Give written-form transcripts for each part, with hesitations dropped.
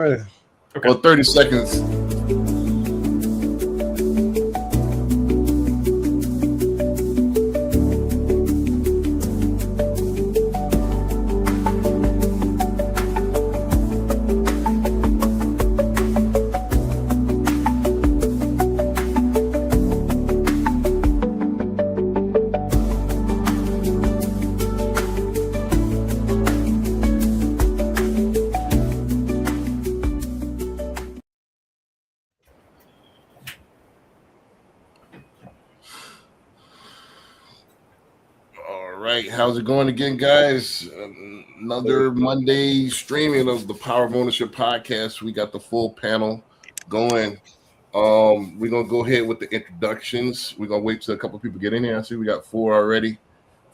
Right. Okay. Well, 30 seconds. How's it going again, guys? Another Monday streaming of the Power of Ownership podcast. We got the full panel going. We're gonna go ahead with the introductions. We're gonna wait till a couple people get in here. I see we got 4 already,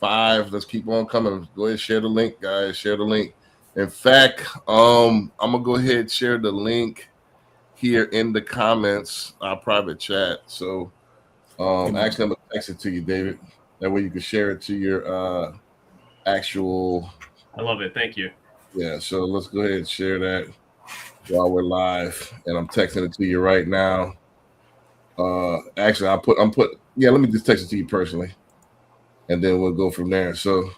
5. Let's keep on coming. Go ahead and share the link, guys. Share the link. In fact, I'm gonna go ahead and share the link here in the comments, our private chat. So actually I'm gonna text it to you, David. That way you can share it to your actual. I love it. Thank you. Yeah, so let's go ahead and share that while we're live. And I'm texting it to you right now. Actually, let me just text it to you personally. And then we'll go from there. So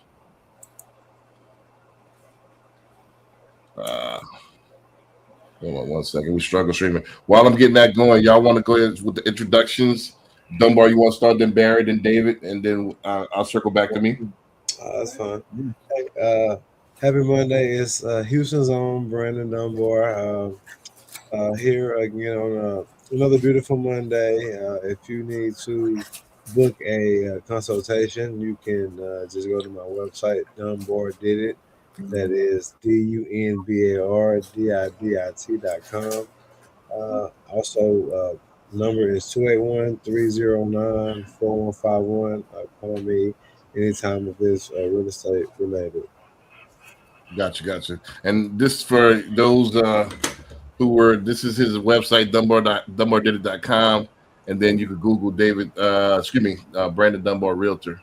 hold on 1 second. We struggle streaming. While I'm getting that going, y'all want to go ahead with the introductions? Dunbar, you want to start, then Barry, then David, and then I'll circle back to me. That's fine. Happy Monday. It's Houston's own Brandon Dunbar here again on another beautiful Monday. If you need to book a consultation, you can just go to my website, Dunbar Did It. That is DUNBARDIDIT.com. Also, number is 281-309-4151. Call me anytime if it's real estate related. Gotcha. And this for those this is his website, DunbarDidIt.com. And then you can Google Brandon Dunbar Realtor.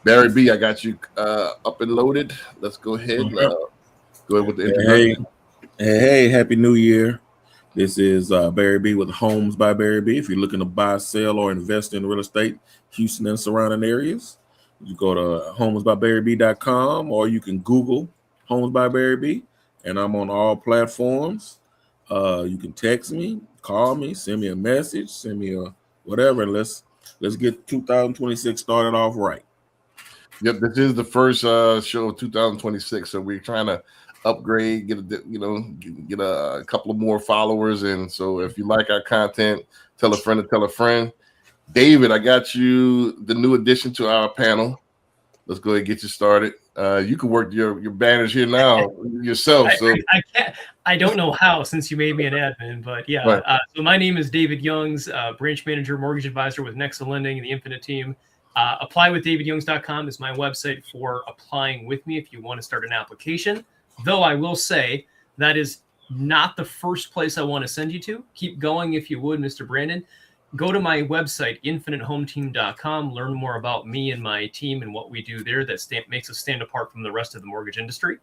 Barry B, I got you up and loaded. Let's go ahead. Go ahead with the introduction. Hey, Happy New Year. This is Barry B with Homes by Barry B. If you're looking to buy, sell, or invest in real estate, Houston and surrounding areas, you go to homesbybarryb.com or you can Google Homes by Barry B. And I'm on all platforms. You can text me, call me, send me a message, send me a whatever. Let's get 2026 started off right. Yep, this is the first show of 2026, so we're trying to upgrade, get a couple of more followers, and so if you like our content, tell a friend to tell a friend. David, I got you the new addition to our panel. Let's go ahead and get you started. You can work your banners here now yourself. So I can't. I don't know how, since you made me an admin, but yeah. Right. So my name is David Youngs, branch manager, mortgage advisor with Nexa Lending and the Infinite team. ApplyWithDavidYoungs.com is my website for applying with me if you want to start an application. Though I will say that is not the first place I want to send you to. Keep going if you would, Mr. Brandon. Go to my website, infinitehometeam.com. Learn more about me and my team and what we do there that makes us stand apart from the rest of the mortgage industry.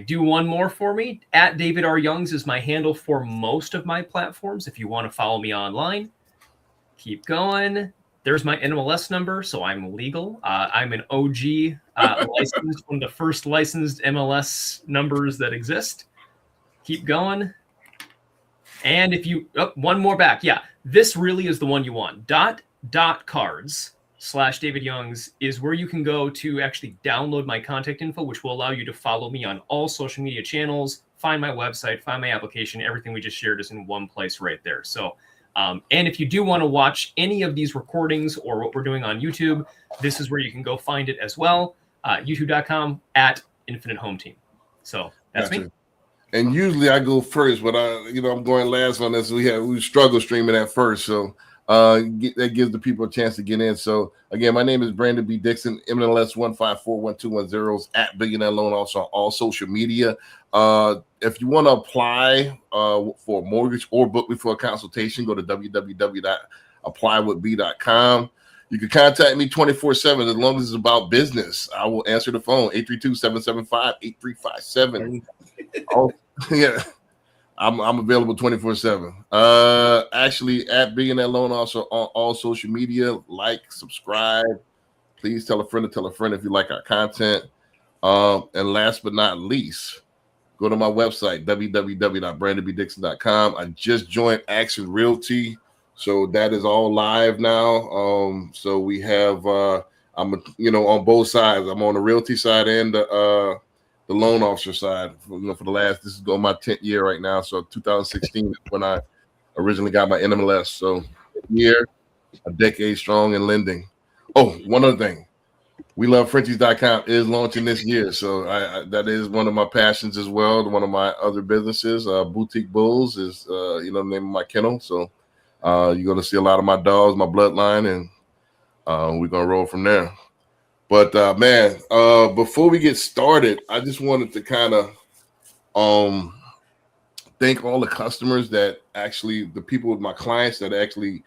Do one more for me. At David R. Youngs is my handle for most of my platforms if you want to follow me online. Keep going. There's my NMLS number, so I'm legal. I'm an OG licensed, one of the first licensed MLS numbers that exist. Keep going. And if you, one more back. Yeah, this really is the one you want. .cards/David Youngs is where you can go to actually download my contact info, which will allow you to follow me on all social media channels, find my website, find my application. Everything we just shared is in one place right there. So, and if you do want to watch any of these recordings or what we're doing on YouTube, this is where you can go find it as well. YouTube.com @Infinite Home Team. So that's me. And usually I go first, but I'm going last on this. We struggle streaming at first, so that gives the people a chance to get in. So again, my name is Brandon B. Dixon, MLS 1541210 at Billionaire Loan, also on all social media. If you want to apply for a mortgage or book me for a consultation, go to www.applywithb.com. You can contact me 24/7 as long as it's about business. I will answer the phone, 832-775-8357. Oh, yeah. I'm available 24/7. Actually, at Billionaire Loan Officer on all social media. Like, subscribe. Please tell a friend to tell a friend if you like our content. And last but not least, go to my website, www.brandonbdixon.com. I just joined Action Realty, so that is all live now. So we have I'm on both sides. I'm on the realty side and the loan officer side. For the last, this is going my 10th year right now. So 2016 is when I originally got my NMLS. So year, a decade strong in lending. Oh, one other thing. We Love Frenchies.com is launching this year. So I that is one of my passions as well. One of my other businesses, Boutique Bulls, is the name of my kennel. So you're going to see a lot of my dogs, my bloodline, and we're going to roll from there. But man, before we get started, I just wanted to kind of thank all the customers that actually, the people with my clients that actually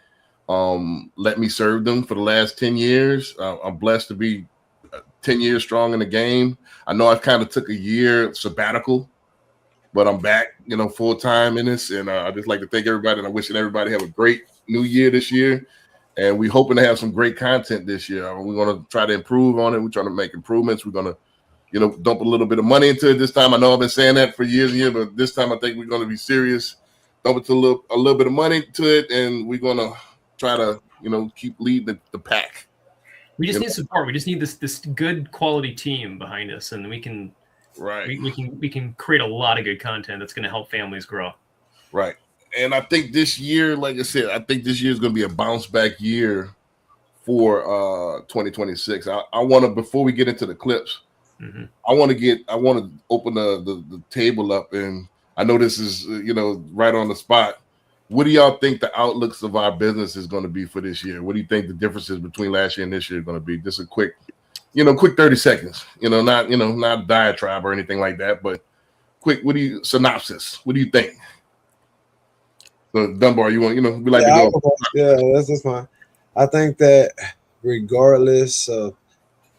let me serve them for the last 10 years. I'm blessed to be 10 years strong in the game. I know I kind of took a year sabbatical, but I'm back, full time in this. And I just like to thank everybody, and I'm wishing everybody have a great new year this year. And we're hoping to have some great content this year. We're going to try to improve on it. We're trying to make improvements. We're going to, dump a little bit of money into it this time. I know I've been saying that for years and years, but this time I think we're going to be serious. Dump it to a little bit of money to it, and we're going to try to, keep leading the pack. We just need support. We just need this good quality team behind us, and we can we can create a lot of good content that's going to help families grow. Right. And I think this year, like I said, I think this year is going to be a bounce back year for 2026. I want to, before we get into the clips, I want to open the table up, and I know this is right on the spot. What do y'all think the outlooks of our business is going to be for this year? What do you think the differences between last year and this year are going to be? Just a quick 30 seconds. Not a diatribe or anything like that, but quick. Synopsis? What do you think? So Dunbar, you want we like to go. Yeah, that's fine. I think that regardless of,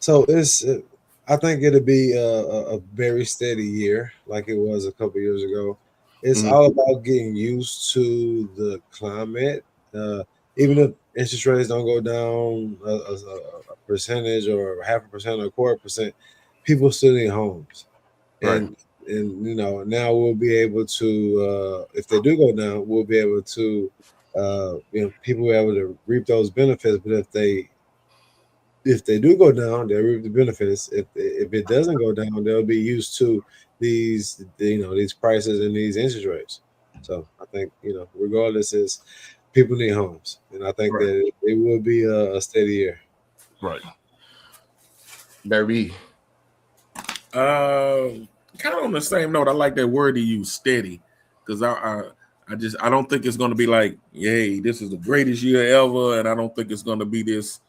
I think it'll be a very steady year like it was a couple years ago. It's all about getting used to the climate. Even if interest rates don't go down a percentage or 0.5% or 1/4%, people still need homes. Right. And now we'll be able to, if they do go down, we'll be able to, people will be able to reap those benefits. But if they do go down, they'll reap the benefits. If it doesn't go down, they'll be used to these prices and these interest rates. So I think regardless, is people need homes, and I think that it will be a steady year. Right. Barry. Kind of on the same note, I like that word he used, steady, because I don't think it's going to be like, yay, this is the greatest year ever, and I don't think it's going to be this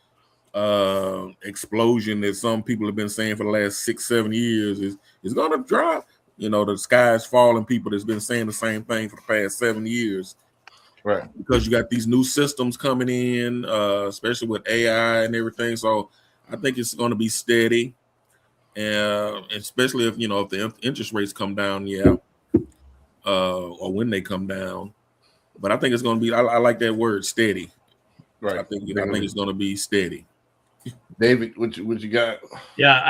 explosion that some people have been saying for the last 6-7 years. Is going to drop. The sky's falling. People that's been saying the same thing for the past 7 years, right? Because you got these new systems coming in, especially with AI and everything. So I think it's going to be steady. Especially if the interest rates come down, or when they come down. But I think it's going to be. I like that word, steady. Right. I think it's going to be steady. David, what you got? Yeah,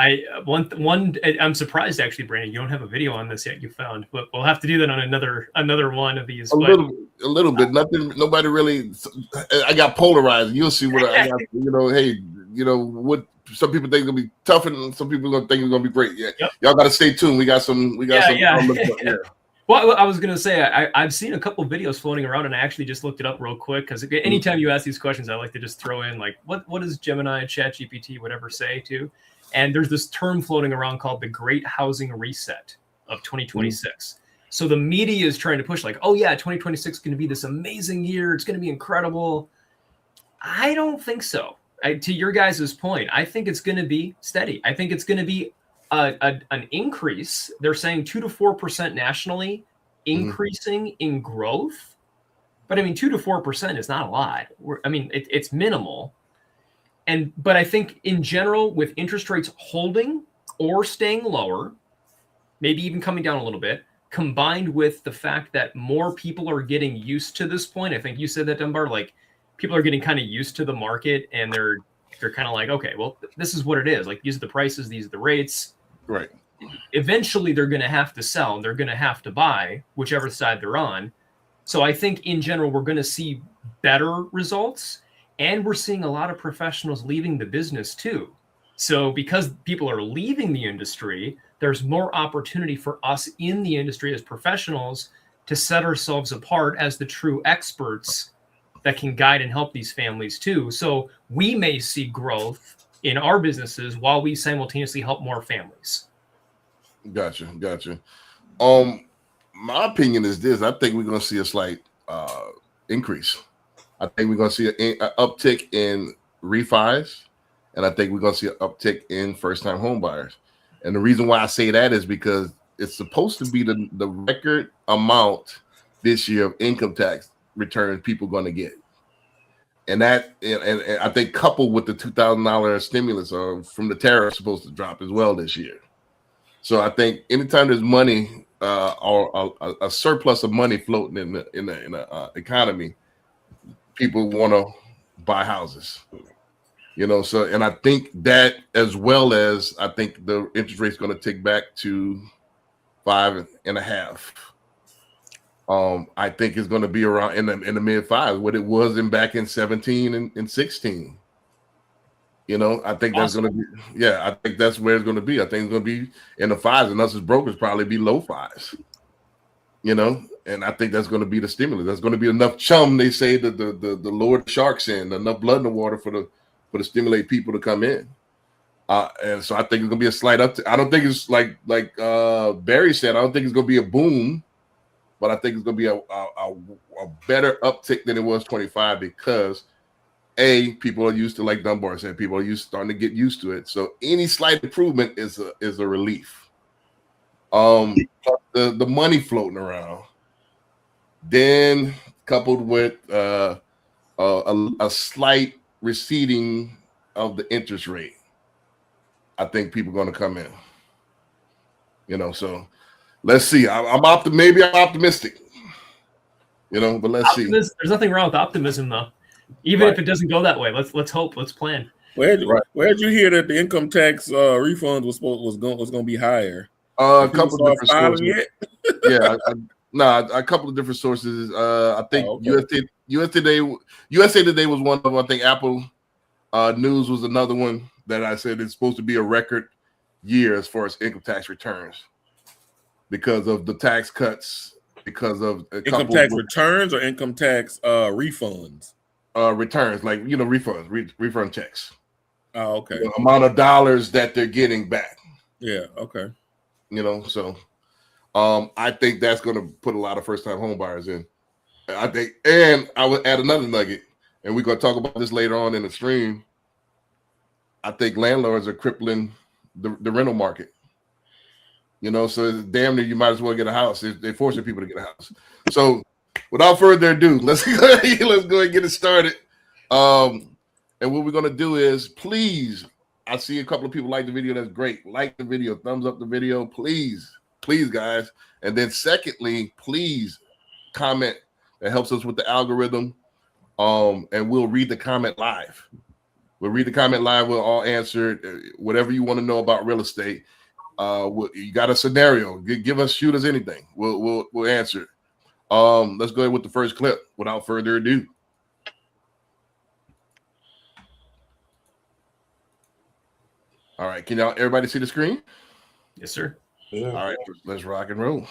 I'm surprised actually, Brandon. You don't have a video on this yet. You found, but we'll have to do that on another one of these. A little bit. Nothing. Nobody really. I got polarized. You'll see what I got. Hey, what some people think is gonna be tough, and some people gonna think it's gonna be great. Yeah, yep. Y'all got to stay tuned. We got some. Yeah. Well, I was gonna say I've seen a couple videos floating around, and I actually just looked it up real quick because anytime you ask these questions, I like to just throw in like what does Gemini, ChatGPT, whatever say to, and there's this term floating around called the Great Housing Reset of 2026. So the media is trying to push like, oh yeah, 2026 is going to be this amazing year. It's going to be incredible. I don't think so. To your guys' point, I think it's going to be steady. I think it's going to be an increase. They're saying 2 to 4% nationally, increasing in growth. But I mean, 2 to 4% is not a lot. It's minimal. But I think in general, with interest rates holding or staying lower, maybe even coming down a little bit, combined with the fact that more people are getting used to this point. I think you said that, Dunbar, like people are getting kind of used to the market, and they're kind of like, okay, well, this is what it is. Like, these are the prices, these are the rates. Right. Eventually, they're going to have to sell, and they're going to have to buy whichever side they're on. So I think in general, we're going to see better results, and we're seeing a lot of professionals leaving the business too. So because people are leaving the industry, there's more opportunity for us in the industry as professionals to set ourselves apart as the true experts that can guide and help these families too. So we may see growth in our businesses while we simultaneously help more families. Gotcha. My opinion is this: I think we're going to see a slight increase. I think we're going to see an uptick in refis, and I think we're going to see an uptick in first-time home buyers. And the reason why I say that is because it's supposed to be the record amount this year of income tax returns people going to get. And that, and I think coupled with the $2,000 stimulus from the tariff supposed to drop as well this year. So I think anytime there's money or a surplus of money floating in the economy, people want to buy houses. So, and I think that, as well as I think the interest rate's going to tick back to 5.5. I think it's going to be around in the mid fives, what it was back in 17 and 16. I think that's going to be, I think that's where it's going to be. I think it's going to be in the fives, and us as brokers probably be low fives. And I think that's going to be the stimulus. That's going to be enough chum, they say, that the lower the sharks in, enough blood in the water for to stimulate people to come in. And so I think it's going to be a slight uptick. I don't think it's like Barry said, I don't think it's going to be a boom, but I think it's going to be a better uptick than it was 25 because people are used to, like Dunbar said, people are starting to get used to it. So any slight improvement is a relief. The money floating around, then coupled with a slight receding of the interest rate, I think people are going to come in. So let's see. I'm optimistic. But let's see. There's nothing wrong with optimism, though. Even if it doesn't go that way, let's hope. Let's plan. Where'd you hear that the income tax refund was going to be higher? A couple of different sources. A couple of different sources. I think USA Today was one of them. I think Apple News was another one that I said it's supposed to be a record year as far as income tax returns because of the tax cuts, because of income tax returns or income tax refunds. Returns, like refunds, refund checks. Oh, okay. The amount of dollars that they're getting back. Yeah. Okay. So I think that's going to put a lot of first-time home buyers in. I think, and I would add another nugget, and we're going to talk about this later on in the stream. I think landlords are crippling the rental market. So it's damn near you might as well get a house. They're forcing people to get a house. So without further ado, let's go ahead and get it started. And what we're going to do is, please, I see a couple of people like the video. That's great. Like the video, thumbs up the video, please, guys. And then secondly, please comment. That helps us with the algorithm. And we'll read the comment live. We'll all answer whatever you want to know about real estate. You got a scenario? Shoot us anything. We'll answer it. Let's go ahead with the first clip without further ado. All right, can everybody see the screen? Yes, sir. Yeah. All right, let's rock and roll.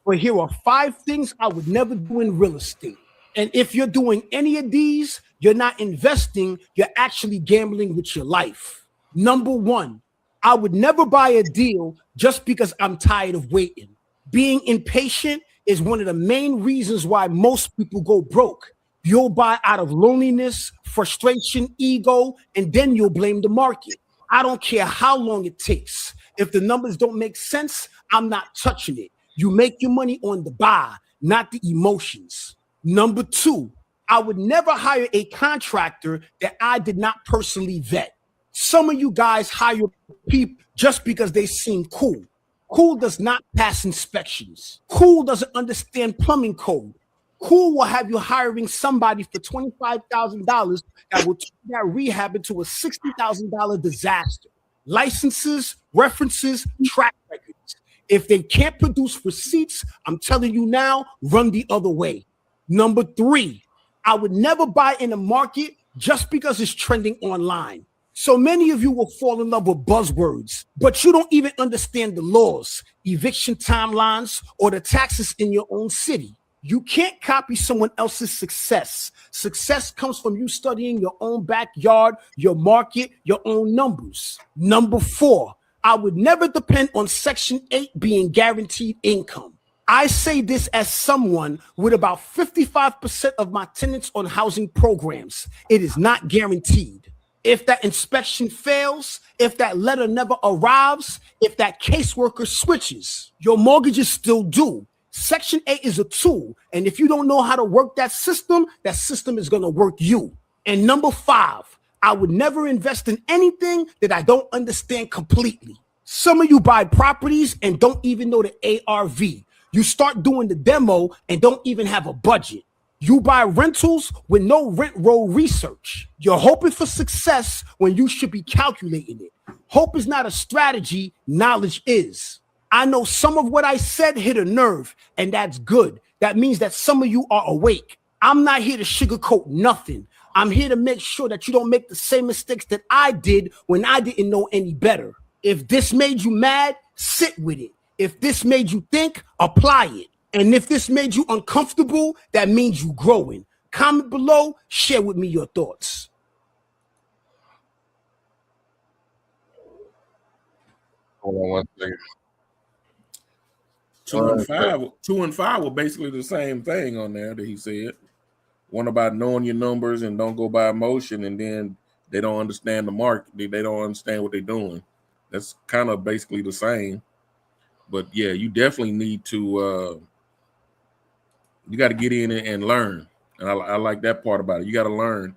But here are 5 things I would never do in real estate. And if you're doing any of these, you're not investing, you're actually gambling with your life. Number 1, I would never buy a deal just because I'm tired of waiting. Being impatient is one of the main reasons why most people go broke. You'll buy out of loneliness, frustration, ego, and then you'll blame the market. I don't care how long it takes. If the numbers don't make sense, I'm not touching it. You make your money on the buy, not the emotions. Number 2, I would never hire a contractor that I did not personally vet. Some of you guys hire people just because they seem cool. Cool does not pass inspections. Cool doesn't understand plumbing code. Cool will have you hiring somebody for $25,000 that will turn that rehab into a $60,000 disaster. Licenses, references, track records. If they can't produce receipts, I'm telling you now, run the other way. Number 3, I would never buy in a market just because it's trending online. So many of you will fall in love with buzzwords, but you don't even understand the laws, eviction timelines, or the taxes in your own city. You can't copy someone else's success. Success comes from you studying your own backyard, your market, your own numbers. Number 4, I would never depend on Section 8 being guaranteed income. I say this as someone with about 55% of my tenants on housing programs. It is not guaranteed. If that inspection fails, if that letter never arrives, if that caseworker switches, your mortgage is still due. Section 8 is a tool, and if you don't know how to work that system is going to work you. And number 5, I would never invest in anything that I don't understand completely. Some of you buy properties and don't even know the ARV. You start doing the demo and don't even have a budget. You buy rentals with no rent roll research. You're hoping for success when you should be calculating it. Hope is not a strategy, knowledge is. I know some of what I said hit a nerve, and that's good. That means that some of you are awake. I'm not here to sugarcoat nothing. I'm here to make sure that you don't make the same mistakes that I did when I didn't know any better. If this made you mad, sit with it. If this made you think, apply it. And if this made you uncomfortable, that means you growing. Comment below, share with me your thoughts. Hold on one second. 2 and 5 were basically the same thing on there that he said. One about knowing your numbers and don't go by emotion, and then they don't understand the market. They don't understand what they're doing. That's kind of basically the same. But yeah, you definitely need to you got to get in and learn. And I like that part about it. You got to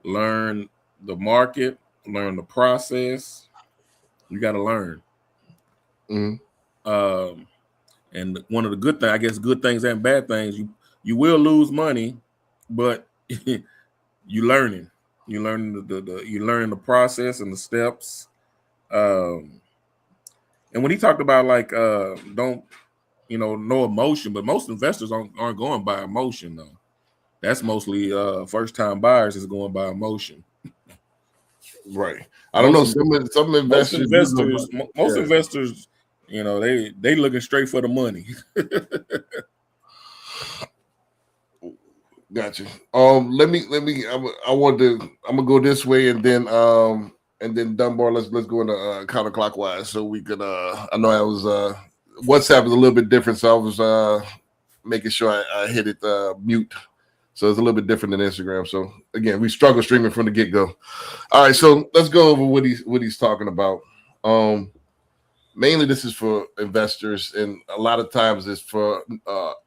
learn the market, learn the process. You got to learn. Mm-hmm. And one of the good things, I guess, good things and bad things, you will lose money, but you learning. You learn you learn the process and the steps. And when he talked about like don't, no emotion, but most investors aren't going by emotion though. That's mostly first time buyers is going by emotion. Right. I don't know. Some investors, most investors, they looking straight for the money. Gotcha. I'm gonna go this way and then Dunbar, let's go into counterclockwise so we could I know I was WhatsApp is a little bit different, so I was making sure I hit it mute. So it's a little bit different than Instagram. So again, we struggle streaming from the get-go. All right, so let's go over what he's talking about. Mainly this is for investors, and a lot of times it's for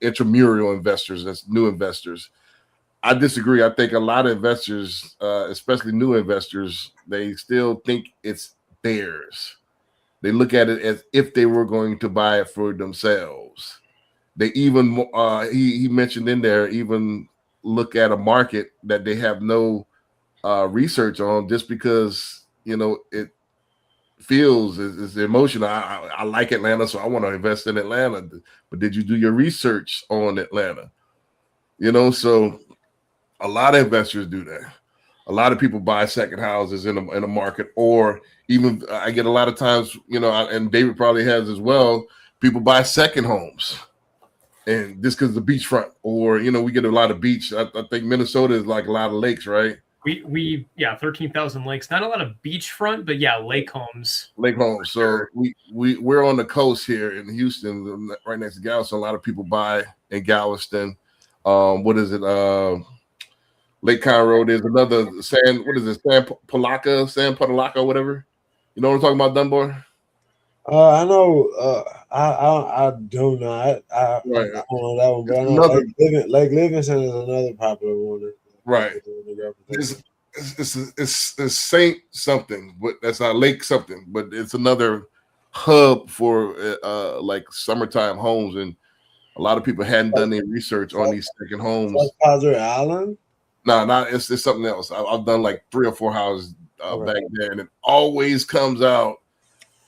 intramural investors, that's new investors. I disagree. I think a lot of investors, especially new investors, they still think it's theirs. They look at it as if they were going to buy it for themselves. They even, he mentioned in there, even look at a market that they have no research on just because, it feels it's emotional. I like Atlanta, so I want to invest in Atlanta. But did you do your research on Atlanta? So a lot of investors do that. A lot of people buy second houses in a market, or even I get a lot of times, and David probably has as well. People buy second homes, and just because the beachfront, or we get a lot of beach. I think Minnesota is like a lot of lakes, right? We 13,000 lakes. Not a lot of beachfront, but yeah, lake homes. Lake homes. So we're on the coast here in Houston, right next to Galveston. A lot of people buy in Galveston. What is it? Lake Conroe. There's another San Palaca, whatever. You know what I'm talking about, Dunbar? I know. I do not. I don't know that one, but I know Lake Livingston is another popular one. Right. it's Saint something, but that's not Lake something, but it's another hub for like summertime homes, and a lot of people hadn't done any research on these second homes. Like Padre Island? No, not it's something else. I've done like 3 or 4 houses Okay. back there, and it always comes out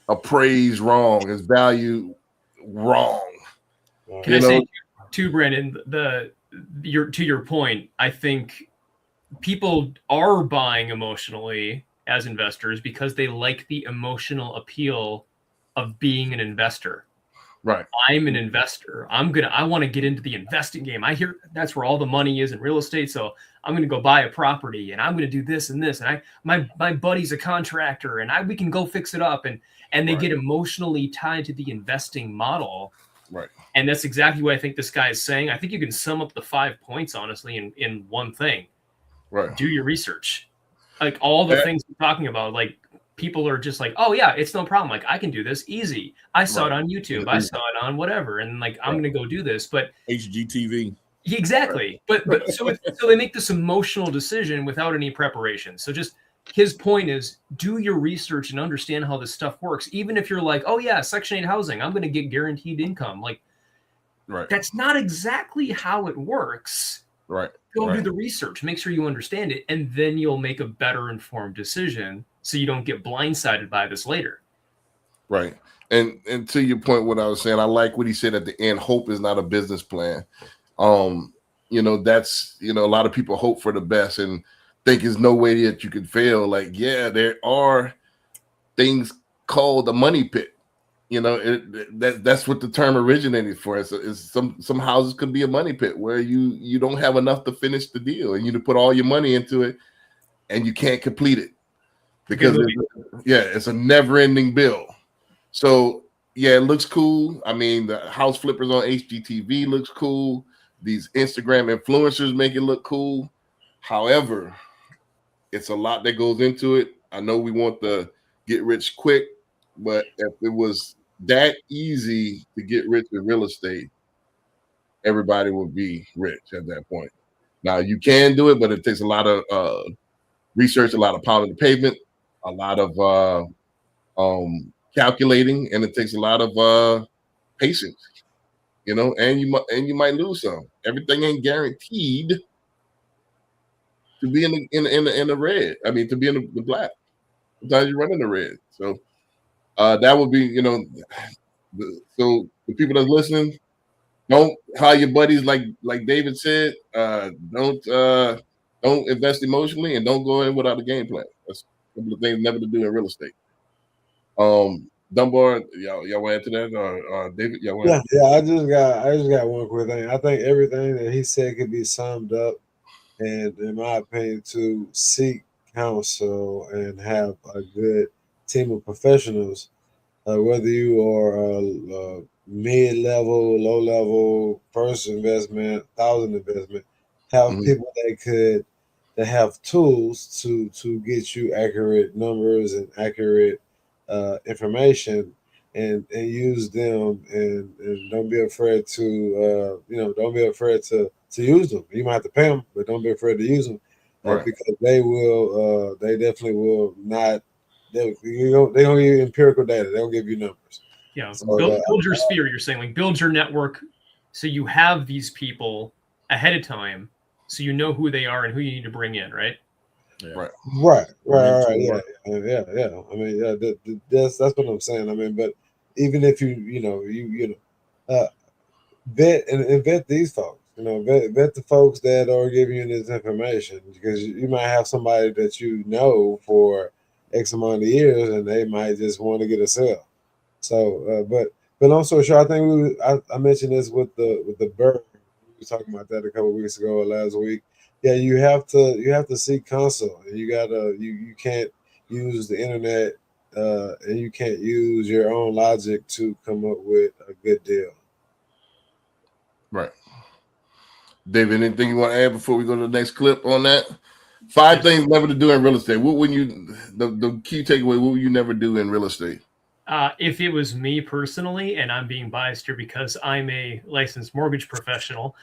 appraised wrong, its value wrong. Can You I say know? too, Brandon? To your point, I think people are buying emotionally as investors because they like the emotional appeal of being an investor. Right. I'm an investor. I want to get into the investing game. I hear that's where all the money is in real estate. So I'm going to go buy a property and I'm going to do this and this. And my buddy's a contractor and we can go fix it up. And they Right. get emotionally tied to the investing model. Right. And that's exactly what I think this guy is saying. I think you can sum up the 5 points, honestly, in one thing. Right. Do your research. Like all the things we're talking about, like people are just like, oh yeah, it's no problem. Like I can do this easy. I saw it on YouTube. I saw it on whatever. And like, I'm going to go do this. But HGTV. exactly. But so they make this emotional decision without any preparation. So just his point is do your research and understand how this stuff works. Even if you're like, oh yeah, Section 8 housing, I'm going to get guaranteed income. Like that's not exactly how it works. Right. Go do the research, make sure you understand it, and then you'll make a better informed decision so you don't get blindsided by this later. Right. And to your point, what I was saying, I like what he said at the end, hope is not a business plan. You know, that's, you know, a lot of people hope for the best and think there's no way that you could fail. Like, yeah, there are things called a money pit. You know, that's what the term originated for. Is some houses could be a money pit where you don't have enough to finish the deal and you put all your money into it and you can't complete it because it's a never-ending bill. So yeah, it looks cool. I mean, the house flippers on HGTV looks cool. These Instagram influencers make it look cool. However, it's a lot that goes into it. I know we want the get rich quick, but if it was that easy to get rich in real estate, everybody would be rich at that point. Now you can do it, but it takes a lot of research, a lot of pounding the pavement, a lot of calculating, and it takes a lot of patience. You know, and you might lose some. Everything ain't guaranteed to be in the red. I mean, to be in the black. Sometimes you run in the red. So that would be, you know, so the people that's listening, don't hire your buddies like David said. Don't invest emotionally and don't go in without a game plan. That's a couple of things never to do in real estate. Dunbar, y'all want to add to that, or David? Y'all want I just got one quick thing. I think everything that he said could be summed up, and in my opinion, to seek counsel and have a good team of professionals, whether you are a mid-level, low-level, first investment, 1,000 investment, have people that have tools to get you accurate numbers and accurate information, and use them, and don't be afraid to don't be afraid to use them. You might have to pay them, but don't be afraid to use them, because they definitely will not. They're gonna give you empirical data. They'll give you numbers. Yeah, so, build your sphere. You're saying like build your network, so you have these people ahead of time, so you know who they are and who you need to bring in, right? Yeah. Right. Yeah. I mean, that's what I'm saying. I mean, but even if you vet these folks. Vet the folks that are giving you this information, because you might have somebody that you know for X amount of years, and they might just want to get a sale. So, but long story short, I think I mentioned this with the bird. We were talking about that a couple of weeks ago or last week. Yeah, you have to seek counsel, and you can't use the internet, and you can't use your own logic to come up with a good deal. Right. David, anything you want to add before we go to the next clip on that? 5 things never to do in real estate. What would the key takeaway? What would you never do in real estate? If it was me personally, and I'm being biased here because I'm a licensed mortgage professional,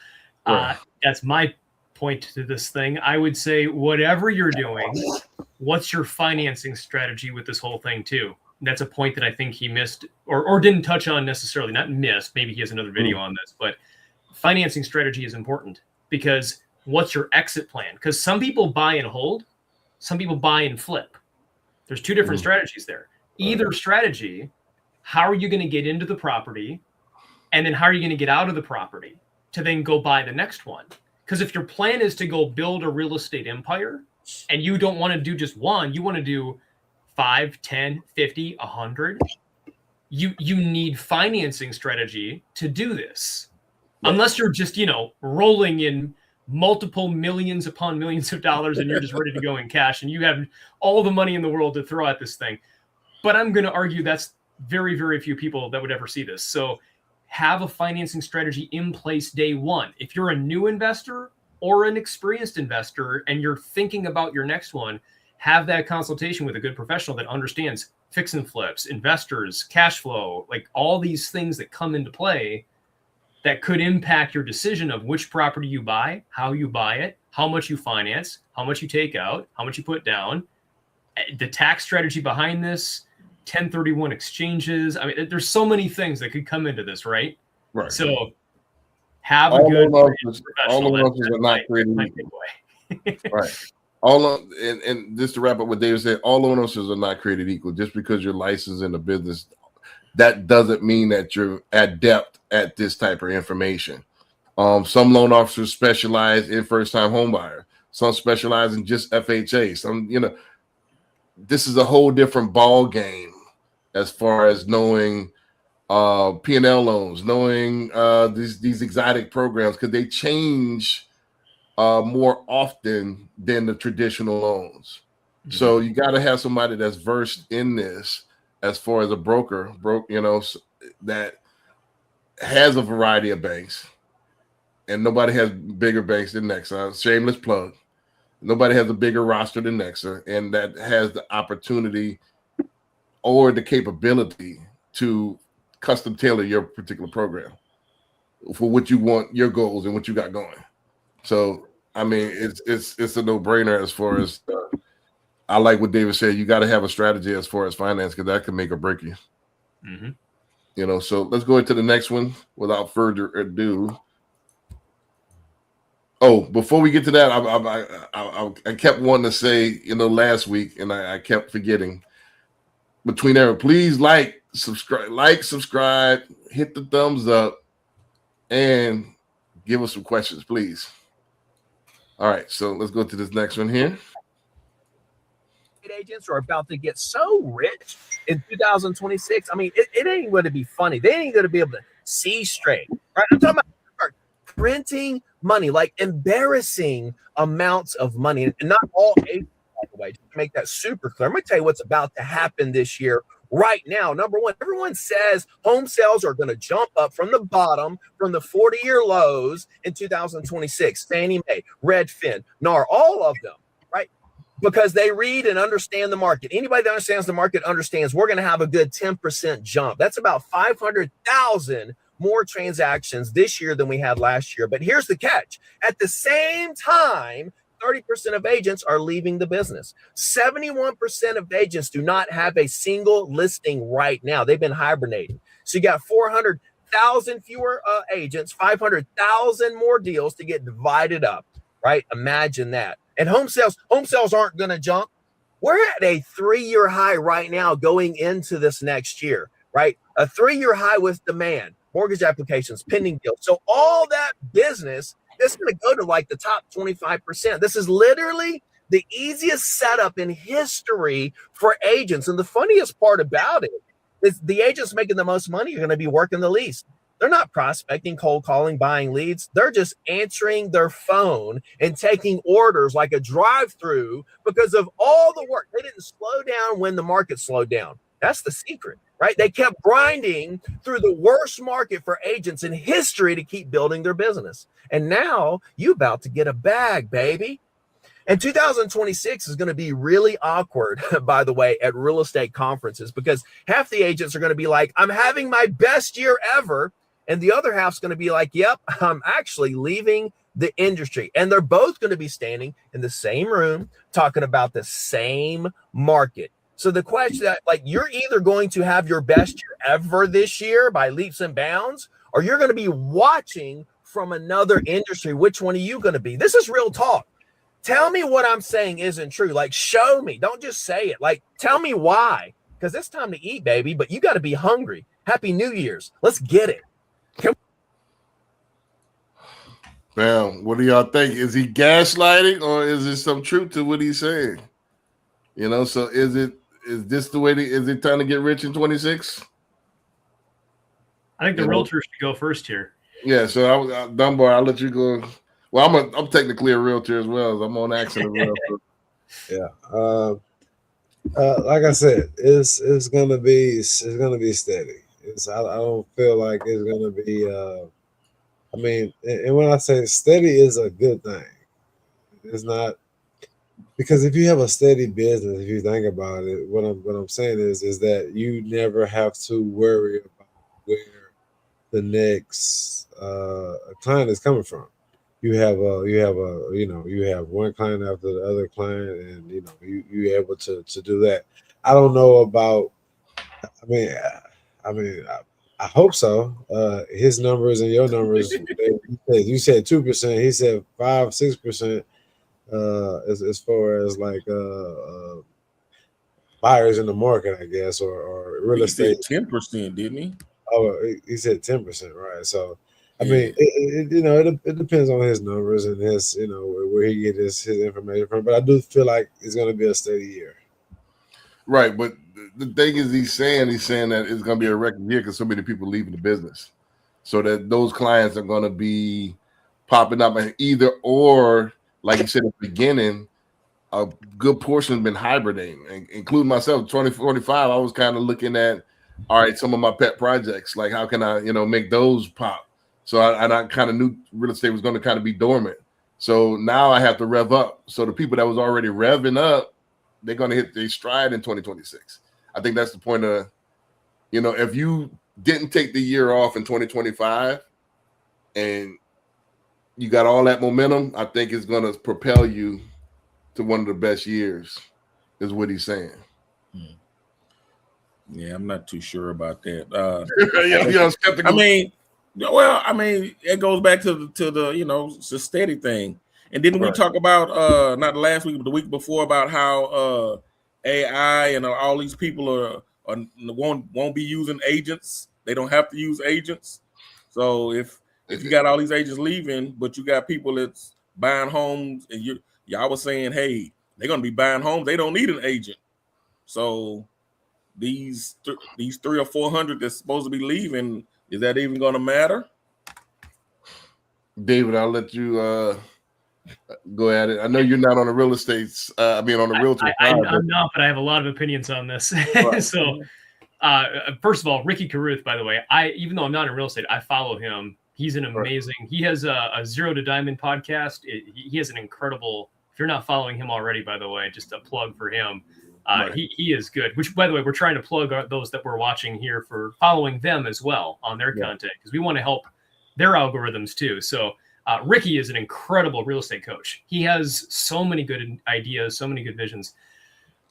that's my point to this thing. I would say whatever you're doing, what's your financing strategy with this whole thing too? And that's a point that I think he missed or didn't touch on necessarily, not missed. Maybe he has another video on this, but financing strategy is important because what's your exit plan? Because some people buy and hold, some people buy and flip. There's two different strategies there. Either strategy, how are you going to get into the property? And then how are you going to get out of the property to then go buy the next one? Because if your plan is to go build a real estate empire and you don't want to do just one, you want to do 5, 10, 50, 100, you need financing strategy to do this. Unless you're just, rolling in multiple millions upon millions of dollars and you're just ready to go in cash and you have all the money in the world to throw at this thing. But I'm going to argue that's very, very few people that would ever see this. So have a financing strategy in place day one. If you're a new investor or an experienced investor and you're thinking about your next one, have that consultation with a good professional that understands fix and flips, investors, cash flow, like all these things that come into play that could impact your decision of which property you buy, how you buy it, how much you finance, how much you take out, how much you put down, the tax strategy behind this, 1031 exchanges. I mean, there's so many things that could come into this, right? Right. So have all a good all of us are not created equal. Right. And just to wrap up what David said, all loan officers are not created equal. Just because you're licensed in the business, that doesn't mean that you're adept at this type of information. Some loan officers specialize in first-time home buyer. Some specialize in just FHA. Some, this is a whole different ball game as far as knowing P&L loans, knowing these exotic programs, because they change more often than the traditional loans. Mm-hmm. So you got to have somebody that's versed in this as far as a broker, that has a variety of banks, and nobody has bigger banks than Nexa. Shameless plug. Nobody has a bigger roster than Nexa, and that has the opportunity or the capability to custom tailor your particular program for what you want, your goals, and what you got going. So, I mean, it's a no-brainer as far as I like what David said. You got to have a strategy as far as finance, because that can make or break you. Mm-hmm. So let's go into the next one without further ado. Oh, before we get to that, I kept wanting to say, last week, and I kept forgetting. Between there, please subscribe, hit the thumbs up, and give us some questions, please. All right, so let's go to this next one here. Agents are about to get so rich in 2026. I mean, it ain't going to be funny. They ain't going to be able to see straight, right? I'm talking about printing money, like embarrassing amounts of money, and not all agents, by the way, just to make that super clear. I'm going to tell you what's about to happen this year. Right now, number one, everyone says home sales are going to jump up from the bottom, from the 40-year lows in 2026. Fannie Mae, Redfin, NAR, all of them, right? Because they read and understand the market. Anybody that understands the market understands we're going to have a good 10% jump. That's about 500,000 more transactions this year than we had last year. But here's the catch. At the same time, 30% of agents are leaving the business. 71% of agents do not have a single listing right now. They've been hibernating. So you got 400,000 fewer agents, 500,000 more deals to get divided up, right? Imagine that. And home sales aren't going to jump. We're at a 3-year high right now going into this next year, right? A 3-year high with demand, mortgage applications, pending deals. So all that business, it's going to go to like the top 25%. This is literally the easiest setup in history for agents. And the funniest part about it is the agents making the most money are going to be working the least. They're not prospecting, cold calling, buying leads. They're just answering their phone and taking orders like a drive-through because of all the work. They didn't slow down when the market slowed down. That's the secret, right? They kept grinding through the worst market for agents in history to keep building their business. And now you about to get a bag, baby. And 2026 is going to be really awkward, by the way, at real estate conferences, because half the agents are going to be like, I'm having my best year ever. And the other half's going to be like, yep, I'm actually leaving the industry. And they're both going to be standing in the same room talking about the same market. So the question that, like, you're either going to have your best year ever this year by leaps and bounds, or you're going to be watching from another industry. Which one are you going to be? This is real talk. Tell me what I'm saying isn't true. Like, show me. Don't just say it. Like, tell me why. Because it's time to eat, baby. But you got to be hungry. Happy New Year's. Let's get it. Bam. What do y'all think? Is he gaslighting, or is there some truth to what he's saying? You know, so is this the way? Is it time to get rich in 26? I think the realtor should go first here. Yeah. So Dunbar, I'll let you go. Well, I'm technically a realtor as well. So I'm on accident realtor. Yeah. Like I said, it's gonna be steady. I don't feel like it's gonna be. I mean, and when I say steady is a good thing, it's not, because if you have a steady business, if you think about it, what I'm saying is that you never have to worry about where the next client is coming from. You have one client after the other client, and you're able to do that. I don't know about. I hope so. His numbers and your numbers. You said 2%. He said 5-6%. As far as like buyers in the market, I guess, or real estate. 10%, didn't he? Oh, he said 10%, right? So, I mean, it depends on his numbers and his, where he get his information from. But I do feel like it's going to be a steady year. Right, but the thing is, he's saying that it's going to be a record year because so many people leaving the business, so that those clients are going to be popping up, and either or, like you said at the beginning, a good portion has been hibernating, including myself. 2045, I was kind of looking at, all right, some of my pet projects, like how can I, make those pop? So I kind of knew real estate was going to kind of be dormant. So now I have to rev up. So the people that was already revving up, they're going to hit their stride in 2026. I think that's the point of, if you didn't take the year off in 2025 and you got all that momentum, I think it's going to propel you to one of the best years, is what he's saying. Yeah, I'm not too sure about that. Skeptical. I mean, it goes back to the the steady thing. And didn't we talk about not last week, but the week before, about how AI and all these people won't be using agents? They don't have to use agents. So if you got all these agents leaving, but you got people that's buying homes, and y'all was saying, hey, they're gonna be buying homes, they don't need an agent. So these 300 or 400 that's supposed to be leaving, is that even gonna matter? David, I'll let you go at it. I know you're not on the real estate. On the realtor side. I'm not, but I have a lot of opinions on this. Right. So, first of all, Ricky Carruth, by the way, even though I'm not in real estate, I follow him. He's an amazing. Right. He has a Zero to Diamond podcast. He has an incredible. If you're not following him already, by the way, just a plug for him. Right. He is good. Which, by the way, we're trying to plug those that we're watching here for following them as well on their content, because we want to help their algorithms too. So. Ricky is an incredible real estate coach. He has so many good ideas, so many good visions.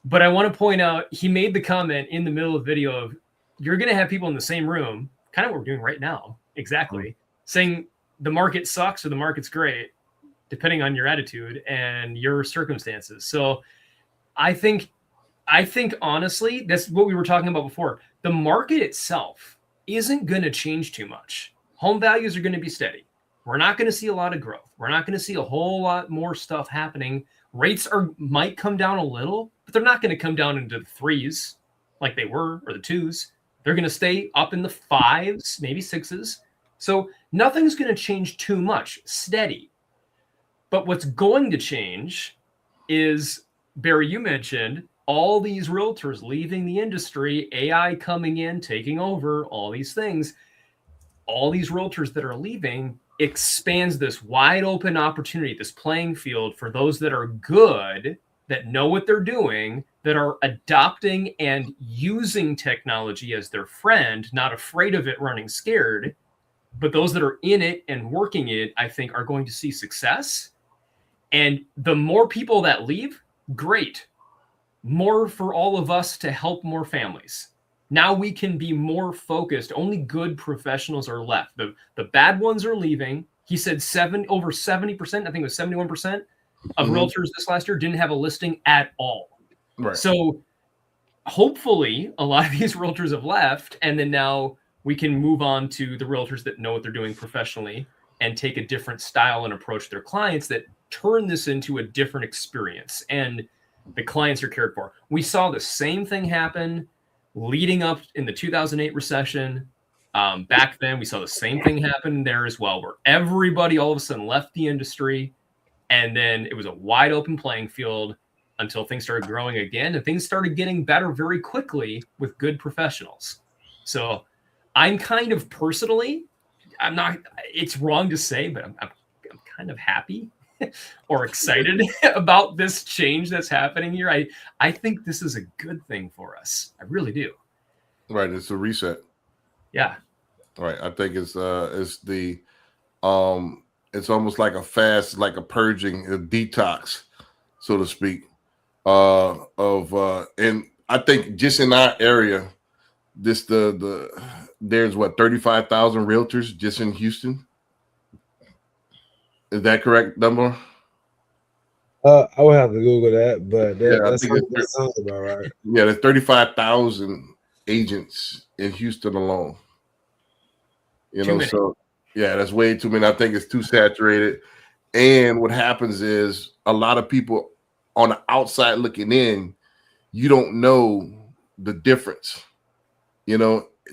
But I want to point out, he made the comment in the middle of the video of, you're going to have people in the same room, kind of what we're doing right now, exactly, saying the market sucks or the market's great, depending on your attitude and your circumstances. So I think honestly, that's what we were talking about before. The market itself isn't going to change too much. Home values are going to be steady. We're not going to see a lot of growth. We're not going to see a whole lot more stuff happening. Rates might come down a little, but they're not going to come down into the 3s like they were, or the 2s. They're going to stay up in the 5s, maybe 6s. So nothing's going to change too much, steady. But what's going to change is, Barry, you mentioned all these realtors leaving the industry, AI coming in, taking over, all these things. All these realtors that are leaving expands this wide open opportunity, this playing field for those that are good, that know what they're doing, that are adopting and using technology as their friend, not afraid of it, running scared. but those that are in it and working it, I think, are going to see success. And the more people that leave, great. More for all of us to help more families. Now we can be more focused. Only good professionals are left. The bad ones are leaving. He said over 70%, I think it was 71% of realtors this last year didn't have a listing at all. Right. So hopefully a lot of these realtors have left, and then now we can move on to the realtors that know what they're doing professionally and take a different style and approach to their clients that turn this into a different experience. And the clients are cared for. We saw the same thing happen leading up in the 2008 recession. Back then, we saw the same thing happen there as well, where everybody all of a sudden left the industry, and then it was a wide open playing field until things started growing again, and things started getting better very quickly with good professionals. So I'm kind of personally, it's wrong to say, but I'm kind of happy or excited about this change that's happening here. I think this is a good thing for us. I really do. Right. It's a reset. Yeah. Right. I think it's almost like a fast, like a purging, a detox, so to speak. And I think just in our area, there's 35,000 realtors just in Houston. Is that correct, Dunbar? I would have to Google that, but that that sounds about right. Yeah, there's 35,000 agents in Houston alone. So yeah, that's way too many. I think it's too saturated. And what happens is a lot of people on the outside looking in, you don't know the difference.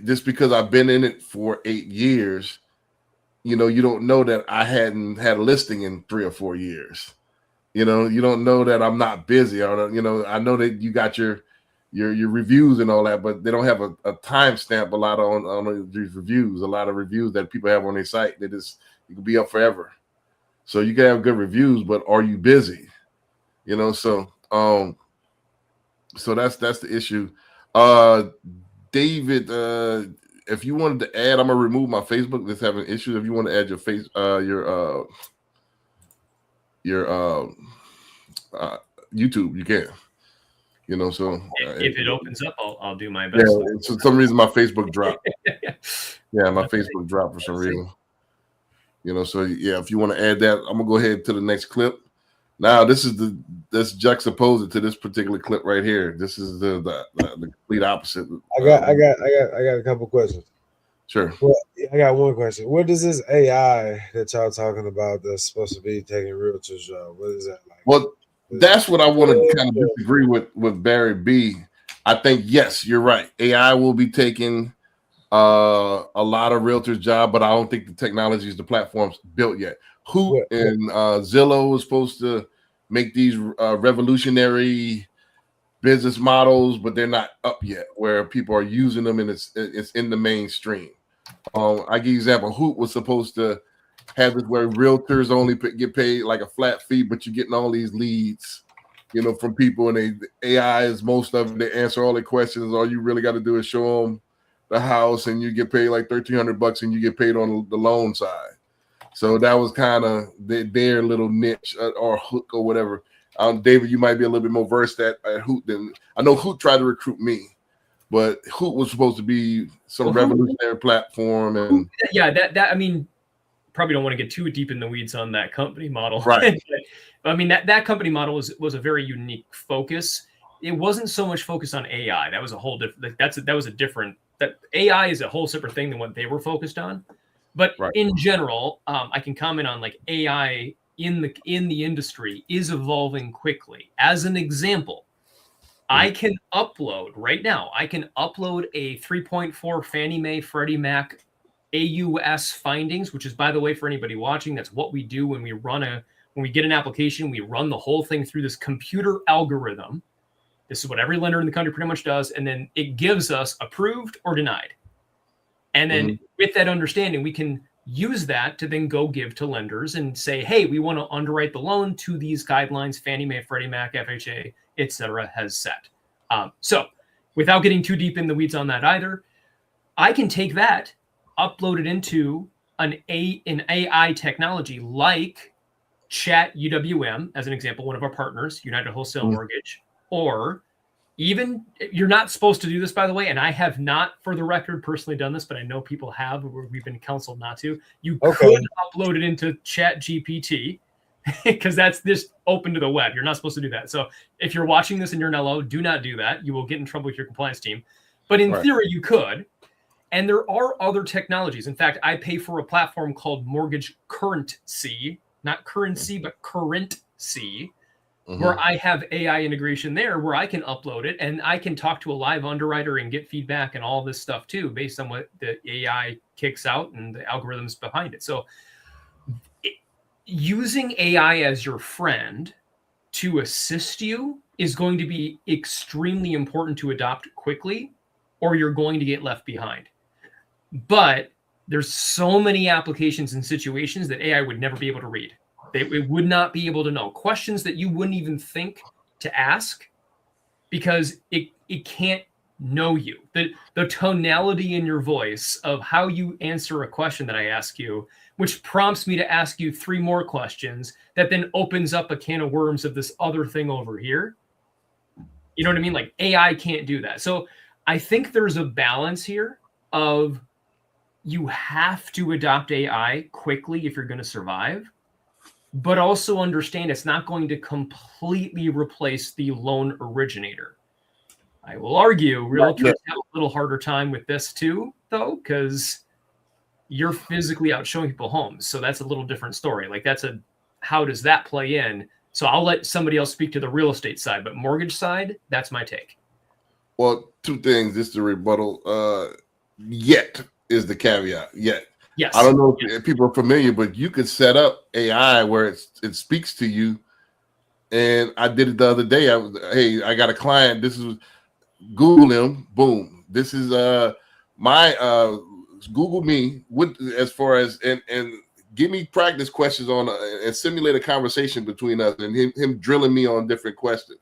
Just because I've been in it for 8 years, you don't know that I hadn't had a listing in 3 or 4 years. You don't know that I'm not busy, or I know that you got your reviews and all that, but they don't have a timestamp. A lot on these reviews, a lot of reviews that people have on their site that you can be up forever. So you can have good reviews, but are you busy? So that's the issue. David, if you wanted to add, I'm gonna remove my Facebook that's having issues. If you want to add your YouTube, you can. So if it opens up, I'll do my best. Yeah, for some reason my Facebook dropped. Yeah, my Facebook dropped for some reason. So yeah, if you want to add that, I'm gonna go ahead to the next clip. Now this juxtaposed to this particular clip right here. This is the complete opposite. I got a couple questions. Sure. Well, I got one question. What is this AI that y'all talking about that's supposed to be taking realtors' job? What is that like? Well, that's what I want to kind of disagree with Barry B. I think, yes, you're right. AI will be taking a lot of realtors' job, but I don't think the technology is the platform's built yet. Hoot and Zillow is supposed to make these revolutionary business models, but they're not up yet where people are using them and it's in the mainstream. I give you an example. Hoot was supposed to have this where realtors only get paid like a flat fee, but you're getting all these leads, from people, and AI is most of them. They answer all the questions. All you really got to do is show them the house, and you get paid like $1,300, and you get paid on the loan side. So that was kind of their little niche or hook or whatever. David, you might be a little bit more versed at Hoot than I know. Hoot tried to recruit me, but Hoot was supposed to be some revolutionary platform, and that I mean, probably don't want to get too deep in the weeds on that company model, right? But I mean that company model was a very unique focus. It wasn't so much focused on AI. That was a whole different. That AI is a whole separate thing than what they were focused on. But in general, I can comment on like AI in the industry is evolving quickly. As an example, I can upload right now. I can upload a 3.4 Fannie Mae Freddie Mac AUS findings, which is, by the way, for anybody watching, that's what we do when we get an application. We run the whole thing through this computer algorithm. This is what every lender in the country pretty much does, and then it gives us approved or denied. And then with that understanding, we can use that to then go give to lenders and say, hey, we want to underwrite the loan to these guidelines Fannie Mae, Freddie Mac, FHA, et cetera, has set. So without getting too deep in the weeds on that either, I can take that, upload it into an AI technology like Chat UWM, as an example, one of our partners, United Wholesale Mortgage, or even, you're not supposed to do this, by the way, and I have not, for the record, personally done this, but I know people have. We've been counseled not to. You could upload it into Chat GPT because that's just open to the web. You're not supposed to do that. So if you're watching this and you're an LO, do not do that. You will get in trouble with your compliance team. But in theory, you could. And there are other technologies. In fact, I pay for a platform called Mortgage Currency, not currency, but currency, where I have AI integration there where I can upload it and I can talk to a live underwriter and get feedback and all this stuff too, based on what the AI kicks out and the algorithms behind it. So using AI as your friend to assist you is going to be extremely important to adopt quickly, or you're going to get left behind. But there's so many applications and situations that AI would never be able to read. It would not be able to know questions that you wouldn't even think to ask because it can't know you. The tonality in your voice of how you answer a question that I ask you, which prompts me to ask you 3 more questions that then opens up a can of worms of this other thing over here. You know what I mean? Like AI can't do that. So I think there's a balance here of you have to adopt AI quickly if you're going to survive, but also understand it's not going to completely replace the loan originator. I will argue realtors have a little harder time with this too, though, because you're physically out showing people homes. So that's a little different story. Like how does that play in? So I'll let somebody else speak to the real estate side, but mortgage side, that's my take. Well, 2 things. This is the rebuttal. Yet is the caveat. Yet. Yes. I don't know if people are familiar, but you could set up AI where it speaks to you. And I did it the other day. Hey, I got a client. This is Google him. Boom. This is my Google me with as far as and give me practice questions on and simulate a conversation between us and him drilling me on different questions.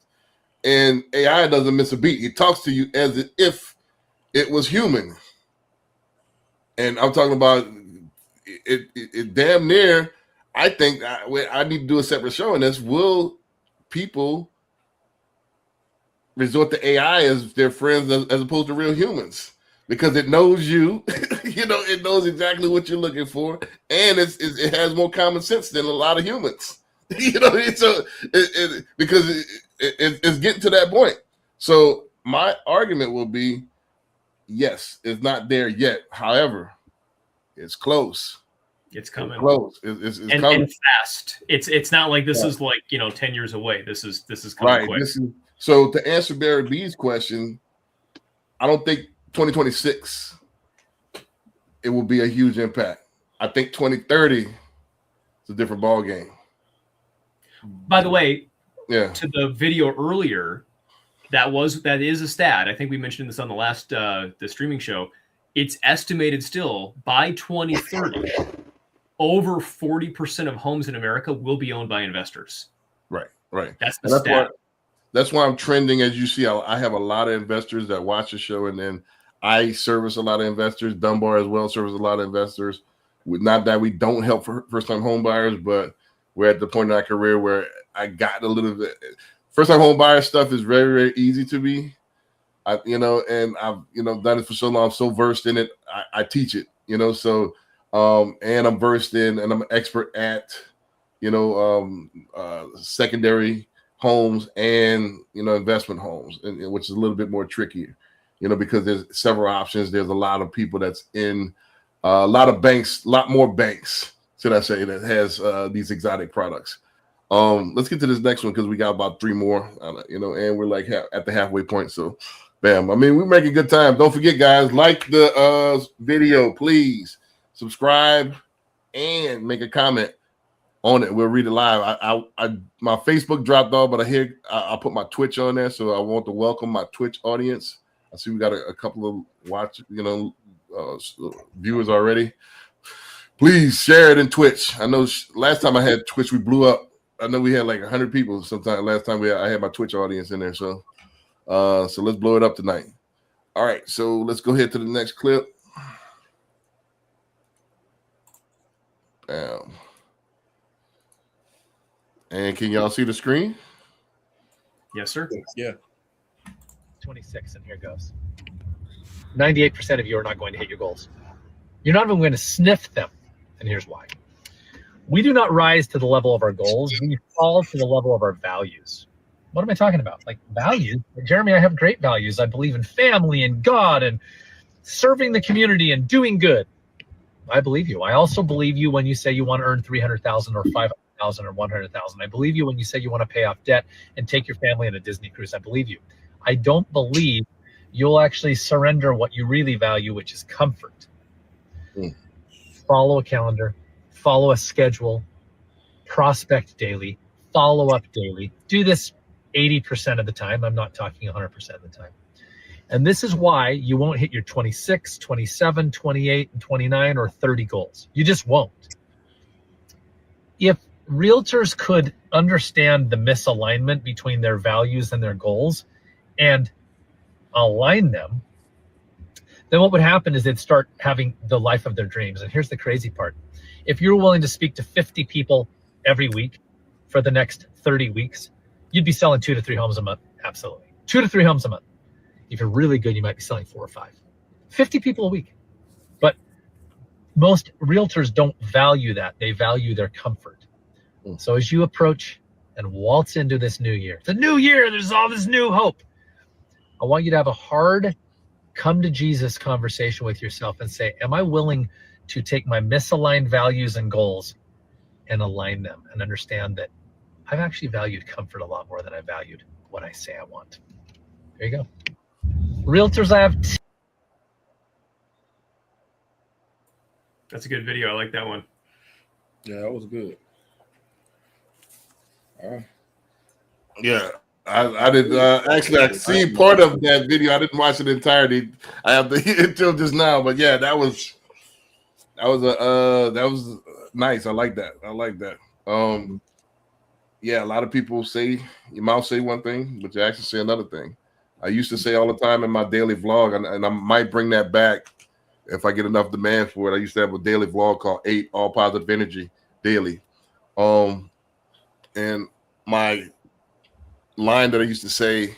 And AI doesn't miss a beat. He talks to you as if it was human. And I'm talking about it damn near. I think I need to do a separate show on this. Will people resort to AI as their friends as opposed to real humans? Because it knows you, it knows exactly what you're looking for, and it has more common sense than a lot of humans. Because it's getting to that point. So my argument will be, yes, it's not there yet. However, it's close. It's coming. It's close. It's and, coming. And fast. It's not like this is like 10 years away. This is coming quick. So to answer Barry B's question, I don't think 2026 it will be a huge impact. I think 2030 is a different ball game. By the way, to the video earlier, that is a stat. I think we mentioned this on the last the streaming show. It's estimated still by 2030, over 40% of homes in America will be owned by investors. Right. That's the stat. That's why I'm trending. As you see, I have a lot of investors that watch the show, and then I service a lot of investors. Dunbar as well services a lot of investors. Not that we don't help for first-time home buyers, but we're at the point in our career where I got a little bit. First-time home buyer stuff is very, very easy to me. And I've done it for so long. I'm so versed in it. I teach it. So and I'm versed in, and I'm an expert at, secondary homes and investment homes, and which is a little bit more trickier, because there's several options. There's a lot of people that's in a lot of banks, a lot more banks, should I say, that has these exotic products. Let's get to this next one because we got about 3 more, and we're like at the halfway point. So, bam. I mean, we're making good time. Don't forget, guys, like the video, please. Subscribe and make a comment on it. We'll read it live. My Facebook dropped off, but I put my Twitch on there, so I want to welcome my Twitch audience. I see we got a couple of viewers already. Please share it in Twitch. I know last time I had Twitch, we blew up. I know we had like 100 people sometime last time I had my Twitch audience in there. So let's blow it up tonight. All right, so let's go ahead to the next clip. And can y'all see the screen? Yes, sir. Yeah. 26, and here goes. 98% of you are not going to hit your goals. You're not even going to sniff them, and here's why. We do not rise to the level of our goals. We fall to the level of our values. What am I talking about? Like values? Jeremy, I have great values. I believe in family and God and serving the community and doing good. I believe you. I also believe you when you say you want to earn 300,000 or 500,000 or 100,000. I believe you when you say you want to pay off debt and take your family on a Disney cruise. I believe you. I don't believe you'll actually surrender what you really value, which is comfort. Follow a calendar, follow a schedule, prospect daily, follow up daily. Do this 80% of the time. I'm not talking 100% of the time. And this is why you won't hit your 26, 27, 28, and 29 or 30 goals. You just won't. If realtors could understand the misalignment between their values and their goals and align them, then what would happen is they'd start having the life of their dreams. And here's the crazy part. If you're willing to speak to 50 people every week for the next 30 weeks, you'd be selling 2 to 3 homes a month. Absolutely. 2 to 3 homes a month. If you're really good, you might be selling 4 or 5. 50 people a week. But most realtors don't value that. They value their comfort. So as you approach and waltz into this new year, the new year, there's all this new hope. I want you to have a hard come to Jesus conversation with yourself and say, am I willing to take my misaligned values and goals and align them and understand that I've actually valued comfort a lot more than I valued what I say I want. There you go. Realtors, I have That's a good video. I like that one. Yeah, that was good. Yeah, I did. Actually, I see part of that video. I didn't watch it entirely. I have to hear it until just now. But yeah, that was nice. I like that. Yeah, a lot of people say your mouth say one thing, but you actually say another thing. I used to say all the time in my daily vlog, and I might bring that back if I get enough demand for it. I used to have a daily vlog called 8 All Positive Energy Daily. And my line that I used to say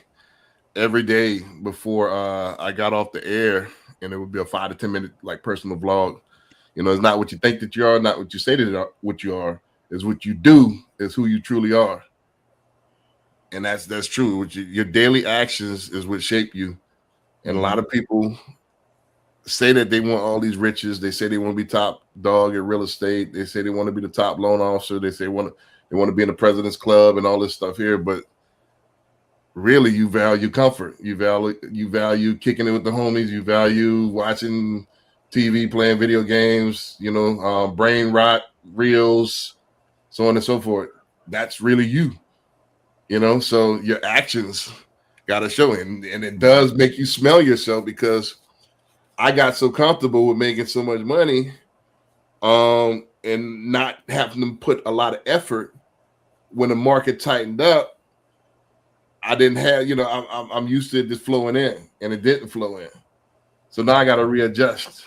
every day before I got off the air, and it would be a 5 to 10 minute like personal vlog. You know, it's not what you think that you are, not what you say that what you are. Is what you do is who you truly are. And that's true. Your daily actions is what shape you. And a lot of people say that they want all these riches. They say they want to be top dog in real estate. They say they want to be the top loan officer. They say they want to be in the President's Club and all this stuff here. But really, you value comfort. You value kicking it with the homies. You value watching TV, playing video games, brain rot, reels, so on and so forth. That's really you. So your actions got to show it. And it does make you smell yourself, because I got so comfortable with making so much money and not having to put a lot of effort. When the market tightened up, I didn't have, I'm used to it just flowing in, and it didn't flow in. So now I got to readjust.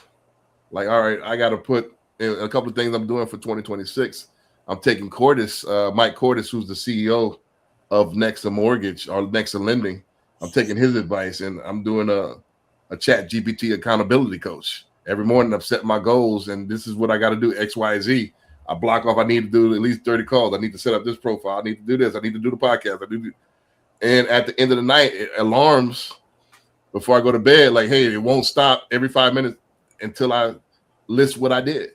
Like, all right, I got to put in a couple of things I'm doing for 2026. I'm taking Mike Cordes, who's the CEO of Nexa Mortgage or Nexa Lending. I'm taking his advice, and I'm doing a Chat GPT accountability coach. Every morning I'm setting my goals, and this is what I got to do, X, Y, Z. I block off, I need to do at least 30 calls. I need to set up this profile. I need to do this. I need to do the podcast. And at the end of the night, it alarms before I go to bed, like, hey, it won't stop every 5 minutes until I list what I did.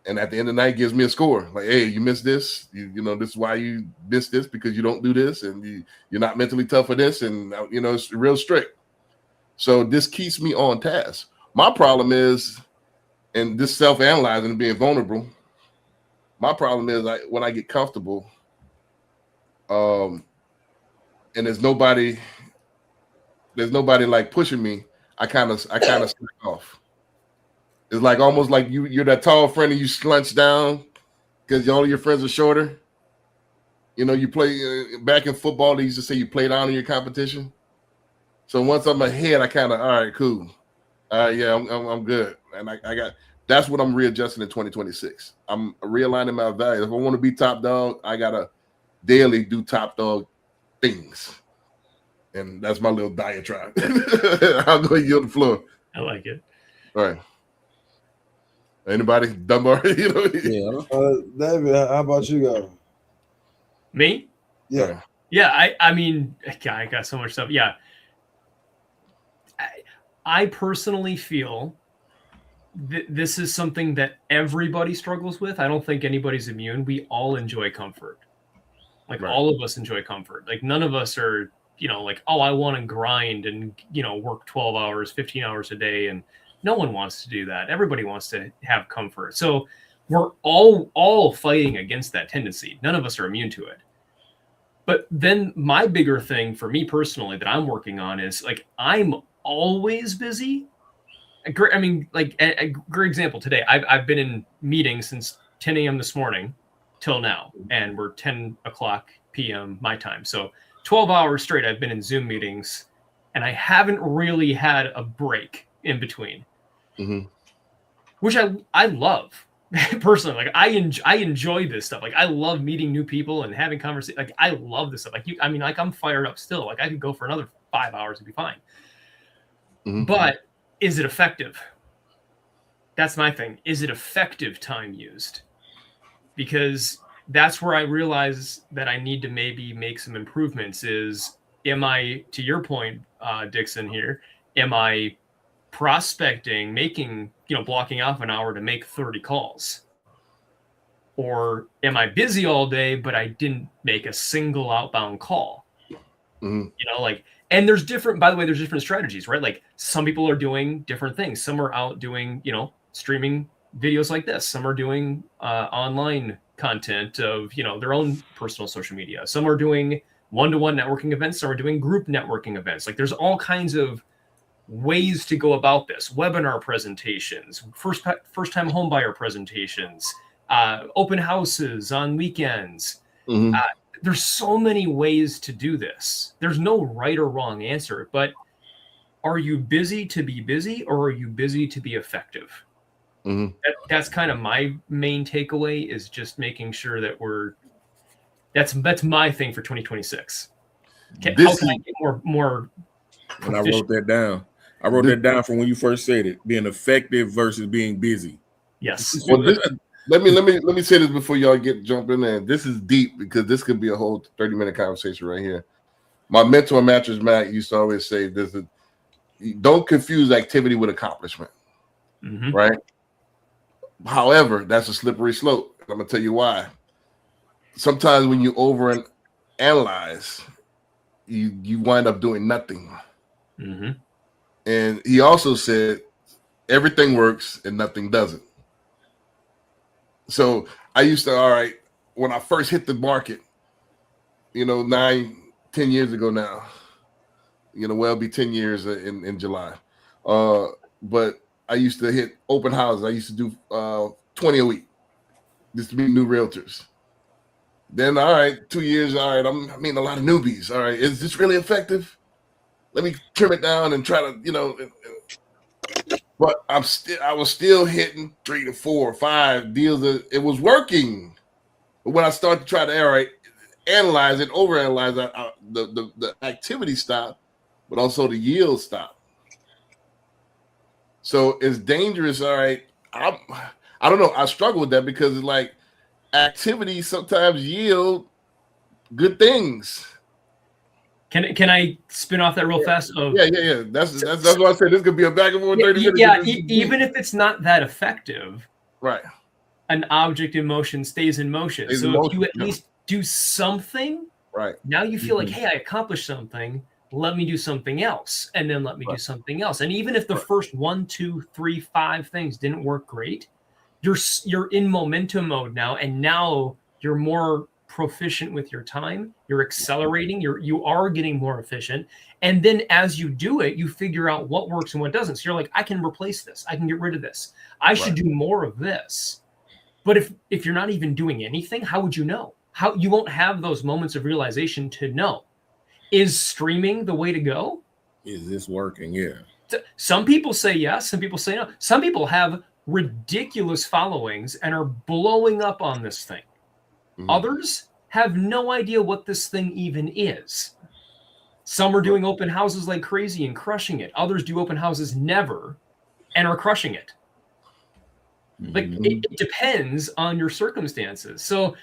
And at the end of the night, it gives me a score. Like, hey, you missed this. This is why you missed this, because you don't do this, and you're not mentally tough for this. And, it's real strict. So this keeps me on task. My problem is, and this self-analyzing and being vulnerable, my problem is when I get comfortable, and there's nobody like pushing me, I kind of slack off. It's like almost like you're that tall friend and you slunch down because all your friends are shorter. You play back in football. They used to say you play down in your competition. So once I'm ahead, I kind of, all right, cool. Yeah, I'm good. And I got That's what I'm readjusting in 2026. I'm realigning my values. If I want to be top dog, I gotta daily do top dog things, and that's my little diatribe. I'll go yield the floor. I like it. All right. Anybody? Dunbar? Yeah. David, how about you go? Me? Yeah. Yeah, I mean, God, I got so much stuff. Yeah. I personally feel this is something that everybody struggles with. I don't think anybody's immune. We all enjoy comfort. Like Right. all of us enjoy comfort. Like none of us are, like, oh, I want to grind and, work 12 hours, 15 hours a day. And no one wants to do that. Everybody wants to have comfort. So we're all fighting against that tendency. None of us are immune to it. But then my bigger thing for me personally that I'm working on is like, I'm always busy. I mean, like a great example today, I've been in meetings since 10 a.m. this morning till now, and we're 10 o'clock p.m. my time. So 12 hours straight, I've been in Zoom meetings, and I haven't really had a break in between, which I love personally. Like I enjoy this stuff. Like I love meeting new people and having conversations. Like I love this stuff. Like I'm fired up still. Like I could go for another 5 hours and be fine. But is it effective? That's my thing. Is it effective time used? Because that's where I realize that I need to maybe make some improvements. Am I, to your point, Dixon here, am I prospecting, making, blocking off an hour to make 30 calls? Or am I busy all day, but I didn't make a single outbound call? And there's different strategies, right? Like some people are doing different things. Some are out doing, streaming videos like this. Some are doing online content of, their own personal social media. Some are doing one-to-one networking events. Some are doing group networking events. Like there's all kinds of ways to go about this. Webinar presentations, first-time homebuyer presentations, open houses on weekends. There's so many ways to do this. There's no right or wrong answer, but are you busy to be busy or are you busy to be effective? That's kind of my main takeaway, is just making sure that that's my thing for 2026. How can I get more And I wrote that down. I wrote that down from when you first said it, being effective versus being busy. Yes. Well, let me say this before y'all jump in there. This is deep because this could be a whole 30-minute conversation right here. My mentor, Mattress Mac, used to always say this: don't confuse activity with accomplishment. Right? However, that's a slippery slope. I'm gonna tell you why. Sometimes when you overanalyze, you wind up doing nothing. And he also said everything works and nothing doesn't. So I used to, when I first hit the market, 9-10 years ago now, well, it'll be 10 years in July. But I used to hit open houses. I used to do 20 a week just to meet new realtors. Then, 2 years, I'm meeting a lot of newbies. Is this really effective? Let me trim it down and try to, But I was still hitting 3 to 4 or 5 deals. It was working. But when I started to try to analyze it, overanalyze, the activity stopped, but also the yield stopped. So it's dangerous. I don't know. I struggle with that because it's like activity sometimes yield good things. Can I spin off that real fast? Yeah. That's why I said this could be a back and forth 30 minutes. Yeah, even if it's not that effective, right? An object in motion stays in motion. If you at least do something, right? Now you feel like, hey, I accomplished something. Let me do something else, and then let me do something else. And even if the first 1, 2, 3, 5 things didn't work great, you're in momentum mode now, and now you're more proficient with your time. You're accelerating. You are getting more efficient. And then as you do it, you figure out what works and what doesn't. So you're like, I can replace this. I can get rid of this. I should do more of this. But if you're not even doing anything, how would you know? How you won't have those moments of realization to know. Is streaming the way to go? Is this working? Yeah. Some people say yes. Some people say no. Some people have ridiculous followings and are blowing up on this thing. Mhm. Others have no idea what this thing even is. Some are doing open houses like crazy and crushing it. Others do open houses never and are crushing it. Like it depends on your circumstances. So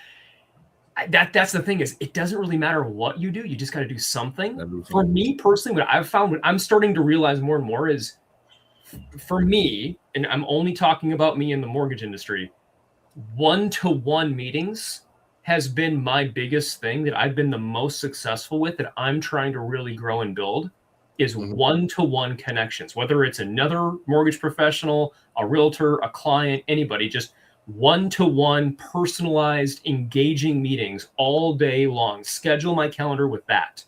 that's the thing, is it doesn't really matter what you do. You just got to do something. For me personally, what I've found, what I'm starting to realize more and more is, for me, and I'm only talking about me in the mortgage industry, one-to-one meetings has been my biggest thing that I've been the most successful with, that I'm trying to really grow and build, is one-to-one connections, whether it's another mortgage professional, a realtor, a client, anybody, just one-to-one personalized engaging meetings all day long. Schedule my calendar with that.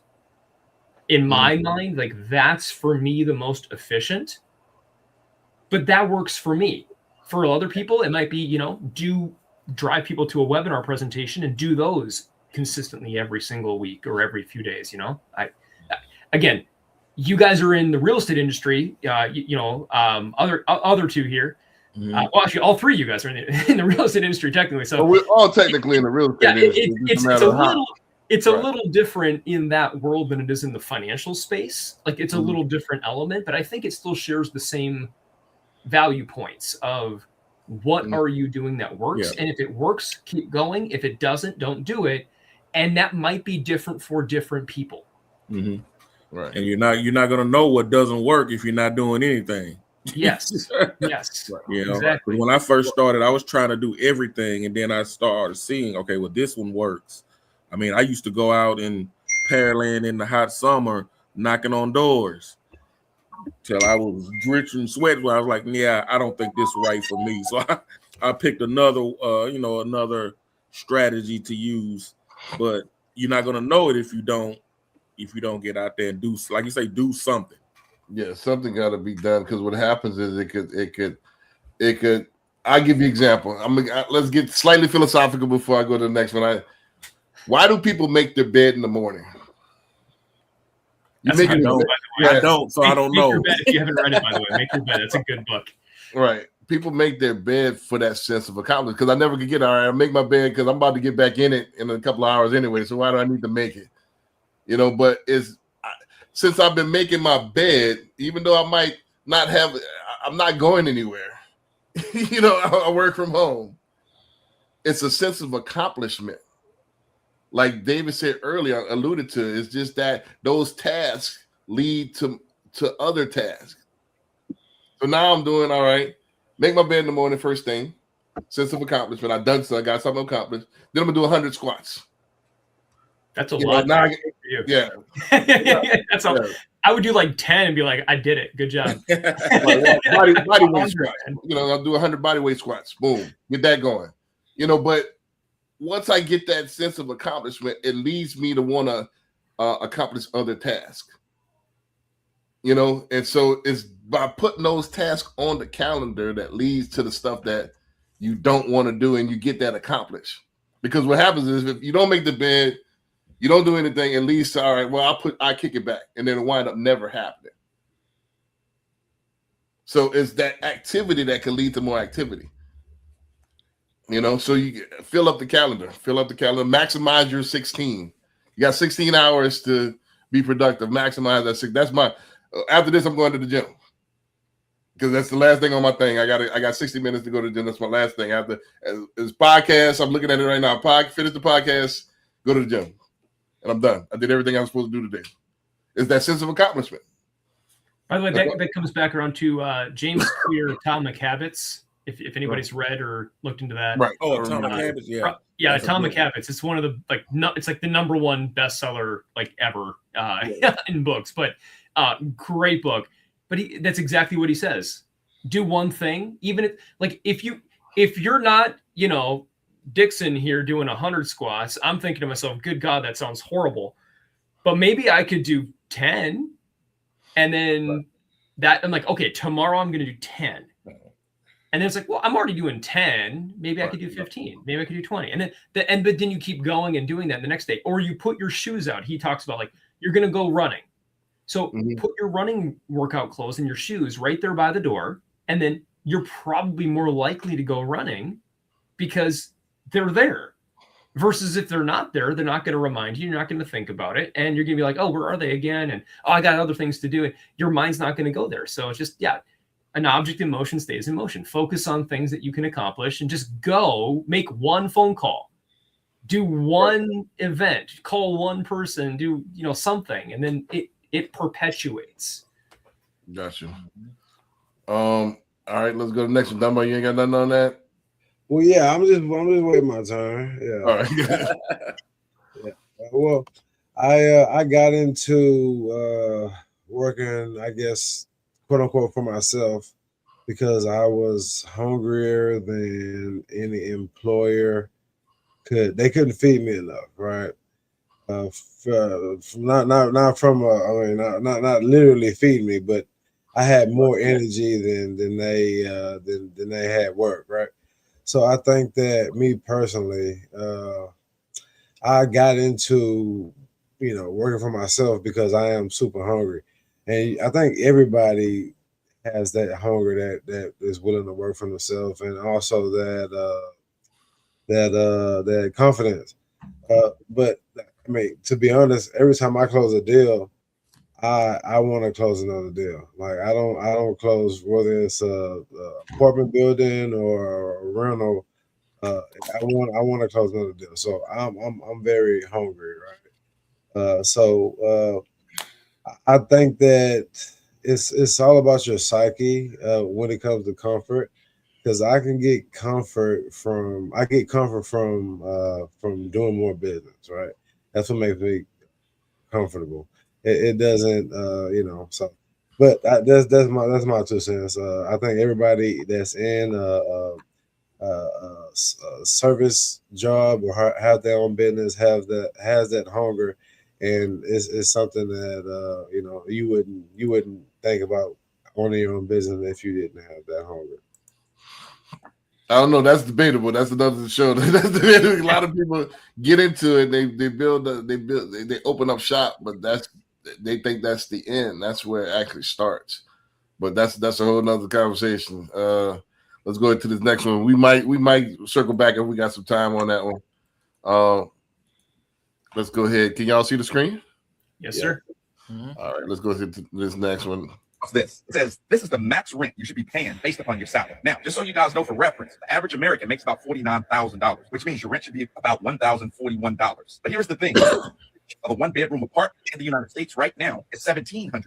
In my mind, like, that's for me the most efficient, but that works for me. For other people, it might be, you know, drive people to a webinar presentation and do those consistently every single week or every few days. You know, again, you guys are in the real estate industry, other two here. Well, actually, all three of you guys are in the real estate industry technically. So we're all technically in the real estate industry. It's a little different in that world than it is in the financial space. Like, it's a little different element, but I think it still shares the same value points of what are you doing that works, and if it works, keep going. If it doesn't, don't do it. And that might be different for different people. Right. And you're not going to know what doesn't work if you're not doing anything. Yes. Yes. You know, exactly. When I first started, I was trying to do everything, and then I started seeing, okay, well, this one works. I mean, I used to go out in Pearland in the hot summer, knocking on doors till I was drenched in sweat. Where I was like, yeah, I don't think this is right for me. So I picked another strategy to use, but you're not going to know it if you don't get out there and do, like you say, do something. Yeah, something got to be done, because what happens is it could. I'll give you an example. Let's get slightly philosophical before I go to the next one. Why do people make their bed in the morning? I don't, so I don't know. Make your bed, if you haven't read it, by the way, Make Your Bed. That's a good book. Right. People make their bed for that sense of accomplishment, because I never could get, all right, I make my bed because I'm about to get back in it in a couple of hours anyway. So why do I need to make it? You know, but since I've been making my bed, even though I might not have, I'm not going anywhere. You know, I work from home. It's a sense of accomplishment. Like David said earlier, alluded to, it's just that those tasks lead to other tasks. So now I'm doing, all right, make my bed in the morning first thing, sense of accomplishment. I got something accomplished. Then I'm gonna do 100 squats. That's a lot. Yeah. That's all. I would do like 10 and be like, I did it. Good job. body weight squats. You know, I'll do 100 body weight squats. Boom. Get that going. You know, but once I get that sense of accomplishment, it leads me to want to accomplish other tasks. You know, and so it's by putting those tasks on the calendar that leads to the stuff that you don't want to do, and you get that accomplished. Because what happens is, if you don't make the bed, you don't do anything, it leads to, all right, well, I kick it back, and then it wind up never happening. So it's that activity that can lead to more activity. You know, so you fill up the calendar, maximize your 16. You got 16 hours to be productive. Maximize that. That's my, after this, I'm going to the gym, because that's the last thing on my thing. I got 60 minutes to go to the gym. That's my last thing. After this podcast, I'm looking at it right now. Finish the podcast, go to the gym, and I'm done. I did everything I was supposed to do today. It's that sense of accomplishment. By the way, that comes back around to James Clear, Atomic Habits. If anybody's read or looked into that, right? Oh, Atomic Habits, yeah. Yeah, Atomic Habits. It's one of the it's like the number one bestseller ever in books. But great book. But that's exactly what he says. Do one thing, even if you're not, Dixon here doing 100 squats, I'm thinking to myself, good God, that sounds horrible. But maybe I could do 10, and then I'm like, okay, tomorrow I'm going to do 10. And then it's like, well, I'm already doing 10. Maybe I could do 15. Maybe I could do 20. And then, but then you keep going and doing that the next day. Or you put your shoes out. He talks about you're going to go running. So put your running workout clothes and your shoes right there by the door, and then you're probably more likely to go running because they're there. Versus if they're not there, they're not going to remind you. You're not going to think about it. And you're going to be like, oh, where are they again? And, oh, I got other things to do. And your mind's not going to go there. So it's just, yeah, an object in motion stays in motion. Focus on things that you can accomplish and just go make one phone call. Do one event, call one person, do, something. And then it perpetuates. Gotcha. All right, let's go to the next one. Dumbo, you ain't got nothing on that? Well, yeah, I'm just waiting my turn. Yeah. All right. Yeah. Well, I got into working, I guess, quote unquote, for myself because I was hungrier than any employer could. They couldn't feed me enough, right? Not literally feed me, but I had more energy than they had work, right? So I think that me personally, I got into, working for myself because I am super hungry. And I think everybody has that hunger that is willing to work for themselves, and also that confidence. But I mean, to be honest, every time I close a deal, I want to close another deal. Like I don't close whether it's a apartment building or a rental. I want to close another deal. So I'm very hungry, right? So I think that it's all about your psyche when it comes to comfort, because I get comfort from doing more business, right? That's what makes me comfortable. It doesn't, So, but that's my 2 cents. I think everybody that's in a service job or have their own business has that hunger, and it's something that you wouldn't think about owning your own business if you didn't have that hunger. I don't know. That's debatable. That's another show. That's debatable. A lot of people get into it. They open up shop, but they think that's the end. That's where it actually starts. But that's a whole nother conversation. Let's go into this next one. We might circle back if we got some time on that one. Let's go ahead. Can y'all see the screen? Yes, sir. Mm-hmm. All right, let's go into this next one. This. It says this is the max rent you should be paying based upon your salary. Now, just so you guys know, for reference, the average American makes about $49,000, which means your rent should be about $1,041. But here's the thing. Of a 1-bedroom apartment in the United States right now is $1,700.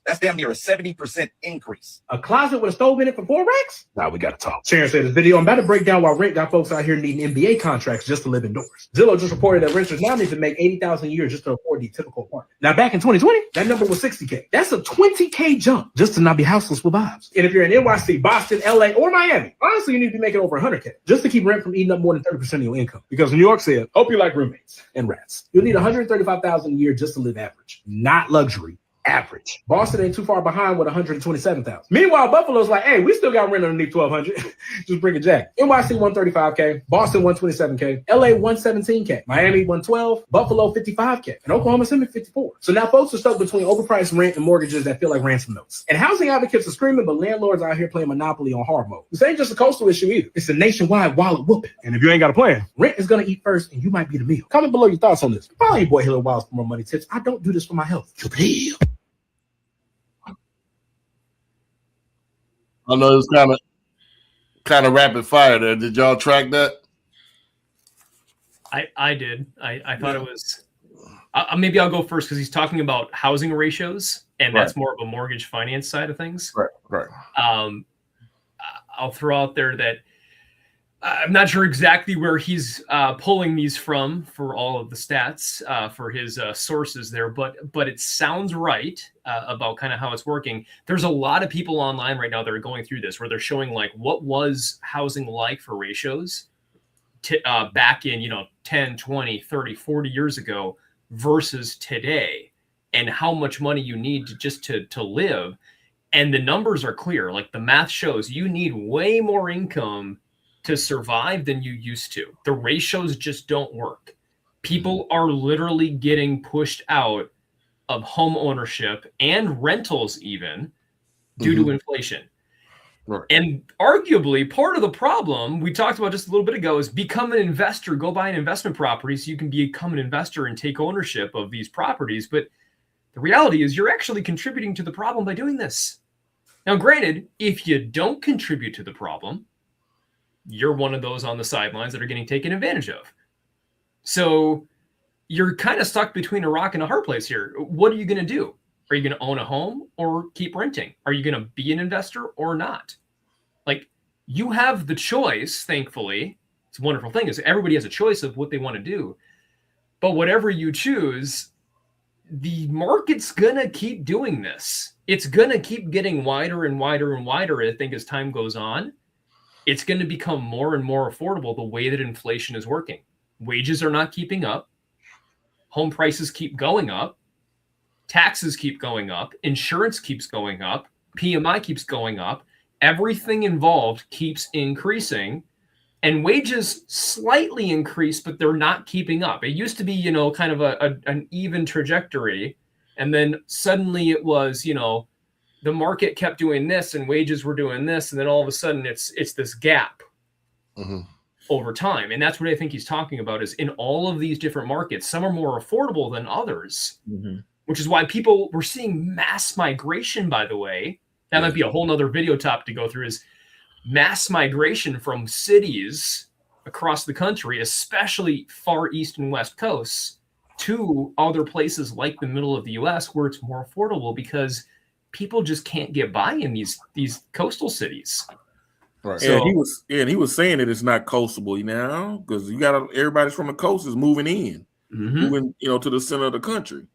That's damn near a 70% increase. A closet with a stove in it for $4 racks? Now we gotta talk. Sharon said this video, I'm about to break down why rent got folks out here needing NBA contracts just to live indoors. Zillow just reported that renters now need to make $80,000 a year just to afford the typical apartment. Now back in 2020, that number was $60K. That's a $20K jump just to not be houseless with vibes. And if you're in NYC, Boston, LA, or Miami, honestly, you need to be making over $100K just to keep rent from eating up more than 30% of your income. Because New York said, hope you like roommates and rats. You'll need $135,000 a year just to live average, not luxury. Average. Boston ain't too far behind with $127,000. Meanwhile, Buffalo's like, hey, we still got rent underneath $1,200. Just bring it jack. NYC $135K, Boston $127K, LA $117K, Miami $112, Buffalo $55K, and Oklahoma City $54. So now folks are stuck between overpriced rent and mortgages that feel like ransom notes. And housing advocates are screaming, but landlords out here playing Monopoly on hard mode. This ain't just a coastal issue either. It's a nationwide wallet whooping. And if you ain't got a plan, rent is gonna eat first, and you might be the meal. Comment below your thoughts on this. Follow your boy Hiller Wiles for more money tips. I don't do this for my health. I know it was kind of rapid fire there. Did y'all track that? I did. I thought it was. Maybe I'll go first because he's talking about housing ratios, and that's more of a mortgage finance side of things. Right. I'll throw out there that I'm not sure exactly where he's pulling these from for all of the stats for his sources there, but it sounds right about kind of how it's working. There's a lot of people online right now that are going through this where they're showing like what was housing like for ratios back in 10, 20, 30, 40 years ago versus today, and how much money you need to live. And the numbers are clear. Like the math shows you need way more income to survive than you used to. The ratios just don't work. People are literally getting pushed out of home ownership and rentals even due to inflation. Right. And arguably part of the problem we talked about just a little bit ago is become an investor, go buy an investment property so you can become an investor and take ownership of these properties. But the reality is you're actually contributing to the problem by doing this. Now, granted, if you don't contribute to the problem, you're one of those on the sidelines that are getting taken advantage of. So you're kind of stuck between a rock and a hard place here. What are you going to do? Are you going to own a home or keep renting? Are you going to be an investor or not? Like, you have the choice, thankfully. It's a wonderful thing is everybody has a choice of what they want to do. But whatever you choose, the market's going to keep doing this. It's going to keep getting wider and wider and wider, I think, as time goes on. It's going to become more and more affordable the way that inflation is working. Wages are not keeping up. Home prices keep going up. Taxes keep going up. Insurance keeps going up. PMI keeps going up. Everything involved keeps increasing. And wages slightly increase, but they're not keeping up. It used to be, kind of an even trajectory. And then suddenly it was, the market kept doing this and wages were doing this. And then all of a sudden it's this gap over time. And that's what I think he's talking about is in all of these different markets, some are more affordable than others, which is why we're seeing mass migration, by the way. That might be a whole nother video topic to go through is mass migration from cities across the country, especially far east and west coasts, to other places like the middle of the US where it's more affordable because people just can't get by in these coastal cities. Right. So, he was saying that it's not coastable now because you got everybody's from the coast is moving in, moving, to the center of the country.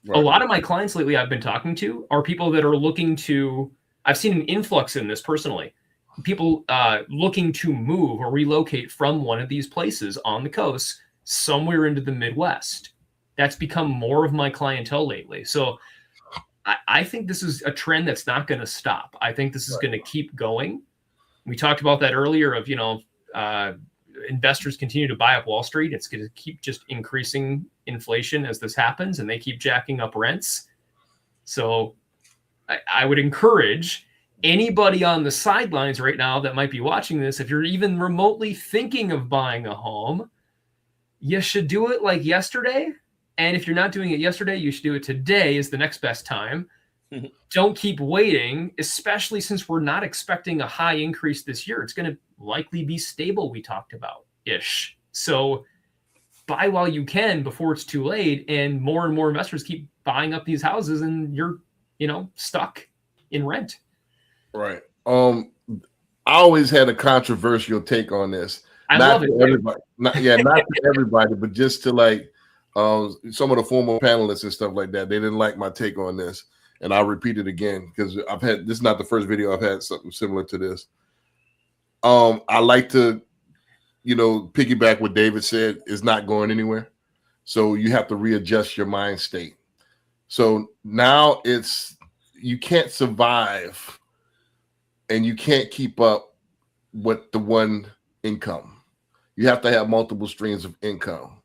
Right. A lot of my clients lately I've been talking to are people that are looking to, I've seen an influx in this personally, people looking to move or relocate from one of these places on the coast somewhere into the Midwest. That's become more of my clientele lately. So I think this is a trend that's not going to stop. I think this is going to keep going. We talked about that earlier of, investors continue to buy up Wall Street. It's going to keep just increasing inflation as this happens, and they keep jacking up rents. So I would encourage anybody on the sidelines right now that might be watching this, if you're even remotely thinking of buying a home, you should do it like yesterday. And if you're not doing it yesterday, you should do it today is the next best time. Don't keep waiting, especially since we're not expecting a high increase this year. It's going to likely be stable, we talked about-ish. So buy while you can before it's too late. And more investors keep buying up these houses and you're, stuck in rent. Right. I always had a controversial take on this. I not love it. Everybody. Not to everybody, but just to like some of the former panelists and stuff like that. They didn't like my take on this. And I'll repeat it again because this is not the first video I've had something similar to this. I like to, piggyback what David said is not going anywhere. So you have to readjust your mind state. So now you can't survive and you can't keep up with the one income. You have to have multiple streams of income.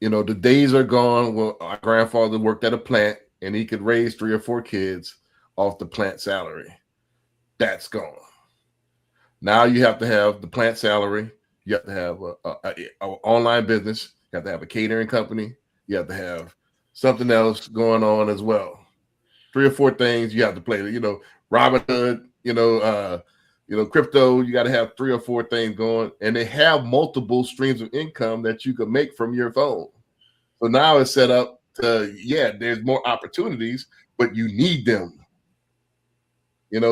The days are gone when our grandfather worked at a plant and he could raise 3 or 4 kids off the plant salary. That's gone. Now you have to have the plant salary. You have to have an online business. You have to have a catering company. You have to have something else going on as well. 3 or 4 things you have to play. Robinhood, crypto. You got to have 3 or 4 things going, and they have multiple streams of income that you could make from your phone. So now it's set up to, there's more opportunities, but you need them.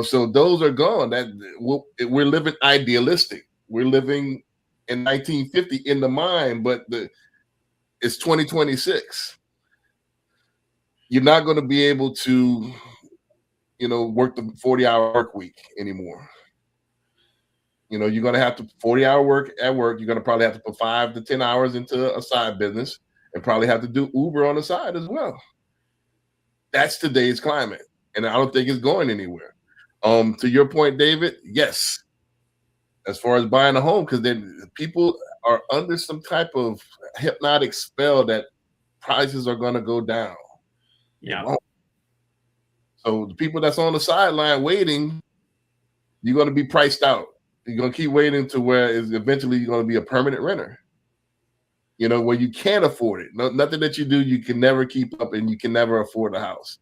So those are gone. That we're living idealistic. We're living in 1950 in the mind, but it's 2026. You're not going to be able to, work the 40-hour work week anymore. You're going to have to 40-hour work at work. You're going to probably have to put 5 to 10 hours into a side business and probably have to do Uber on the side as well. That's today's climate. And I don't think it's going anywhere. To your point, David, yes. As far as buying a home, because then people are under some type of hypnotic spell that prices are going to go down. Yeah. So the people that's on the sideline waiting, you're going to be priced out. You're going to keep waiting to where is eventually you're going to be a permanent renter. You know, where you can't afford it. Nothing that you do, you can never keep up, and you can never afford a house.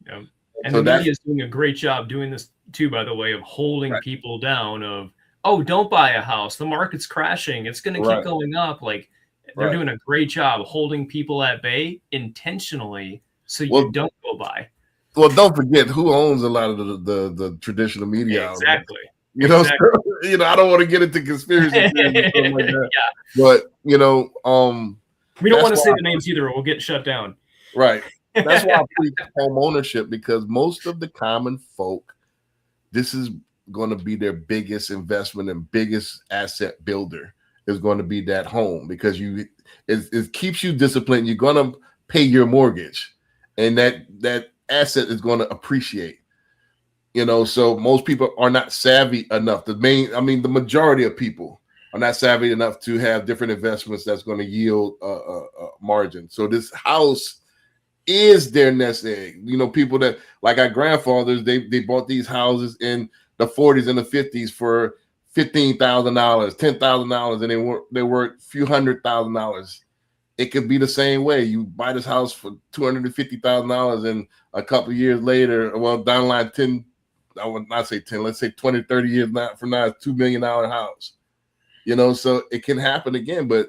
Yeah. And So the media is doing a great job doing this too, by the way, of holding Right. people down of, oh, don't buy a house. The market's crashing. It's going to Right. keep going up. Like they're Right. doing a great job holding people at bay intentionally so you Well- don't go buy. Well, don't forget who owns a lot of the traditional media outlets. Exactly. You know, Exactly. so, you know, I don't want to get into conspiracy theories and stuff like that. Yeah. But you know, We don't That's want to say why- the names either, or we'll get shut down. right. That's why I preach home ownership, because most of the common folk, this is going to be their biggest investment and biggest asset builder is going to be that home, because it keeps you disciplined. You're going to pay your mortgage, and that asset is going to appreciate. You know, so most people are not savvy enough. The majority of people are not savvy enough to have different investments that's going to yield a margin. So this house is their nest egg. You know, people that like our grandfathers, they bought these houses in the 40s and the 50s for $15,000, $10,000, and they were a few $100,000. It could be the same way. You buy this house for $250,000, and a couple of years later, well, down the line 10. I would not say 10, let's say 20, 30 years from now, it's $2 million house. You know, so it can happen again, but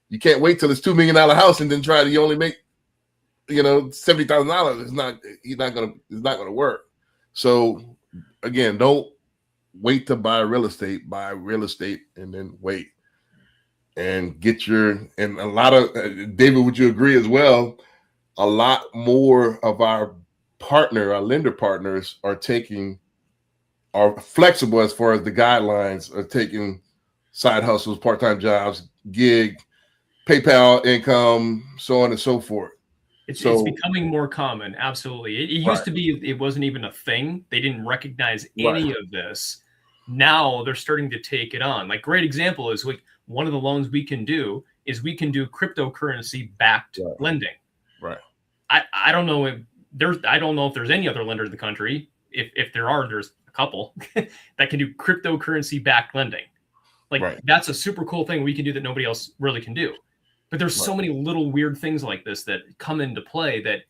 you can't wait till it's $2 million house and then you only make, you know, $70,000. It's not gonna work. So again, don't wait to buy real estate, and then wait and and a lot of David, would you agree as well? A lot more of our lender partners are flexible as far as the guidelines are taking side hustles, part-time jobs, gig, PayPal income, so on and so forth. It's So- becoming more common. Absolutely. It used Right. to be, it wasn't even a thing. They didn't recognize any of this. Now they're starting to take it on. Like, great example is like one of the loans we can do is we can do cryptocurrency backed Right. lending. Right. I don't know if there's any other lender in the country. If there are, there's a couple that can do cryptocurrency backed lending. Like Right. that's a super cool thing we can do that nobody else really can do. But there's so many little weird things like this that come into play that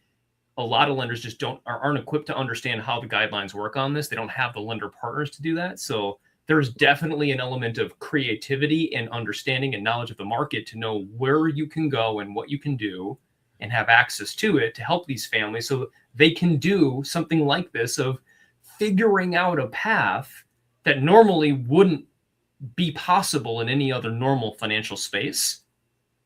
a lot of lenders just aren't equipped to understand how the guidelines work on this. They don't have the lender partners to do that. So there's definitely an element of creativity and understanding and knowledge of the market to know where you can go and what you can do and have access to it to help these families so they can do something like this of figuring out a path that normally wouldn't be possible in any other normal financial space.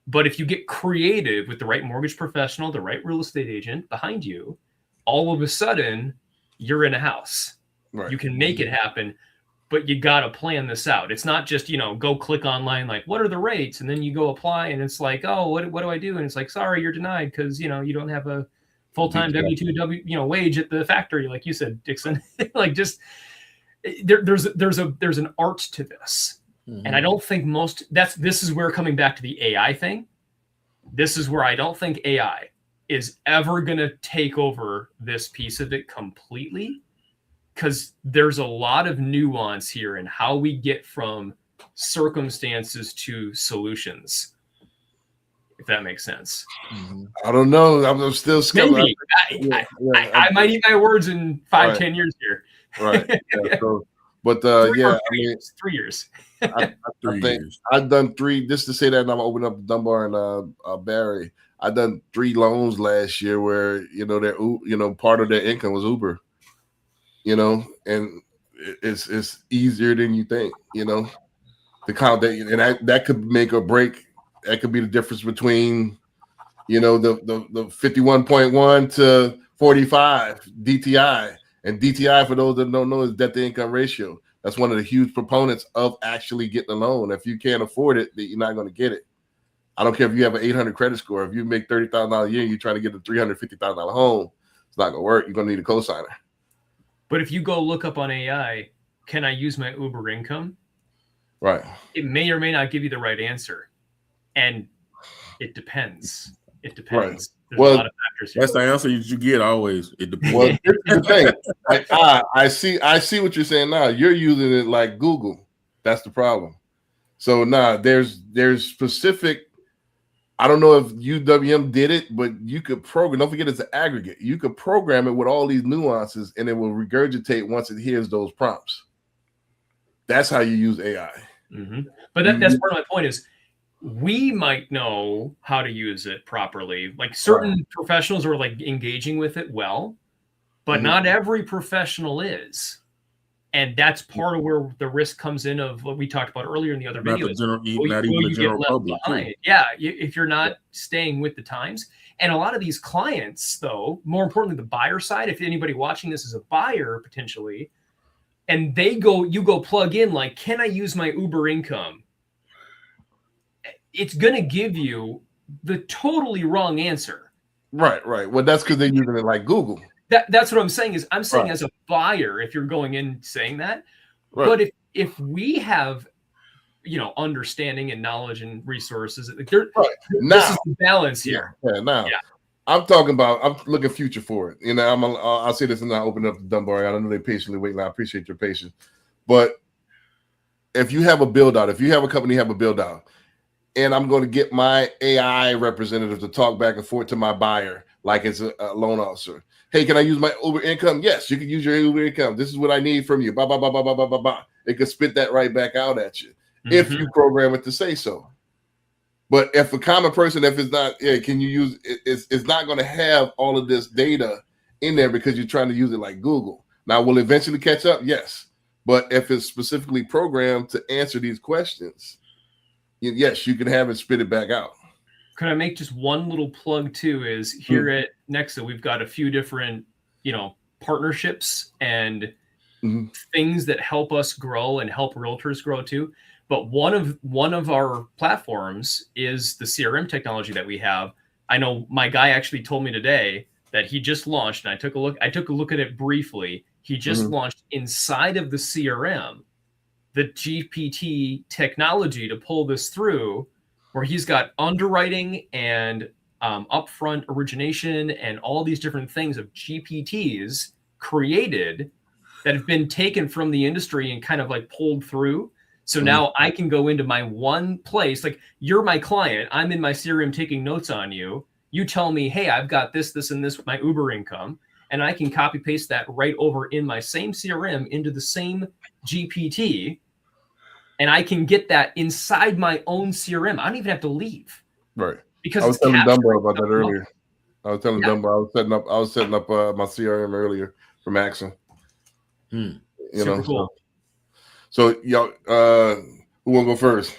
But if you get creative with the right mortgage professional, the right real estate agent behind you, all of a sudden you're in a house. Right. You can make it happen, but you got to plan this out. It's not just, go click online, like, what are the rates? And then you go apply and it's like, oh, what do I do? And it's like, sorry, you're denied because, you don't have a full-time W-2 wage at the factory. Like you said, Dixon, like just there's an art to this. And I don't think this is where, coming back to the AI thing, this is where I don't think AI is ever going to take over this piece of it completely, because there's a lot of nuance here in how we get from circumstances to solutions, if that makes sense. I don't know. I'm still skeptical. Maybe. I might eat my words in 5-10 years here. Right. Yeah, so, but 3 I years. think I've done 3. Just to say that, and I'm opening up Dunbar and Barry. I've done 3 loans last year where their part of their income was Uber. And it's easier than you think. The count that, and that could make or break. That could be the difference between the 51.1 to 45 DTI. And DTI, for those that don't know, is debt to income ratio. That's one of the huge proponents of actually getting a loan. If you can't afford it, then you're not going to get it. I don't care if you have an 800 credit score. If you make $30,000 a year, you're trying to get a $350,000 home. It's not going to work. You're going to need a cosigner. But if you go look up on AI, can I use my Uber income? Right. It may or may not give you the right answer. And it depends. It depends. There's Well, a lot of factors here. That's the answer you get always. It depends. Well, here's the thing. I see what you're saying now. You're using it like Google. That's the problem. So there's specific. I don't know if UWM did it, but you could program. Don't forget, it's an aggregate. You could program it with all these nuances, and it will regurgitate once it hears those prompts. That's how you use AI. Mm-hmm. But that's part of my point is we might know how to use it properly. Like certain professionals are like engaging with it well, but not every professional is. And that's part of where the risk comes in of what we talked about earlier in the other video. Not even the general public. Yeah, if you're not staying with the times. And a lot of these clients, though, more importantly, the buyer side, if anybody watching this is a buyer potentially, and you go plug in like, can I use my Uber income? It's going to give you the totally wrong answer. Right. Well, that's because they're using it like Google. That's what I'm saying is I'm saying as a buyer, if you're going in saying that, but if we have, understanding and knowledge and resources, this is the balance here. I'm talking about, I'm looking future for it. I'll say this and I'll open up the Dunbar. I know they're patiently waiting. I appreciate your patience. But if you have a build out, if you have a company, have a build out, and I'm going to get my AI representative to talk back and forth to my buyer, like it's a loan officer. Hey, can I use my Uber income? Yes, you can use your Uber income. This is what I need from you. Blah, blah, blah, blah, blah, blah, blah, blah. It could spit that right back out at you if you program it to say so. But if a common person, if it's not, can you use it? It's not going to have all of this data in there because you're trying to use it like Google. Now, will it eventually catch up? Yes. But if it's specifically programmed to answer these questions, yes, you can have it spit it back out. Could I make just one little plug too? Is here at Nexa, we've got a few different, partnerships and things that help us grow and help realtors grow too. But one of our platforms is the CRM technology that we have. I know my guy actually told me today that he just launched, and I took a look at it briefly. He just launched inside of the CRM the GPT technology to pull this through, where he's got underwriting and upfront origination and all these different things of GPTs created that have been taken from the industry and kind of like pulled through. So now I can go into my one place, like you're my client, I'm in my CRM taking notes on you. You tell me, hey, I've got this, and this with my Uber income, and I can copy paste that right over in my same CRM into the same GPT. And I can get that inside my own CRM. I don't even have to leave. Right. Because I was telling Dumbo about that earlier. I was telling Dumbo I was setting up my CRM earlier for Maxim. Super cool. So y'all, who want to go first?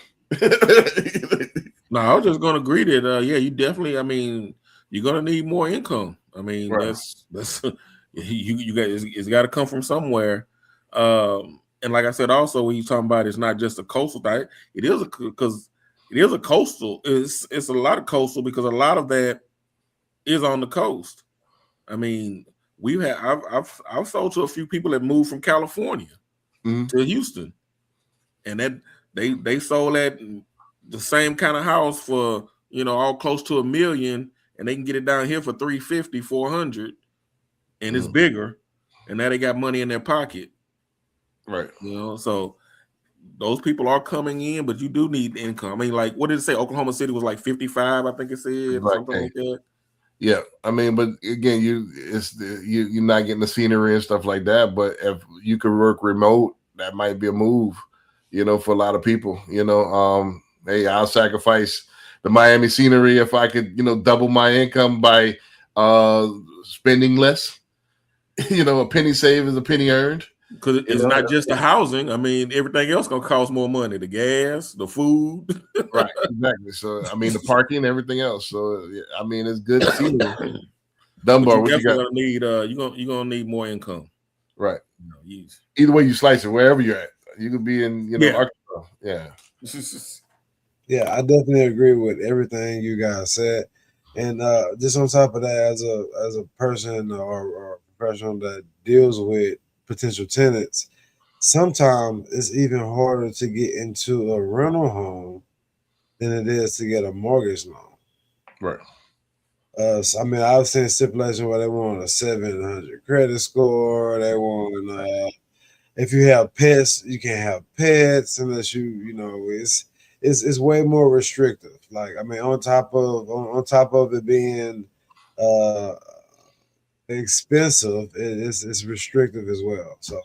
No, I was just going to agree that you definitely. I mean, you're going to need more income. I mean, that's you got it's got to come from somewhere. And like I said, also when you're talking about it's not just a coastal thing, it is a coastal. It's a lot of coastal because a lot of that is on the coast. I mean, I've sold to a few people that moved from California to Houston, and that they sold at the same kind of house for all close to $1 million, and they can get it down here for $350, $400, and it's bigger, and now they got money in their pocket. Right. So those people are coming in, but you do need income. I mean, like, what did it say? Oklahoma City was like 55, I think it said, something like that. Yeah, I mean, but again, you're not getting the scenery and stuff like that. But if you could work remote, that might be a move, for a lot of people. Hey, I'll sacrifice the Miami scenery if I could, double my income by spending less. A penny saved is a penny earned. Because it's not just the housing. I mean, everything else gonna cost more money. The gas, the food. Right, exactly. So I mean, the parking, everything else. So I mean, it's good to see you. Dunbar, what you got? You're gonna need more income. Right. Either way you slice it, wherever you're at, you could be in Arkansas. Yeah. Yeah, I definitely agree with everything you guys said, and just on top of that, as a person or a professional that deals with potential tenants, sometimes it's even harder to get into a rental home than it is to get a mortgage loan. Right. So, I mean, I've seen stipulations where they want a 700 credit score. They want if you have pets, you can't have pets unless you know it's way more restrictive. Like, I mean, on top of it being expensive, it's restrictive as well. So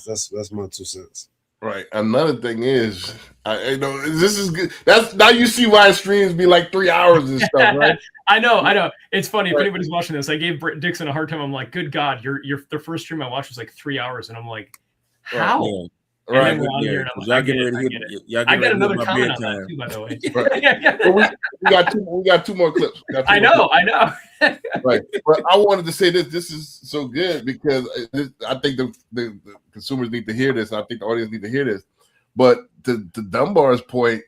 that's my 2 cents. Right. Another thing is, you know, this is good. That's now you see why streams be like 3 hours and stuff, right? I know. It's funny if anybody's watching this. I gave Britt Dixon a hard time. I'm like, good God, the first stream I watched was like 3 hours, and I'm like, how? Yeah. Right. Yeah, I got another comment on that too, by the way. Right. we got two more clips. I know. Right. But I wanted to say this is so good because I think the consumers need to hear this. I think the audience need to hear this. But to Dunbar's point,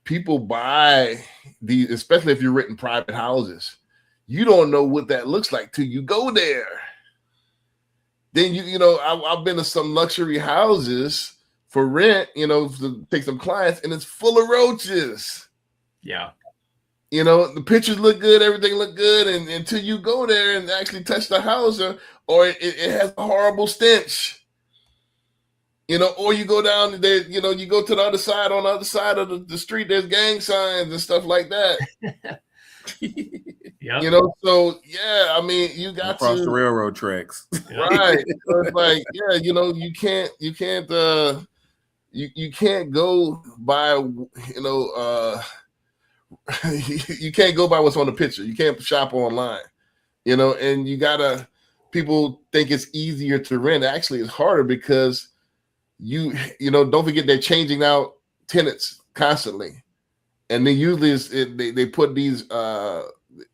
people buy these, especially if you're renting private houses. You don't know what that looks like till you go there. Then you know, I've been to some luxury houses for rent, you know, to take some clients, and it's full of roaches. Yeah. You know, the pictures look good, everything look good, and until you go there and actually touch the house, or it has a horrible stench. You know, or you go down there, you know, you go to the other side, on the other side of the street, there's gang signs and stuff like that. Yep. You know, so yeah, I mean, you got across to the railroad tracks, right? So it's like, yeah, you know, you can't go by, you know, you can't go by what's on the picture. You can't shop online, you know, and people think it's easier to rent. Actually, it's harder because you know, don't forget they're changing out tenants constantly. And then usually they put these,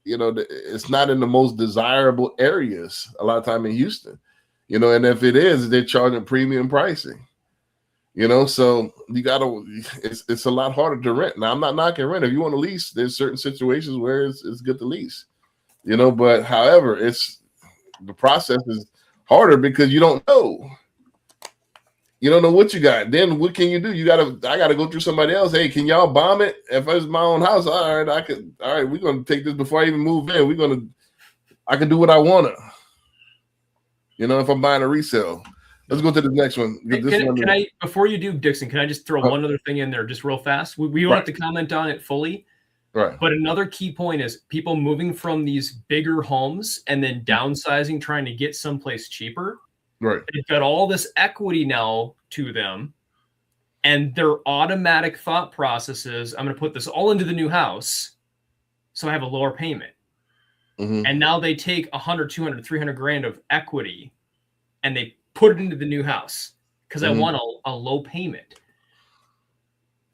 you know, it's not in the most desirable areas a lot of time in Houston, you know, and if it is, they're charging premium pricing, you know, so it's a lot harder to rent. Now, I'm not knocking rent. If you want to lease, there's certain situations where it's good to lease, you know, but however, the process is harder because you don't know. You don't know what you got. Then what can you do? I gotta go through somebody else. Hey, can y'all bomb it? If it's my own house, all right, we're gonna take this before I even move in. I can do what I wanna. You know, if I'm buying a resale. Let's go to the next one. Can I, before you do, Dixon, can I just throw one other thing in there just real fast? We don't have to comment on it fully. Right. But another key point is people moving from these bigger homes and then downsizing, trying to get someplace cheaper. Right. They've got all this equity now to them, and their automatic thought process is, I'm going to put this all into the new house so I have a lower payment. Mm-hmm. And now they take 100, 200, 300 grand of equity and they put it into the new house because I want a low payment.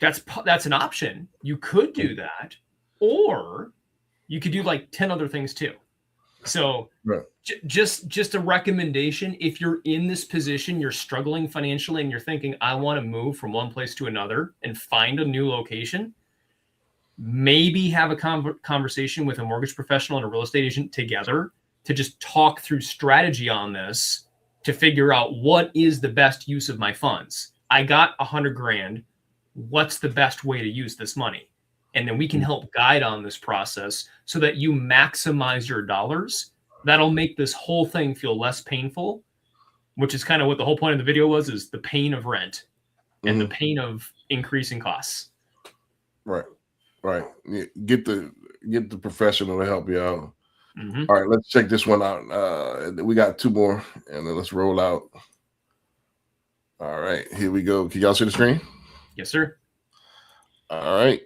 That's an option. You could do that, or you could do like 10 other things too. So right. Just a recommendation. If you're in this position, you're struggling financially and you're thinking, I want to move from one place to another and find a new location, maybe have a conversation with a mortgage professional and a real estate agent together to just talk through strategy on this to figure out what is the best use of my funds. I got 100 grand. What's the best way to use this money? And then we can help guide on this process so that you maximize your dollars. That'll make this whole thing feel less painful, which is kind of what the whole point of the video was, is the pain of rent and the pain of increasing costs. Right. Right. Get the professional to help you out. Mm-hmm. All right, let's check this one out. We got two more, and then let's roll out. All right, here we go. Can y'all see the screen? Yes, sir. All right.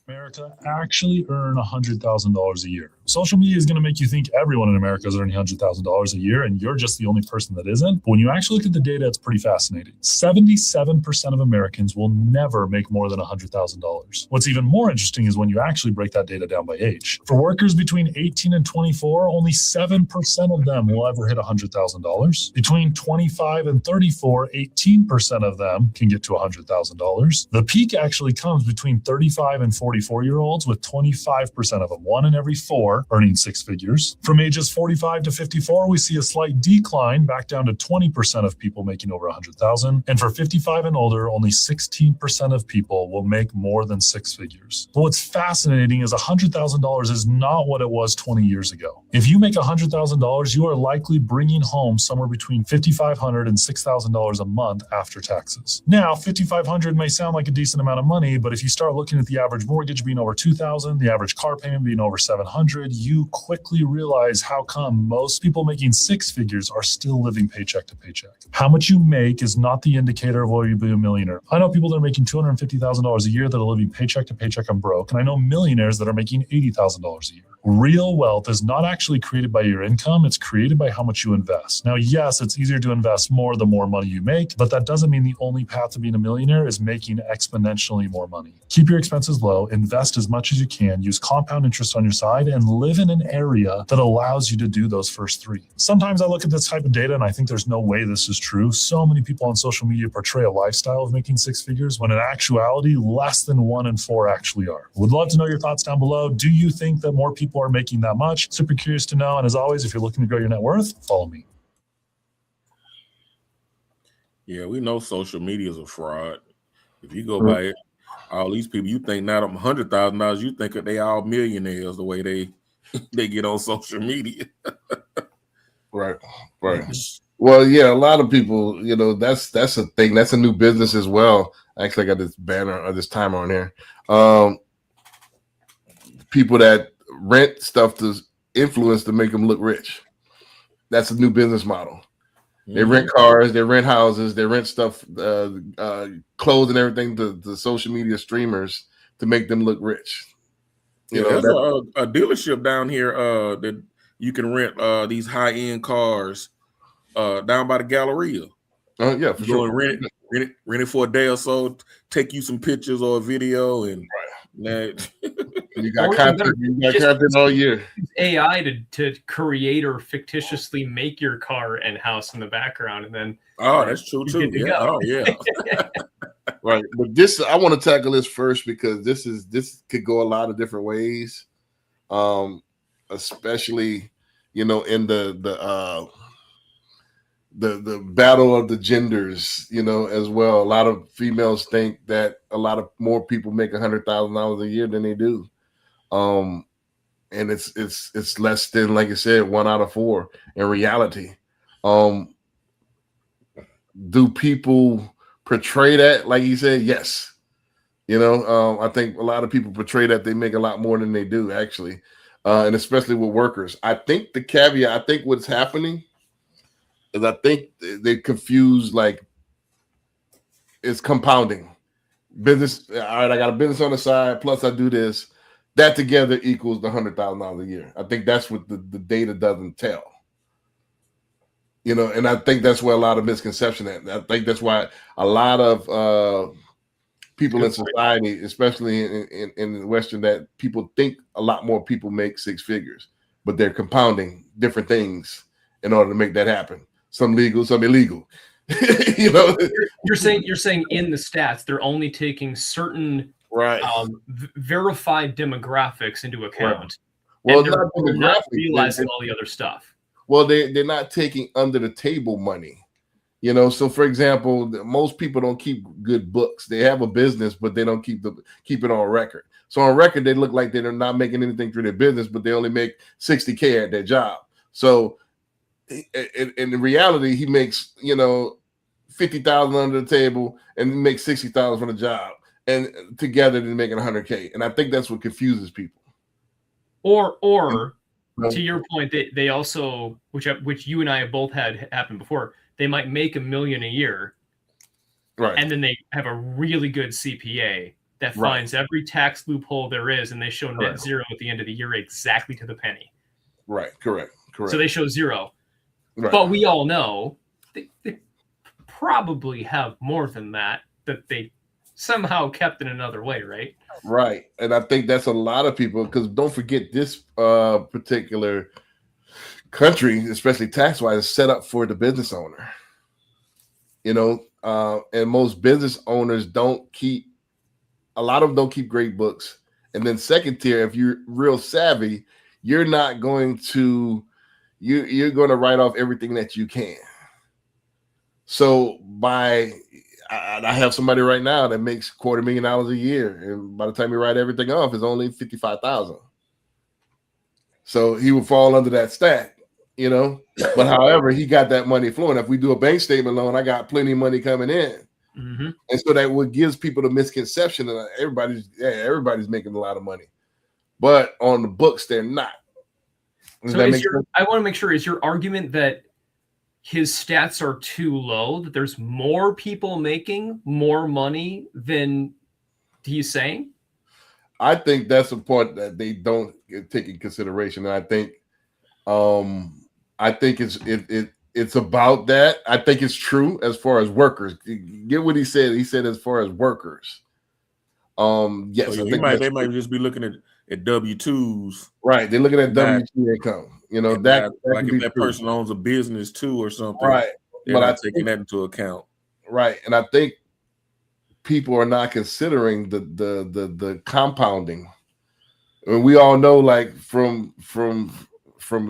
America actually earn $100,000 a year. Social media is going to make you think everyone in America is earning $100,000 a year, and you're just the only person that isn't. But when you actually look at the data, it's pretty fascinating. 77% of Americans will never make more than $100,000. What's even more interesting is when you actually break that data down by age. For workers between 18 and 24, only 7% of them will ever hit $100,000. Between 25 and 34, 18% of them can get to $100,000. The peak actually comes between 35 and 44-year-olds, with 25% of them, 1 in every 4, 24, earning six figures. From ages 45 to 54, we see a slight decline back down to 20% of people making over 100,000. And for 55 and older, only 16% of people will make more than six figures. But what's fascinating is $100,000 is not what it was 20 years ago. If you make $100,000, you are likely bringing home somewhere between $5,500 and $6,000 a month after taxes. Now, $5,500 may sound like a decent amount of money, but if you start looking at the average mortgage being over $2,000, the average car payment being over $700, you quickly realize how come most people making six figures are still living paycheck to paycheck. How much you make is not the indicator of whether you be a millionaire. I know people that are making $250,000 a year that are living paycheck to paycheck and broke, and I know millionaires that are making $80,000 a year. Real wealth is not actually created by your income, it's created by how much you invest. Now, yes, it's easier to invest more the more money you make, but that doesn't mean the only path to being a millionaire is making exponentially more money. Keep your expenses low, invest as much as you can, use compound interest on your side, and live in an area that allows you to do those first three. Sometimes I look at this type of data and I think there's no way this is true. So many people on social media portray a lifestyle of making six figures when in actuality, less than 1 in 4 actually are. Would love to know your thoughts down below. Do you think that more people are making that much? Super curious to know. And as always, if you're looking to grow your net worth, follow me. Yeah, we know social media is a fraud. If you go by it, all these people, you think not $100,000, you think that they all millionaires the way they get on social media. Right. Well, yeah, a lot of people, that's a thing. That's a new business as well. Actually, I got this banner or this timer on here. People that rent stuff to influence to make them look rich. That's a new business model. They rent cars, they rent houses, they rent stuff, clothes and everything to social media streamers to make them look rich. There's a dealership down here that you can rent these high-end cars down by the Galleria. Yeah, for sure. Rent it for a day or so, take you some pictures or a video, and you got content all year. AI to create or fictitiously make your car and house in the background, and then that's true too. Right. But this, I want to tackle this first because this could go a lot of different ways, especially in the battle of the genders, as well. A lot of females think that a lot of more people make $100,000 a year than they do. And it's less than, like I said, 1 out of 4 in reality. Do people portray that? Like you said, yes. I think a lot of people portray that they make a lot more than they do, actually. And especially with workers. I think the caveat, I think what's happening is I think they confuse, like, it's compounding. Business, all right, I got a business on the side, plus I do this. That together equals the $100,000 a year. I think that's what the data doesn't tell. And I think that's where a lot of misconception is. I think that's why a lot of people in society, especially in the Western, that people think a lot more people make six figures, but they're compounding different things in order to make that happen. Some legal, some illegal. You're saying in the stats they're only taking certain verified demographics into account. Right. Well, they're not realizing all the other stuff. Well, they're not taking under the table money. So for example, most people don't keep good books. They have a business, but they don't keep it on record. So on record, they look like they're not making anything through their business, but they only make $60K at their job. So in reality, he makes, $50,000 under the table and he makes $60,000 from the job. And together they're making $100K. And I think that's what confuses people. Or to your point, they also, which you and I have both had happen before, they might make $1 million a year, right? And then they have a really good CPA that finds every tax loophole there is, and they show net zero at the end of the year, exactly to the penny. Right. Correct. So they show zero, but we all know they probably have more than that they somehow kept in another way, right? Right. And I think that's a lot of people, because don't forget this particular country, especially tax-wise, is set up for the business owner. And most business owners a lot of them don't keep great books. And then second tier, if you're real savvy, you're not going to you're going to write off everything that you can. So I have somebody right now that makes $250,000 a year, and by the time you write everything off, it's only $55,000. So he would fall under that stat, you know. But however, he got that money flowing. If we do a bank statement loan, I got plenty of money coming in, and so that what gives people the misconception that everybody's making a lot of money, but on the books they're not. So I want to make sure, is your argument that his stats are too low, that there's more people making more money than he's saying? I think that's a part that they don't take in consideration. And I think it's about that. I think it's true as far as workers. Get what he said. He said as far as workers. Yes, So I think they might just be looking at W-2s. Right. They're looking at W-2 income. You know, that like if that person owns a business too or something. Right. They're not taking that into account. Right. And I think people are not considering the compounding. I mean, we all know, like from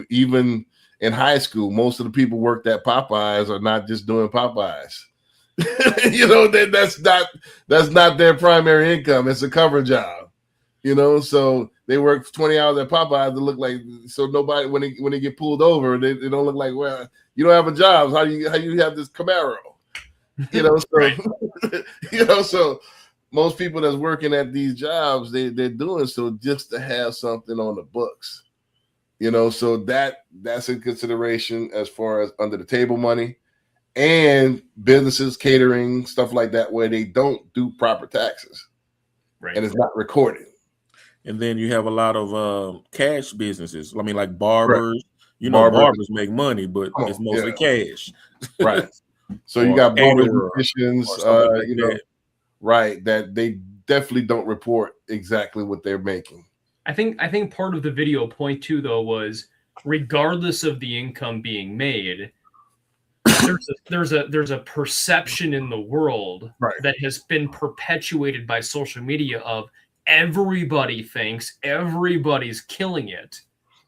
even in high school, most of the people worked at Popeyes are not just doing Popeyes. You know, that's not their primary income. It's a cover job. You know, so they work 20 hours at Popeyes to look like, so nobody when they get pulled over, they don't look like, well, you don't have a job. How you have this Camaro? You know, so you know, so most people that's working at these jobs, they're doing so just to have something on the books. You know, so that's in consideration as far as under the table money and businesses, catering, stuff like that, where they don't do proper taxes. Right. And it's not recorded. And then you have a lot of cash businesses. I mean, like barbers. Right. You know, barbers make money, but it's mostly cash. Right. So you got barber musicians, you know, right, that they definitely don't report exactly what they're making. I think part of the video point too, though, was regardless of the income being made, there's a perception in the world that has been perpetuated by social media of everybody thinks everybody's killing it,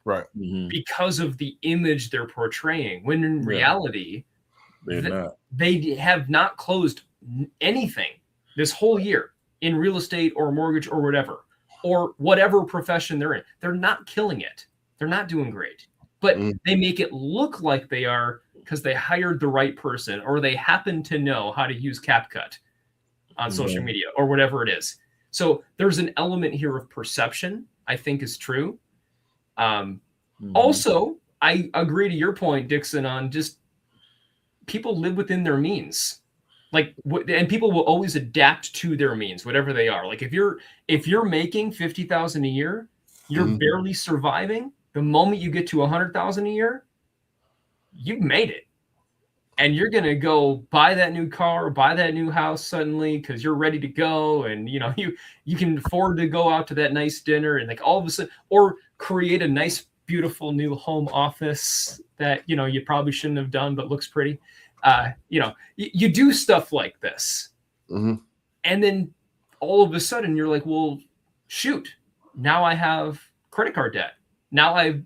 right? Because of the image they're portraying. When in reality, they have not closed anything this whole year in real estate or mortgage or whatever profession they're in. They're not killing it. They're not doing great, but they make it look like they are because they hired the right person or they happen to know how to use CapCut on social media or whatever it is. So there's an element here of perception, I think, is true. Also, I agree to your point, Dixon, on just people live within their means. Like, and people will always adapt to their means, whatever they are. Like if you're making $50,000 a year, you're barely surviving. The moment you get to $100,000 a year, you've made it. And you're going to go buy that new car or buy that new house suddenly because you're ready to go. And, you know, you can afford to go out to that nice dinner and like all of a sudden, or create a nice, beautiful new home office that, you know, you probably shouldn't have done, but looks pretty. You know, you do stuff like this. And then all of a sudden you're like, well, shoot, now I have credit card debt. Now I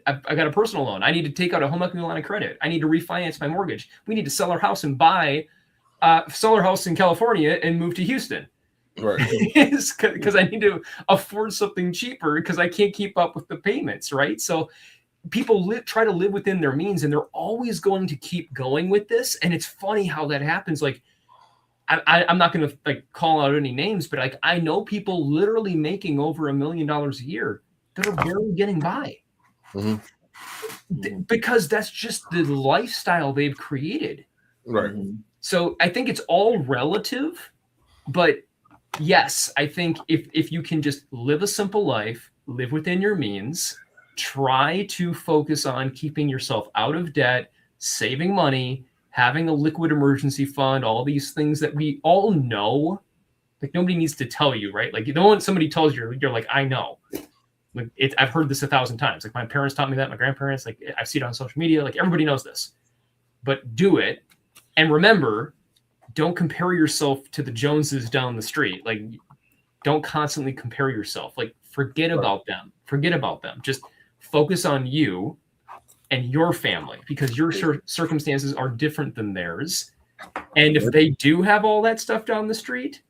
got a personal loan. I need to take out a home equity line of credit. I need to refinance my mortgage. We need to sell our house and sell our house in California and move to Houston. Right. Because I need to afford something cheaper because I can't keep up with the payments. Right. So people try to live within their means and they're always going to keep going with this. And it's funny how that happens. Like, I'm not going to like call out any names, but like I know people literally making over $1 million a year that are barely getting by. Because that's just the lifestyle they've created. Right. So I think it's all relative, but yes, I think if you can just live a simple life, live within your means, try to focus on keeping yourself out of debt, saving money, having a liquid emergency fund, all these things that we all know. Like nobody needs to tell you, right? Like you don't want somebody tells you, you're like, I know. Like I've heard this 1,000 times. Like my parents taught me that, my grandparents, like I see it on social media, like everybody knows this. But do it. And remember, don't compare yourself to the Joneses down the street. Like don't constantly compare yourself. Like forget about them. Just focus on you and your family, because your circumstances are different than theirs. And if they do have all that stuff down the street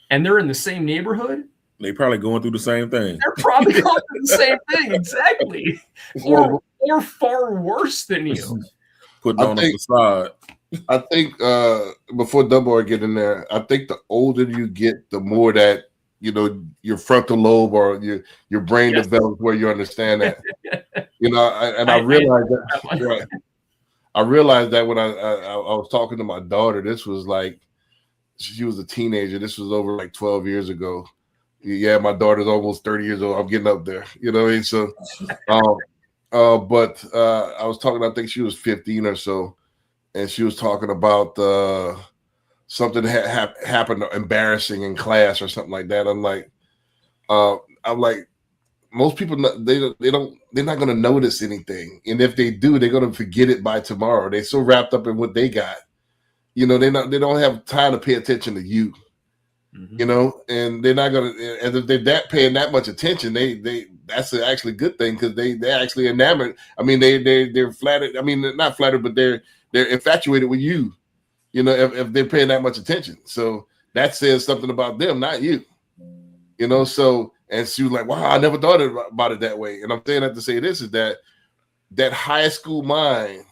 and they're in the same neighborhood, They probably going through the same thing. they're probably going through the same thing. Exactly. Or far worse than you. Putting on a facade. I think before Dunbar get in there, I think the older you get, the more that your frontal lobe or your brain develops where you understand that. I realized that. Right. I realized that when I was talking to my daughter. This was like she was a teenager. This was over like 12 years ago. Yeah, my daughter's almost 30 years old. I'm getting up there. So, but I was talking. I think she was 15 or so. And she was talking about something that happened embarrassing in class or something like that. I'm like, most people they're not going to notice anything, and if they do, they're going to forget it by tomorrow. They're so wrapped up in what they got, they don't have time to pay attention to you, and they're not going to. And if they're paying that much attention, that's actually a good thing because they're actually enamored. I mean, they're flattered. I mean, not flattered, but they're infatuated with you, if they're paying that much attention. So that says something about them, not you, So, and she was like, wow, I never thought about it that way. And I'm saying that to say this is that high school mind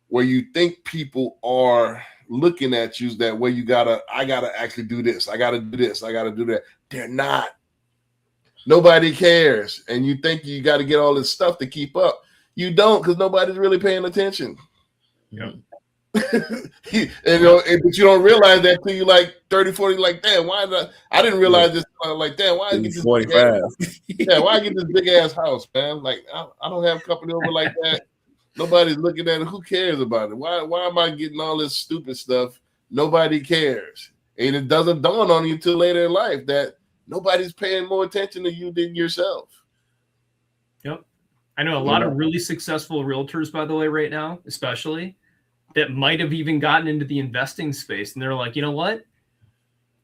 where you think people are looking at you that way, I gotta actually do this. I gotta do this. I gotta do that. They're not. Nobody cares. And you think you got to get all this stuff to keep up. You don't, because nobody's really paying attention. Yep. But you don't realize that till you like 30, 40, like, damn, why I didn't realize this. Like, damn, why I get this 45? Why I get this big ass house, man? Like, I don't have company over like that. Nobody's looking at it. Who cares about it? Why am I getting all this stupid stuff? Nobody cares. And it doesn't dawn on you till later in life that nobody's paying more attention to you than yourself. Yep. I know a lot of really successful realtors, by the way, right now, especially, that might have even gotten into the investing space. And they're like, you know what?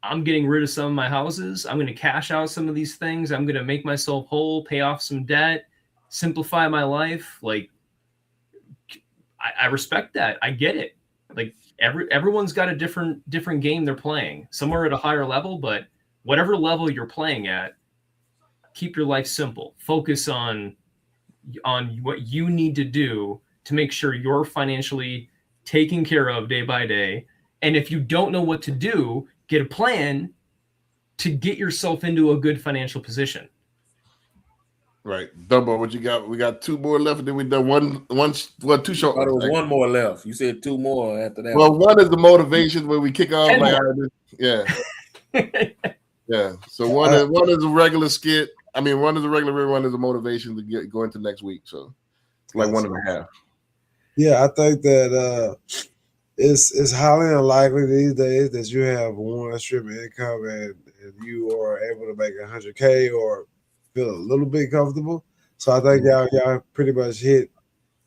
I'm getting rid of some of my houses. I'm going to cash out some of these things. I'm going to make myself whole, pay off some debt, simplify my life. Like, I respect that. I get it. Like everyone's got a different game they're playing. Some are at a higher level, but whatever level you're playing at, keep your life simple. Focus on what you need to do to make sure you're financially taken care of day by day. And if you don't know what to do, get a plan to get yourself into a good financial position. Right. Dumbo, what you got? We got two more left, and then we done two short There ones. was one more left. You said two more after that. Well, one is the motivation where we kick off. Yeah. So one is a regular skit. I mean, one is a regular, one is a motivation to go into next week. So it's like 1.5. Yeah, I think that it's highly unlikely these days that you have one stream of income and you are able to make $100K or feel a little bit comfortable. So I think y'all pretty much hit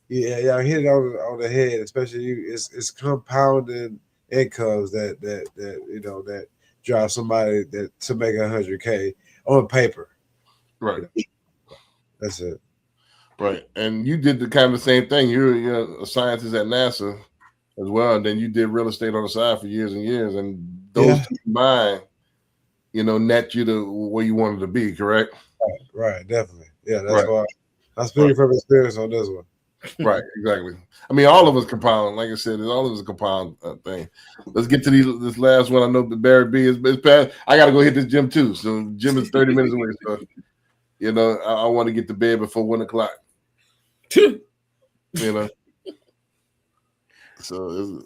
it on the head. Especially it's compounding incomes that drive somebody to make $100K on paper. Right. That's it. Right. And you did the kind of same thing. You're a scientist at NASA as well, and then you did real estate on the side for years and years. And those two combined, net you to where you wanted to be. Correct. Right, definitely. Yeah, that's why I'm speaking from experience on this one. Right, exactly. I mean, all of us compound. Like I said, all of us a compound thing. Let's get to this last one. I know the Barry B is past. I got to go hit this gym too. So gym is 30 minutes away. So, I want to get to bed before 1 o'clock. So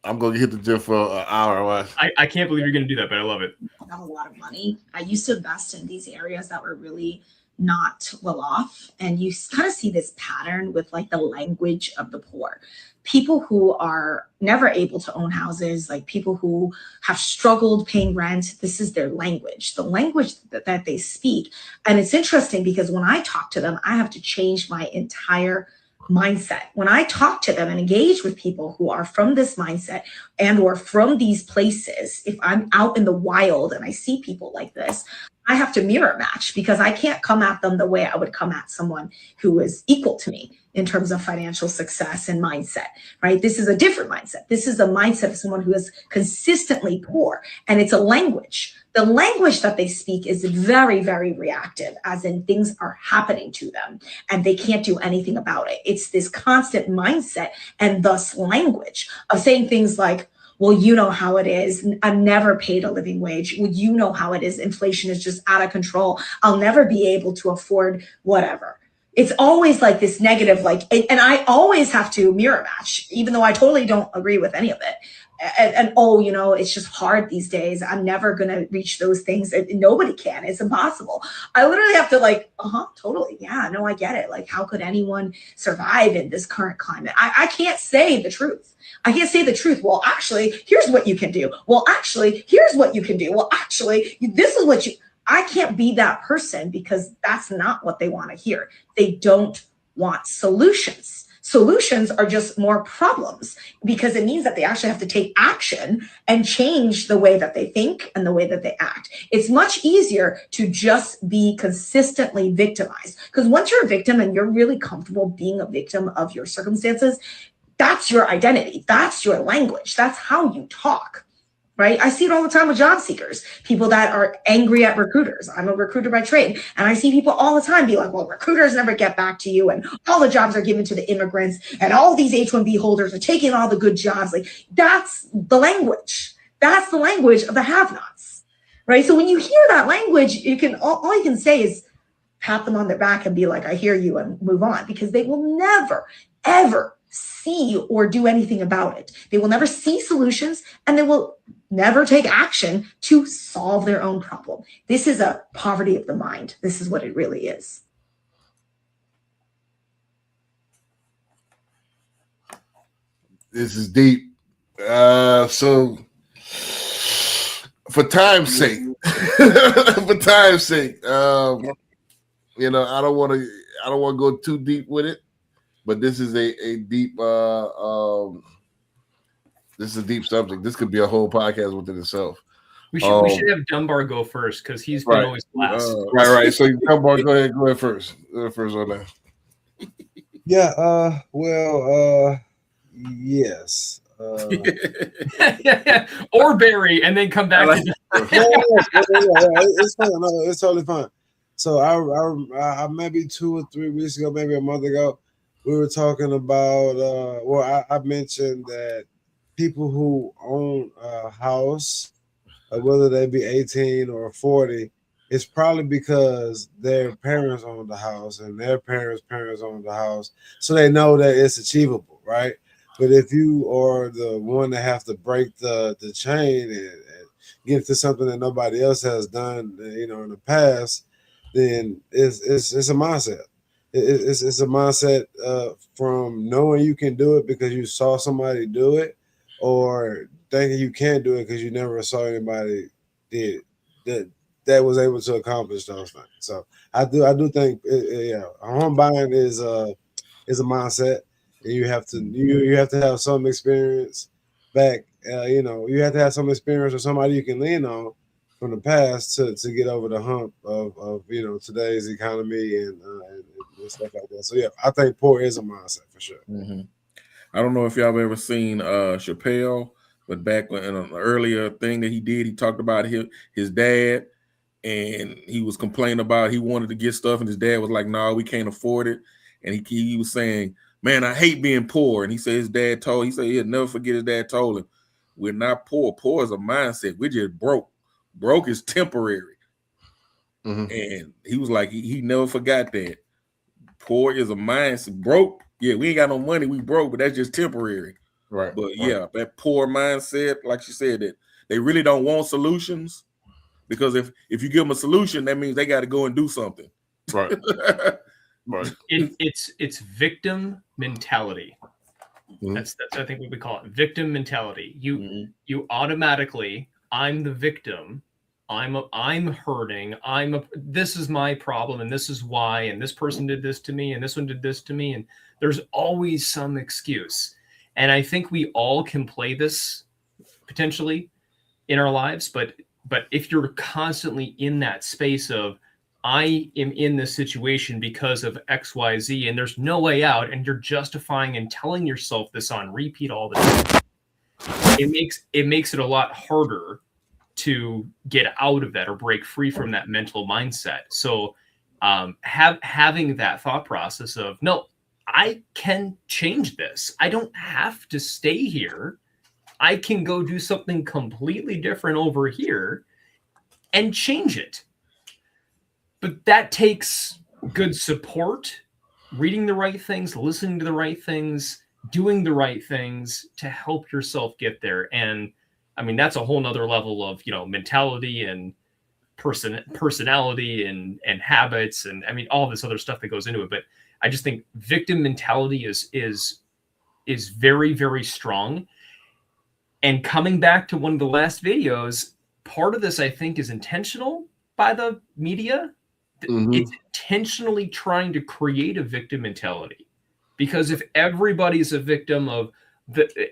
I'm going to hit the gym for an hour. I can't believe you're going to do that, but I love it. I have a lot of money. I used to invest in these areas that were really not well off. And you kind of see this pattern with like the language of the poor. People who are never able to own houses, like people who have struggled paying rent, this is their language, the language that they speak. And it's interesting because when I talk to them, I have to change my entire mindset. When I talk to them and engage with people who are from this mindset and or from these places, if I'm out in the wild and I see people like this, I have to mirror match because I can't come at them the way I would come at someone who is equal to me in terms of financial success and mindset, right? This is a different mindset. This is a mindset of someone who is consistently poor, and it's a language. The language that they speak is very, very reactive, as in things are happening to them and they can't do anything about it. It's this constant mindset and thus language of saying things like, well, you know how it is. I've never paid a living wage. Well, you know how it is. Inflation is just out of control. I'll never be able to afford whatever. It's always like this negative, like, and I always have to mirror match, even though I totally don't agree with any of it. And oh, you know, it's just hard these days. I'm never going to reach those things. Nobody can. It's impossible. I literally have to like, totally. Yeah, no, I get it. Like, how could anyone survive in this current climate? I can't say the truth. I can't say the truth. Well, actually, here's what you can do. Well, actually, here's what you can do. Well, actually, this is what I can't be that person because that's not what they want to hear. They don't want solutions. Solutions are just more problems because it means that they actually have to take action and change the way that they think and the way that they act. It's much easier to just be consistently victimized because once you're a victim and you're really comfortable being a victim of your circumstances, that's your identity. That's your language. That's how you talk. Right? I see it all the time with job seekers, people that are angry at recruiters. I'm a recruiter by trade. And I see people all the time be like, well, recruiters never get back to you. And all the jobs are given to the immigrants. And all these H-1B holders are taking all the good jobs. Like, that's the language. That's the language of the have-nots. Right? So when you hear that language, you can all you can say is pat them on their back and be like, I hear you, and move on, because they will never, ever see or do anything about it. They will never see solutions, and they will never take action to solve their own problem. This is a poverty of the mind. This is what it really is. This is deep. So for time's sake, you know, I don't want to go too deep with it, but this is a deep this is a deep subject. This could be a whole podcast within itself. We should have Dunbar go first because he's been always last. Right. So Dunbar, go ahead first. Go first on that. Yeah. Yes. Or Barry, and then come back. It's fine. No, it's totally fine. So I maybe 2 or 3 weeks ago, maybe a month ago, we were talking about. I mentioned that people who own a house, whether they be 18 or 40, it's probably because their parents owned the house and their parents' parents owned the house, so they know that it's achievable, right? But if you are the one that have to break the chain and get to something that nobody else has done, you know, in the past, then it's a mindset. It's a mindset from knowing you can do it because you saw somebody do it, or thinking you can't do it because you never saw anybody did that was able to accomplish those things. So I do think home buying is a mindset. And you have to have some experience back. You have to have some experience or somebody you can lean on from the past to get over the hump of today's economy and stuff like that. So yeah, I think poor is a mindset for sure. Mm-hmm. I don't know if y'all have ever seen Chappelle, but back in an earlier thing that he did, he talked about his dad, and he was complaining about he wanted to get stuff, and his dad was like, "No, we can't afford it." And he was saying, "Man, I hate being poor." And he said his dad he said he'll never forget his dad told him, "We're not poor. Poor is a mindset. We're just broke. Broke is temporary." Mm-hmm. And he was like, he never forgot that. Poor is a mindset. Broke, yeah, we ain't got no money. We broke, but that's just temporary. Right. But yeah, that poor mindset, like she said, that they really don't want solutions, because if you give them a solution, that means they got to go and do something. Right. Right. It's victim mentality. Mm-hmm. That's I think what we call it, victim mentality. You automatically, I'm the victim. I'm hurting. This is my problem, and this is why, and this person did this to me, and this one did this to me, and there's always some excuse. And I think we all can play this potentially in our lives, but But if you're constantly in that space of, I am in this situation because of XYZ and there's no way out, and you're justifying and telling yourself this on repeat all the time, it makes it a lot harder to get out of that or break free from that mental mindset. So having that thought process of, no, I can change this. I don't have to stay here. I can go do something completely different over here and change it. But that takes good support, reading the right things, listening to the right things, doing the right things to help yourself get there. And I mean, that's a whole nother level of, mentality and personality and habits. And I mean, all this other stuff that goes into it. But I just think victim mentality is very, very strong. And coming back to one of the last videos, part of this, I think, is intentional by the media. Mm-hmm. It's intentionally trying to create a victim mentality. Because if everybody's a victim of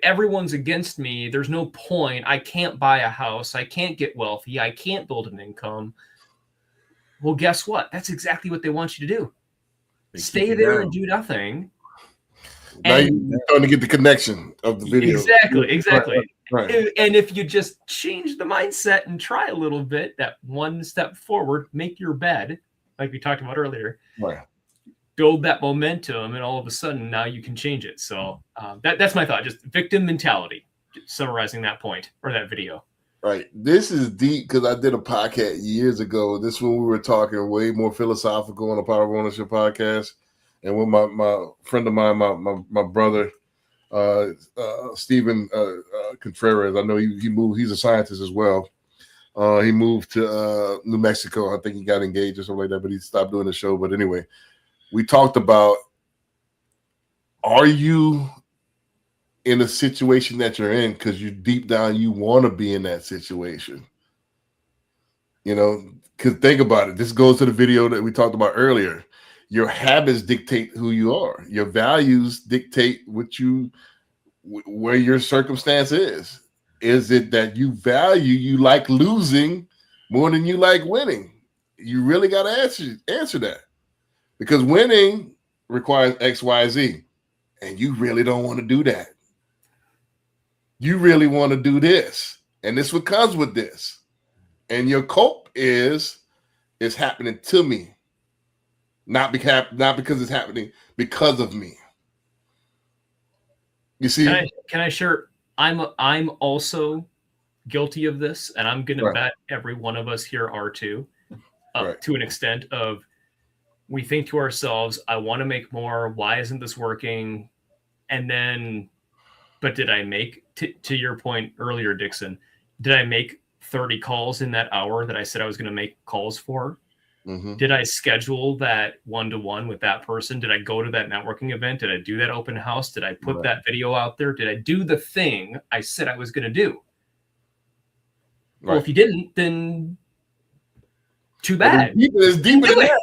everyone's against me, there's no point. I can't buy a house. I can't get wealthy. I can't build an income. Well, guess what? That's exactly what they want you to do. Stay there and do nothing. Now you're starting to get the connection of the video. Exactly. Right. And if you just change the mindset and try a little bit, that one step forward, make your bed, like we talked about earlier, right. Build that momentum, and all of a sudden now you can change it. So that's my thought, just victim mentality, summarizing that point or that video. Right. This is deep because I did a podcast years ago. This when we were talking way more philosophical on the Power of Ownership podcast. And with my friend of mine, my brother, Stephen Contreras, I know he moved. He's a scientist as well. He moved to New Mexico. I think he got engaged or something like that, but he stopped doing the show. But anyway, we talked about, are you in a situation that you're in because you deep down you want to be in that situation? Because think about it. This goes to the video that we talked about earlier. Your habits dictate who you are. Your values dictate where your circumstance is. Is it that you like losing more than you like winning? You really got to answer that, because winning requires X, Y, Z, and you really don't want to do that. You really want to do this, and this what comes with this. And your cope is happening to me. Not because it's happening because of me. You see? Can I share? I'm also guilty of this, and I'm going to bet every one of us here are too, to an extent of, we think to ourselves, I want to make more. Why isn't this working? And then, but did I make, to your point earlier, Dixon, did I make 30 calls in that hour that I said I was going to make calls for? Mm-hmm. Did I schedule that one-to-one with that person? Did I go to that networking event? Did I do that open house? Did I put that video out there? Did I do the thing I said I was going to do? Well, if you didn't, then too bad. It's deeper than that.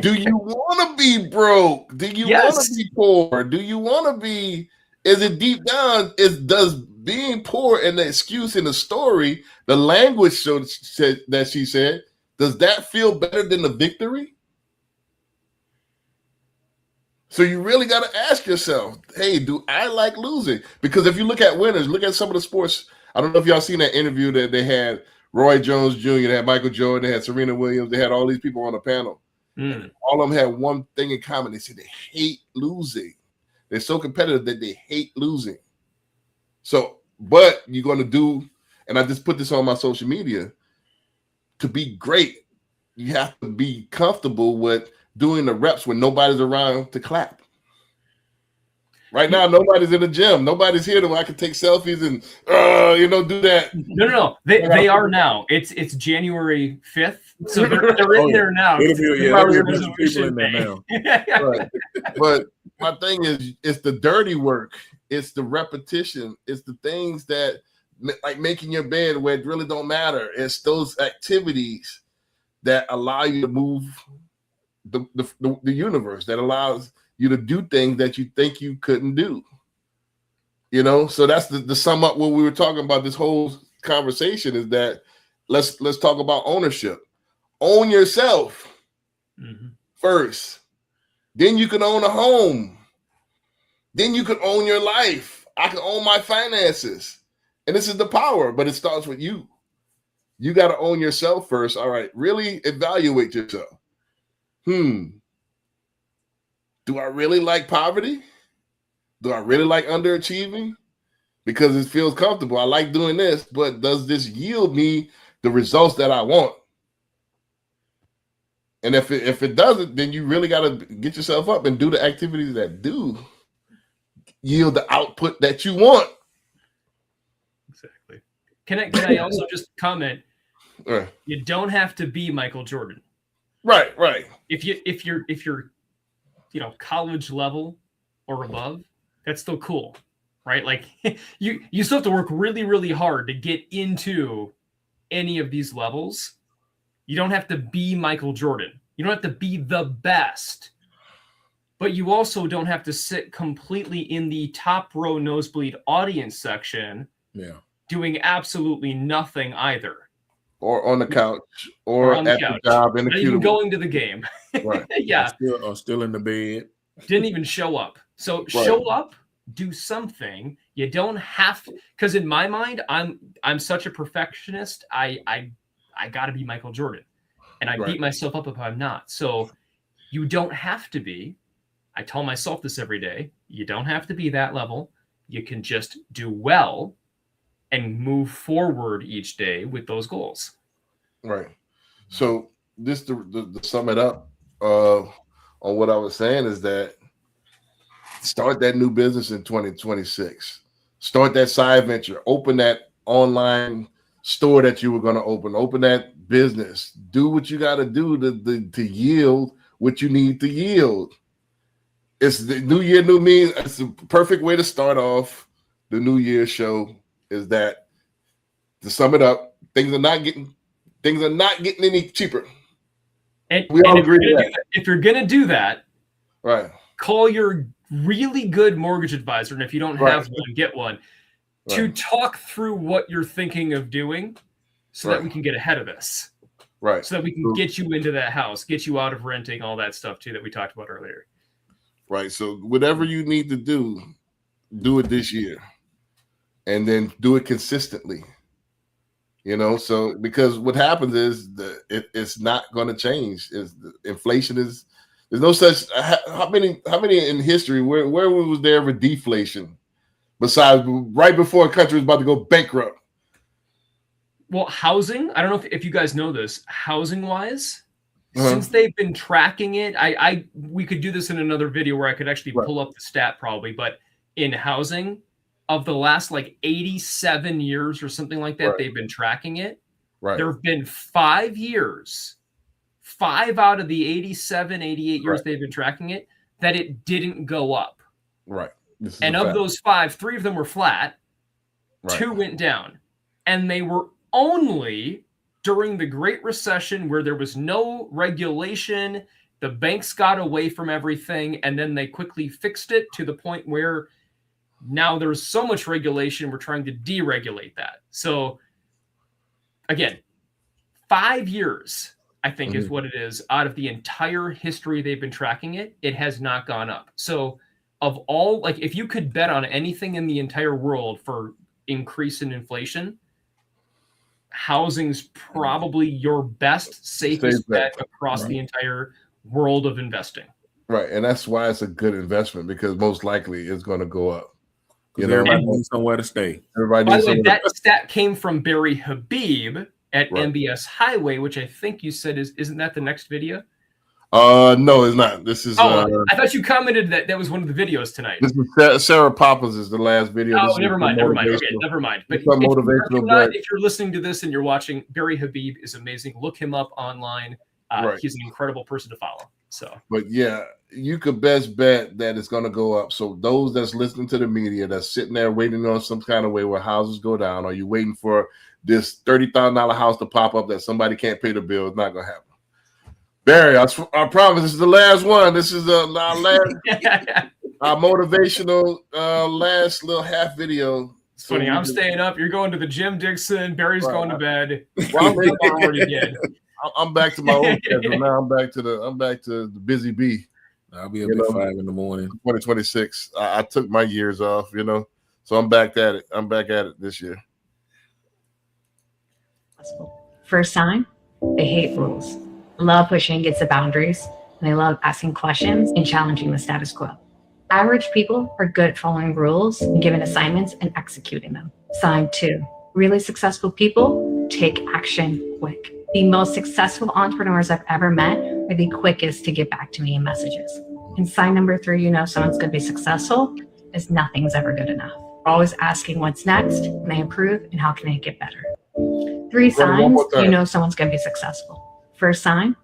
Do you want to be broke? Do you want to be poor? Do you want to be? Is it deep down? Does being poor and the excuse in the story, the language that she said, does that feel better than the victory? So you really got to ask yourself, hey, do I like losing? Because if you look at winners, look at some of the sports. I don't know if y'all seen that interview that they had Roy Jones Jr., they had Michael Jordan, they had Serena Williams, they had all these people on the panel. All of them had one thing in common. They said they hate losing. They're so competitive that they hate losing. So, but you're going to do, and I just put this on my social media, to be great, you have to be comfortable with doing the reps when nobody's around to clap. Right now, nobody's in the gym. Nobody's here where I can take selfies and do that. No. They are now. It's January 5th, so they're in there now. People in there now. Right. But my thing is, it's the dirty work. It's the repetition. It's the things that, like making your bed where it really don't matter. It's those activities that allow you to move the universe, that allows you to do things that you think you couldn't do. So that's the sum up what we were talking about this whole conversation, is that let's talk about ownership. Own yourself first. Then you can own a home. Then you can own your life. I can own my finances. And this is the power, but it starts with you. You got to own yourself first. All right. Really evaluate yourself. Do I really like poverty? Do I really like underachieving? Because it feels comfortable. I like doing this, but does this yield me the results that I want? And if it doesn't, then you really got to get yourself up and do the activities that do yield the output that you want. Exactly. Can I also just comment? Right. You don't have to be Michael Jordan. Right. If you're college level or above, that's still cool, right? Like you still have to work really, really hard to get into any of these levels. You don't have to be Michael Jordan. You don't have to be the best, but you also don't have to sit completely in the top row nosebleed audience section, doing absolutely nothing either. Or on the couch, or on the at couch. the job, in the Not even cubicle. going to the game. Right. Yeah. Or still in the bed. Didn't even show up. So show up, do something. You don't have to, because in my mind, I'm such a perfectionist. I got to be Michael Jordan, and I beat myself up if I'm not. So you don't have to be. I tell myself this every day. You don't have to be that level. You can just do well and move forward each day with those goals. Right. So this to sum it up on what I was saying is that start that new business in 2026. Start that side venture. Open that online store that you were going to open that business. Do what you got to do to yield what you need to yield. It's the new year, new me. It's the perfect way to start off the New Year show. Is that, to sum it up, things are not getting any cheaper. And we all if agree with that. If you're gonna do that, right, call your really good mortgage advisor, and if you don't have one, get one to talk through what you're thinking of doing, so that we can get ahead of this. Right. So that we can get you into that house, get you out of renting, all that stuff too that we talked about earlier. Right. So whatever you need to do it this year. And then do it consistently, So because what happens is it's not going to change. Inflation is there's no such. How many in history where was there ever deflation? Besides right before a country was about to go bankrupt. Well, housing. I don't know if you guys know this. Housing wise, since they've been tracking it, we could do this in another video where I could actually pull up the stat probably. But in housing, of the last 87 years or something like that, they've been tracking it. Right. There have been 5 years, 5 out of the 87, 88 years they've been tracking it, that it didn't go up. Right. And of those 5, 3 of them were flat, 2 went down. And they were only during the Great Recession where there was no regulation. The banks got away from everything, and then they quickly fixed it to the point where now there's so much regulation, we're trying to deregulate that. So again, 5 years, I think, is what it is. Out of the entire history they've been tracking it, it has not gone up. So of all, if you could bet on anything in the entire world for increase in inflation, housing's probably your best, safest bet across the entire world of investing. Right. And that's why it's a good investment, because most likely it's going to go up. Everybody needs somewhere to stay. By the way, that stat came from Barry Habib at MBS Highway, which I think you said isn't that the next video? No, it's not. This is. I thought you commented that was one of the videos tonight. This is Sarah Papa's is the last video. Oh, never mind. Okay, never mind. But if you're listening to this and you're watching, Barry Habib is amazing. Look him up online. He's an incredible person to follow. But yeah, you could best bet that it's going to go up. So those that's listening to the media, that's sitting there waiting on some kind of way where houses go down, or you waiting for this $30,000 house to pop up that somebody can't pay the bill, it's not going to happen. Barry, I promise this is the last one. This is our last our motivational last little half video. It's funny. I'm staying up. You're going to the gym, Dixon. Barry's Right. going to bed. Well, We already did. I'm back to my old schedule now. I'm back to the busy bee. I'll be up at 5 in the morning. 2026. I took my years off, so I'm back at it. I'm back at it this year. First sign, they hate rules, love pushing against the boundaries, and they love asking questions and challenging the status quo. Average people are good at following rules and giving assignments and executing them. Sign 2, really successful people take action quick. The most successful entrepreneurs I've ever met are the quickest to get back to me in messages. And sign number 3, someone's going to be successful, is nothing's ever good enough. Always asking what's next, can they improve, and how can they get better? 3 signs, someone's going to be successful. First sign,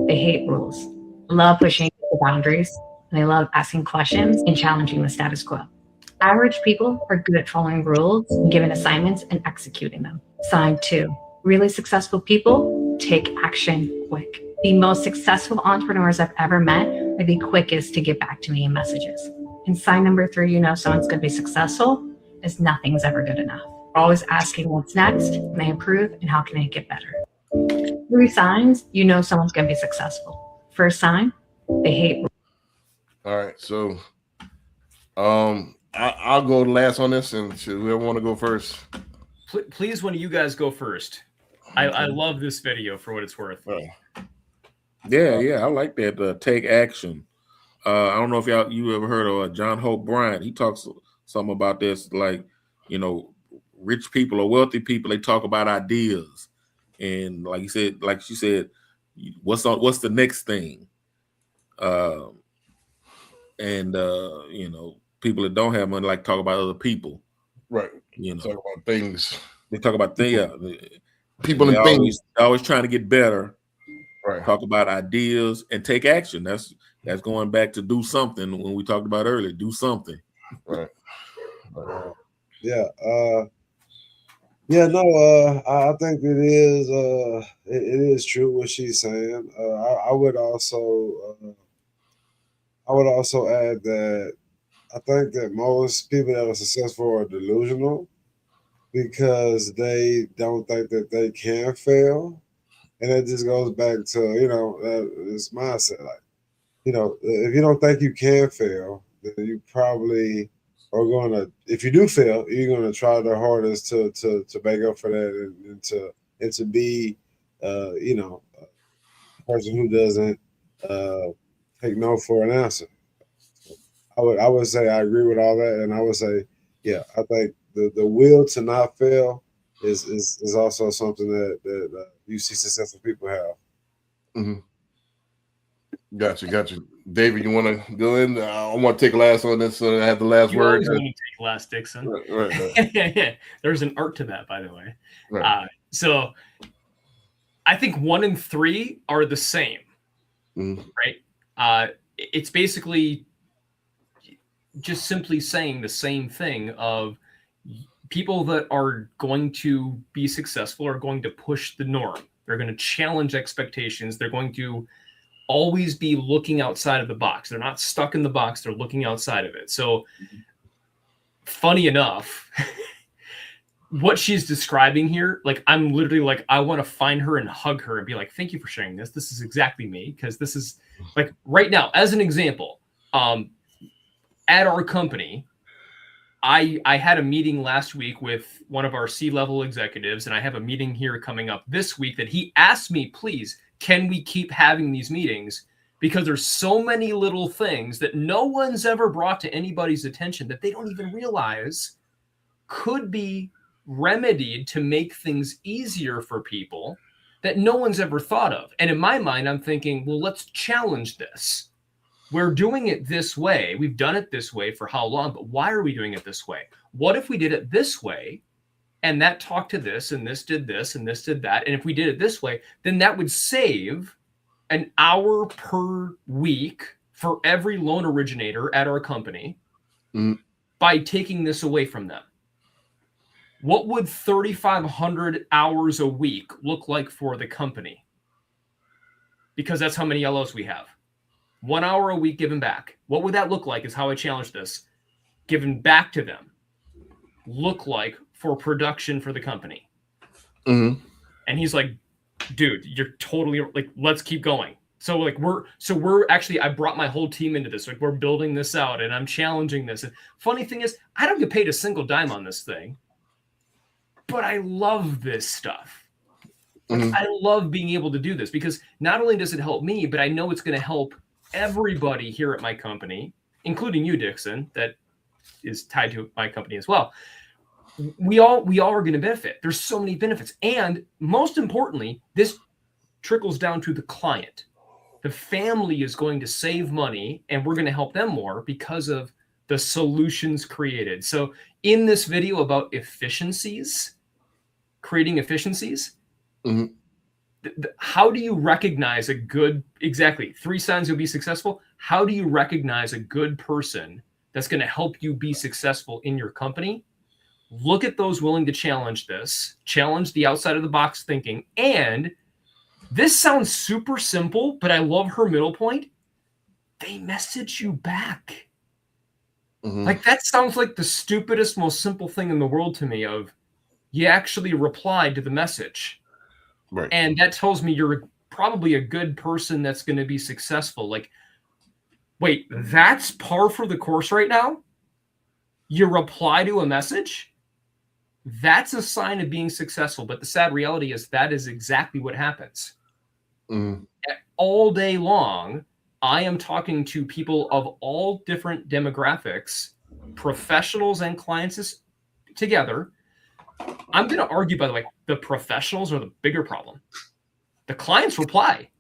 they hate rules, love pushing the boundaries, and they love asking questions and challenging the status quo. Average people are good at following rules and giving assignments and executing them. Sign 2, really successful people take action quick. The most successful entrepreneurs I've ever met are the quickest to get back to me in messages. And sign number 3, someone's going to be successful, is nothing's ever good enough. Always asking what's next, can they improve, and how can they get better? 3 signs, someone's going to be successful. First sign, they hate rules. All right, so I'll go last on this, and whoever want to go first. Please, one of you guys go first. I love this video for what it's worth. Yeah, I like that. Take action. I don't know if you ever heard of John Hope Bryant. He talks something about this, like, rich people or wealthy people, they talk about ideas, and like she said, what's the next thing? People that don't have money like talk about other people. Right. Talk about things. They talk about things. People and things. Always trying to get better. Right. Talk about ideas and take action. That's going back to do something when we talked about earlier. Do something. Right. Yeah. I think it is true what she's saying. I would also add that I think that most people that are successful are delusional because they don't think that they can fail. And it just goes back to, this mindset. Like, if you don't think you can fail, then you probably are going to, if you do fail, you're going to try the hardest to make up for that and to be, a person who doesn't take no for an answer. I would say I agree with all that, and I would say, yeah, I think the will to not fail is also something that you see successful people have. Mm-hmm. Gotcha. David, you want to go in? I want to take last on this, so I have the last word. You want to take last, Dixon. Right. There's an art to that, by the way. Right. So I think 1 and 3 are the same, right? It's basically just simply saying the same thing of people that are going to be successful are going to push the norm. They're going to challenge expectations. They're going to always be looking outside of the box. They're not stuck in the box. They're looking outside of it. So funny enough, what she's describing here, like, I'm literally like, I want to find her and hug her and be like, thank you for sharing this. This is exactly me. Because this is like right now, as an example, at our company, I had a meeting last week with one of our C-level executives, and I have a meeting here coming up this week that he asked me, please, can we keep having these meetings? Because there's so many little things that no one's ever brought to anybody's attention that they don't even realize could be remedied to make things easier for people that no one's ever thought of. And in my mind, I'm thinking, well, let's challenge this. We're doing it this way. We've done it this way for how long, but why are we doing it this way? What if we did it this way and that talked to this and this did this and this did that? And if we did it this way, then that would save an hour per week for every loan originator at our company by taking this away from them. What would 3,500 hours a week look like for the company? Because that's how many LOs we have. 1 hour a week given back. What would that look like is how I challenge this. Given back to them. look like for production for the company? Mm-hmm. And he's like, dude, you're totally like, let's keep going. So like we're actually, I brought my whole team into this. Like we're building this out and I'm challenging this. And funny thing is, I don't get paid a single dime on this thing, but I love this stuff. Mm-hmm. I love being able to do this because not only does it help me, but I know it's going to help everybody here at my company, including you, Dixon, that is tied to my company as well. We all are going to benefit. There's so many benefits. And most importantly, this trickles down to the client. The family is going to save money and we're going to help them more because of the solutions created. So in this video about efficiencies, creating efficiencies, mm-hmm. How do you recognize a good, exactly, 3 signs you'll be successful? How do you recognize a good person that's going to help you be successful in your company? Look at those willing to challenge this, challenge the outside of the box thinking. And this sounds super simple, but I love her middle point. They message you back. Mm-hmm. Like that sounds like the stupidest, most simple thing in the world to me of you actually replied to the message. Right. And that tells me you're probably a good person that's going to be successful. Like, wait, that's par for the course right now? You reply to a message? That's a sign of being successful. But the sad reality is that is exactly what happens. Mm-hmm. All day long, I am talking to people of all different demographics, professionals and clients together. I'm going to argue, by the way, the professionals are the bigger problem. The clients reply.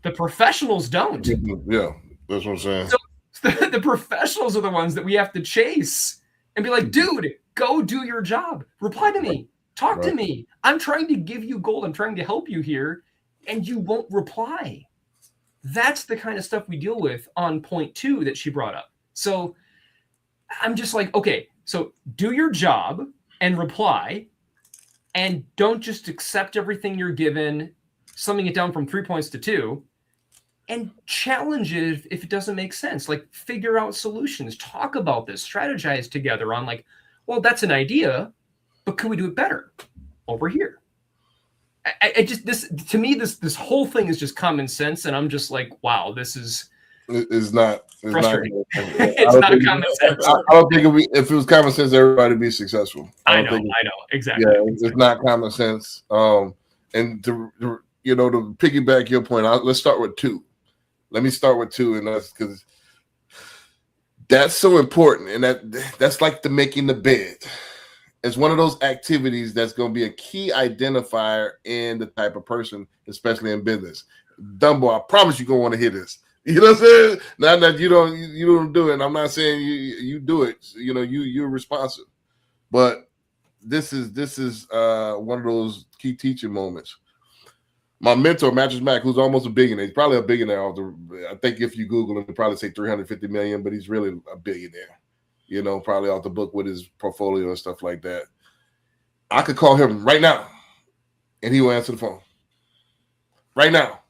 The professionals don't. Yeah, that's what I'm saying. So the professionals are the ones that we have to chase and be like, dude, go do your job. Reply to me. Talk to me. I'm trying to give you gold. I'm trying to help you here. And you won't reply. That's the kind of stuff we deal with on point 2 that she brought up. So I'm just like, okay, so do your job and reply, and don't just accept everything you're given, summing it down from 3 points to 2, and challenge it if it doesn't make sense. Like figure out solutions, talk about this, strategize together on like, well, that's an idea, but can we do it better over here? I just, this to me, this whole thing is just common sense, and I'm just like, wow, this is not frustrating. It's not common sense. I don't think if it was common sense, everybody would be successful. I know, exactly. Yeah, it's not common sense. And to piggyback your point, let's start with 2. Let me start with 2, and that's because that's so important, and that's like the making the bed. It's one of those activities that's going to be a key identifier in the type of person, especially in business. Dumbo, I promise you're going to want to hear this. You know what I'm saying? Not that you don't do it. And I'm not saying you do it. You know, you're responsive. But this is one of those key teaching moments. My mentor, Mattress Mac, who's almost a billionaire. He's probably a billionaire. I think if you Google him, he'll probably say 350 million, but he's really a billionaire. You know, probably off the book with his portfolio and stuff like that. I could call him right now, and he will answer the phone. Right now.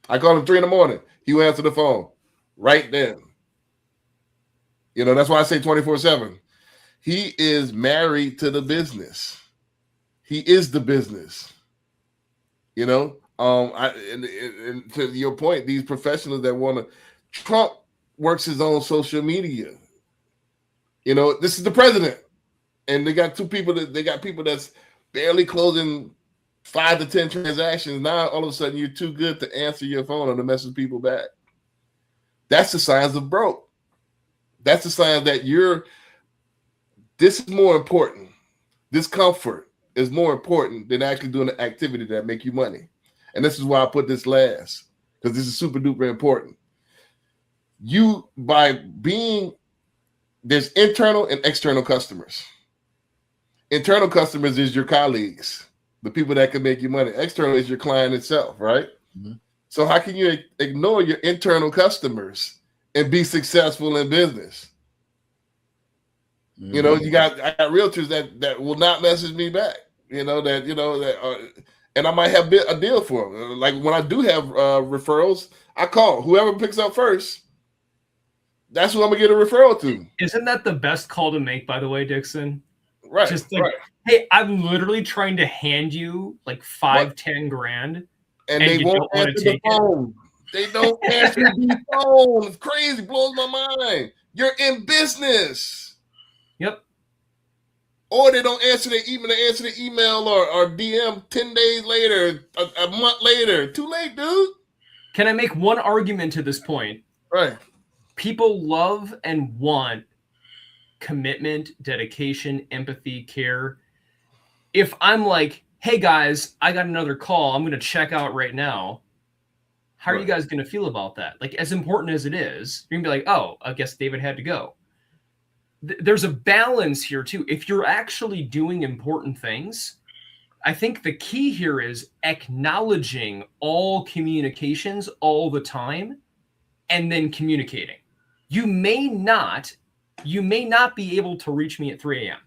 I call him 3 a.m. He will answer the phone right then. You know, that's why I say 24/7. He is married to the business. He is the business. You know, and to your point, these professionals that want to, Trump works his own social media. You know, this is the president, and they got people that's barely closing 5 to 10 transactions. Now all of a sudden you're too good to answer your phone or to message people back. That's the signs of broke. That's the sign that this is more important. This comfort is more important than actually doing an activity that make you money. And this is why I put this last, because this is super duper important. There's internal and external customers. Internal customers is your colleagues, the people that can make you money. External is your client itself, right? Mm-hmm. So how can you ignore your internal customers and be successful in business? Mm-hmm. You know, I got realtors that will not message me back. And I might have a deal for them. Like when I do have referrals, I call whoever picks up first. That's who I'm gonna get a referral to. Isn't that the best call to make, by the way, Dixon? Right. Just like, right. hey, I'm literally trying to hand you like 5-10 grand, and they you won't don't wanna answer the take it? phone. They don't answer the phone. It's crazy. Blows my mind. You're in business. Yep. Or they don't answer the email. They answer the email or DM 10 days later, a month later. Too late, dude. Can I make one argument to this point? Right. People love and want commitment, dedication, empathy, care. If I'm like, hey guys, I got another call, I'm going to check out right now. How are you guys going to feel about that? Like, as important as it is, you're going to be like, oh, I guess David had to go. There's a balance here too. If you're actually doing important things, I think the key here is acknowledging all communications all the time and then communicating. You may not be able to reach me at 3 a.m.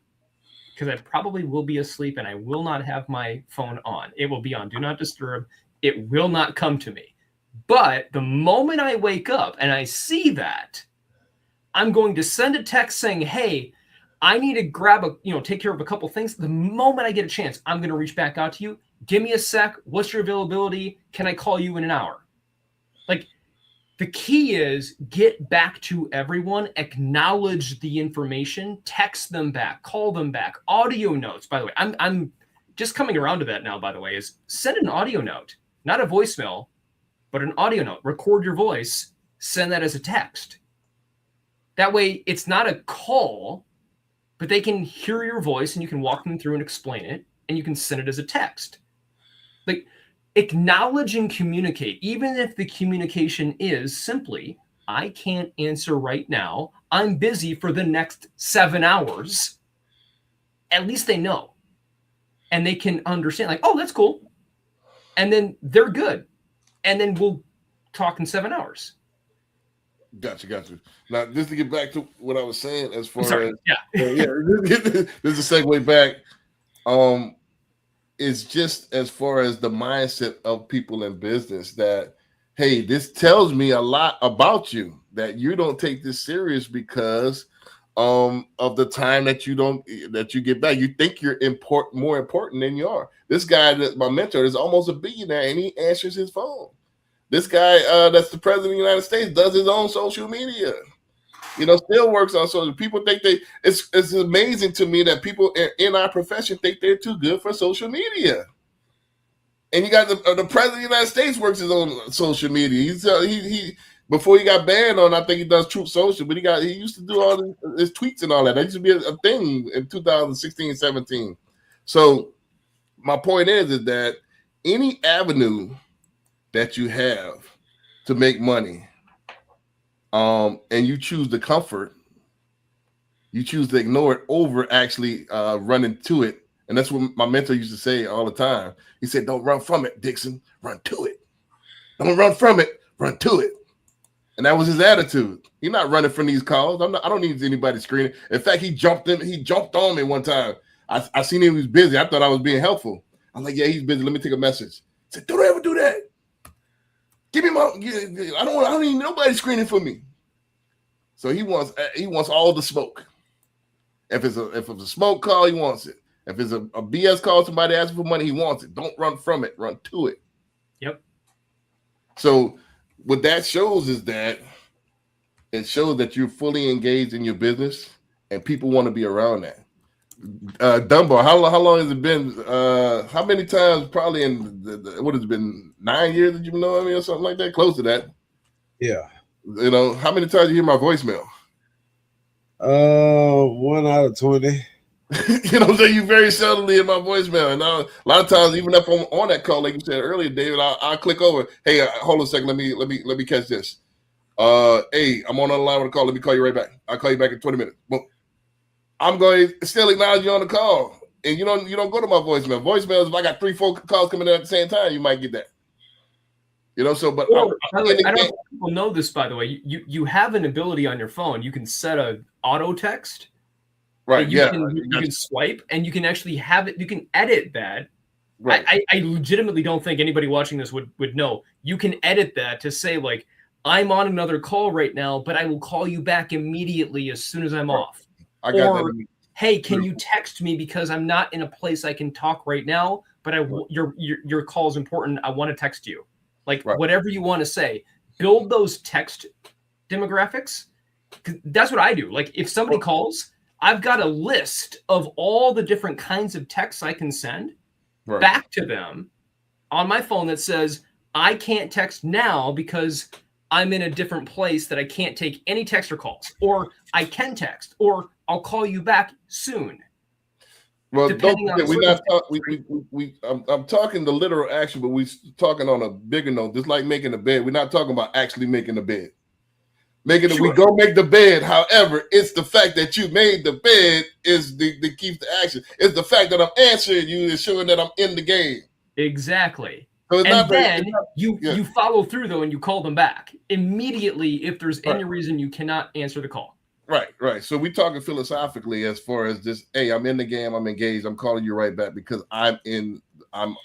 because I probably will be asleep and I will not have my phone on. It will be on Do Not Disturb. It will not come to me. But the moment I wake up and I see that, I'm going to send a text saying, hey, I need to take care of a couple things. The moment I get a chance, I'm going to reach back out to you. Give me a sec. What's your availability? Can I call you in an hour? Like, the key is get back to everyone, acknowledge the information, text them back, call them back, audio notes. By the way, I'm just coming around to that now, by the way, is send an audio note, not a voicemail, but an audio note. Record your voice, send that as a text. That way it's not a call, but they can hear your voice and you can walk them through and explain it, and you can send it as a text. Like, acknowledge and communicate, even if the communication is simply, I can't answer right now. I'm busy for the next 7 hours. At least they know. And they can understand, like, oh, that's cool. And then they're good. And then we'll talk in 7 hours. Gotcha. Now, just to get back to what I was saying, as far as yeah, this is a segue back. It's just as far as the mindset of people in business that, hey, this tells me a lot about you, that you don't take this serious because of the time that you get back. You think you're more important than you are. This guy, my mentor, is almost a billionaire, and he answers his phone. This guy, that's the president of the United States, does his own social media. Still works on social. People think it's amazing to me that people in our profession think they're too good for social media. And you got the president of the United States works his own social media. He before he got banned on, I think he does Truth Social, but he used to do all his tweets and all that. That used to be a thing in 2016, 17. So my point is that any avenue that you have to make money, and you choose the comfort, you choose to ignore it over actually running to it. And that's what my mentor used to say all the time. He said, don't run from it, Dixon, run to it. Don't run from it, run to it. And that was his attitude. He's not running from these calls. I don't need anybody screening. In fact, he jumped on me one time. I seen him was busy. I thought I was being helpful. I'm like, yeah, he's busy. Let me take a message. I said, don't ever do that. Give me I don't need nobody screening for me. So he wants all the smoke. If it's a smoke call, he wants it. If it's a BS call, somebody asking for money, he wants it. Don't run from it, run to it. Yep. So what that shows is that it shows that you're fully engaged in your business and people want to be around that. Dunbar, how long has it been? How many times? Probably in what has it been 9 years that you've known me or something like that, close to that. Yeah. How many times you hear my voicemail? 1 out of 20. You very seldomly hear my voicemail, and a lot of times, even if I'm on that call, like you said earlier, David, I'll click over. Hey, hold on a second. Let me catch this. Hey, I'm on the line with a call. Let me call you right back. I'll call you back in 20 minutes. Boom. I'm going to still acknowledge you on the call, and you don't go to my voicemail. Voicemails, if I got 3-4 calls coming in at the same time, you might get that. But I don't know if people know this, by the way. You have an ability on your phone. You can set a auto text. Right. You can swipe, and you can actually have it. You can edit that. Right. I legitimately don't think anybody watching this would know. You can edit that to say, like, I'm on another call right now, but I will call you back immediately as soon as I'm off. I got Or, that. hey, can you text me because I'm not in a place I can talk right now, but your call is important. I want to text you. Like whatever you want to say, build those text demographics. 'Cause that's what I do. Like if somebody calls, I've got a list of all the different kinds of texts I can send back to them on my phone that says, I can't text now because I'm in a different place that I can't take any text or calls, or I can text, or I'll call you back soon. Well, Depending don't on forget, I'm talking the literal action, but we're talking on a bigger note. Just like making a bed, we're not talking about actually making a bed. We go make the bed. However, it's the fact that you made the bed is the keeps the action. It's the fact that I'm answering you and showing that I'm in the game. Exactly. So it's and then you follow through though, and you call them back immediately if there's any reason you cannot answer the call. Right. So we're talking philosophically as far as this. Hey, I'm in the game. I'm engaged. I'm calling you right back because I'm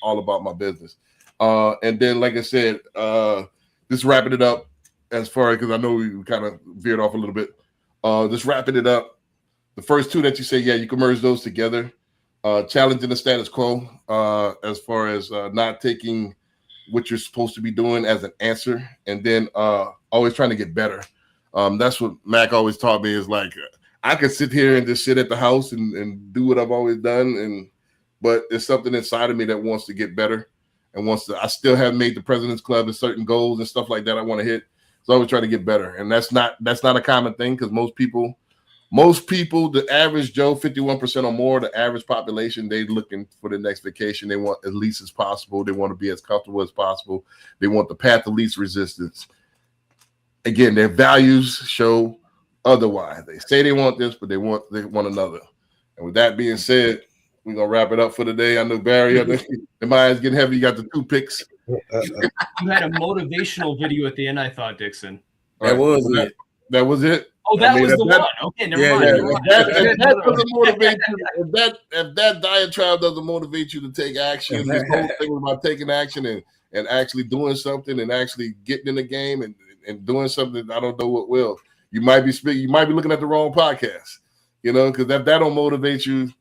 all about my business. And then, like I said, just wrapping it up as far as because I know we kind of veered off a little bit. Just wrapping it up. The first two that you say, you can merge those together. Challenging the status quo as far as not taking what you're supposed to be doing as an answer, and then always trying to get better. That's what Mac always taught me is like I could sit here and just sit at the house and do what I've always done, but there's something inside of me that wants to get better and wants to. I still haven't made the President's Club and certain goals and stuff like that I want to hit, so I always try to get better, and that's not a common thing because most people, the average Joe, 51% or more, the average population, they looking for the next vacation. They want as least as possible. They want to be as comfortable as possible. They want the path of least resistance. Again, their values show otherwise. They say they want this, but they want another. And with that being said, we're gonna wrap it up for today. I know Barry, the mind's getting heavy. You got the 2 picks. You had a motivational video at the end, I thought, Dixon. That was it. Oh, that was the one. Okay, never mind. If that diatribe doesn't motivate you to take action, this whole thing about taking action and actually doing something and actually getting in the game and doing something, I don't know what will. You might be looking at the wrong podcast, because if that don't motivate you,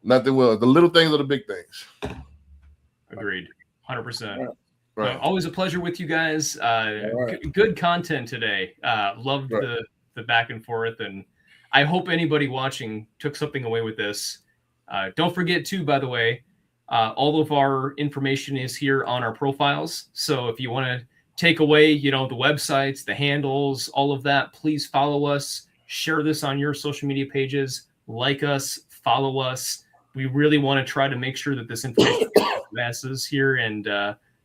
nothing will. The little things are the big things. Agreed, 100%. Right. Always a pleasure with you guys. Good content today. Loved the back and forth, and I hope anybody watching took something away with this. Don't forget too, by the way, all of our information is here on our profiles. So if you want to take away, the websites, the handles, all of that, please follow us, share this on your social media pages, like us, follow us. We really want to try to make sure that this information masses here and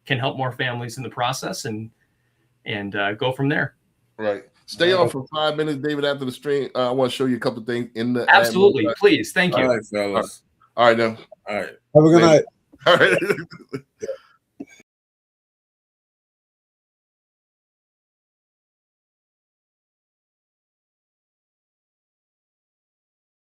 can help more families in the process and go from there. Right. Stay on for 5 minutes, David, after the stream. I want to show you a couple of things in the absolutely. Please. Thank you. All right, fellas. All right, now. All right. Have a good night. All right.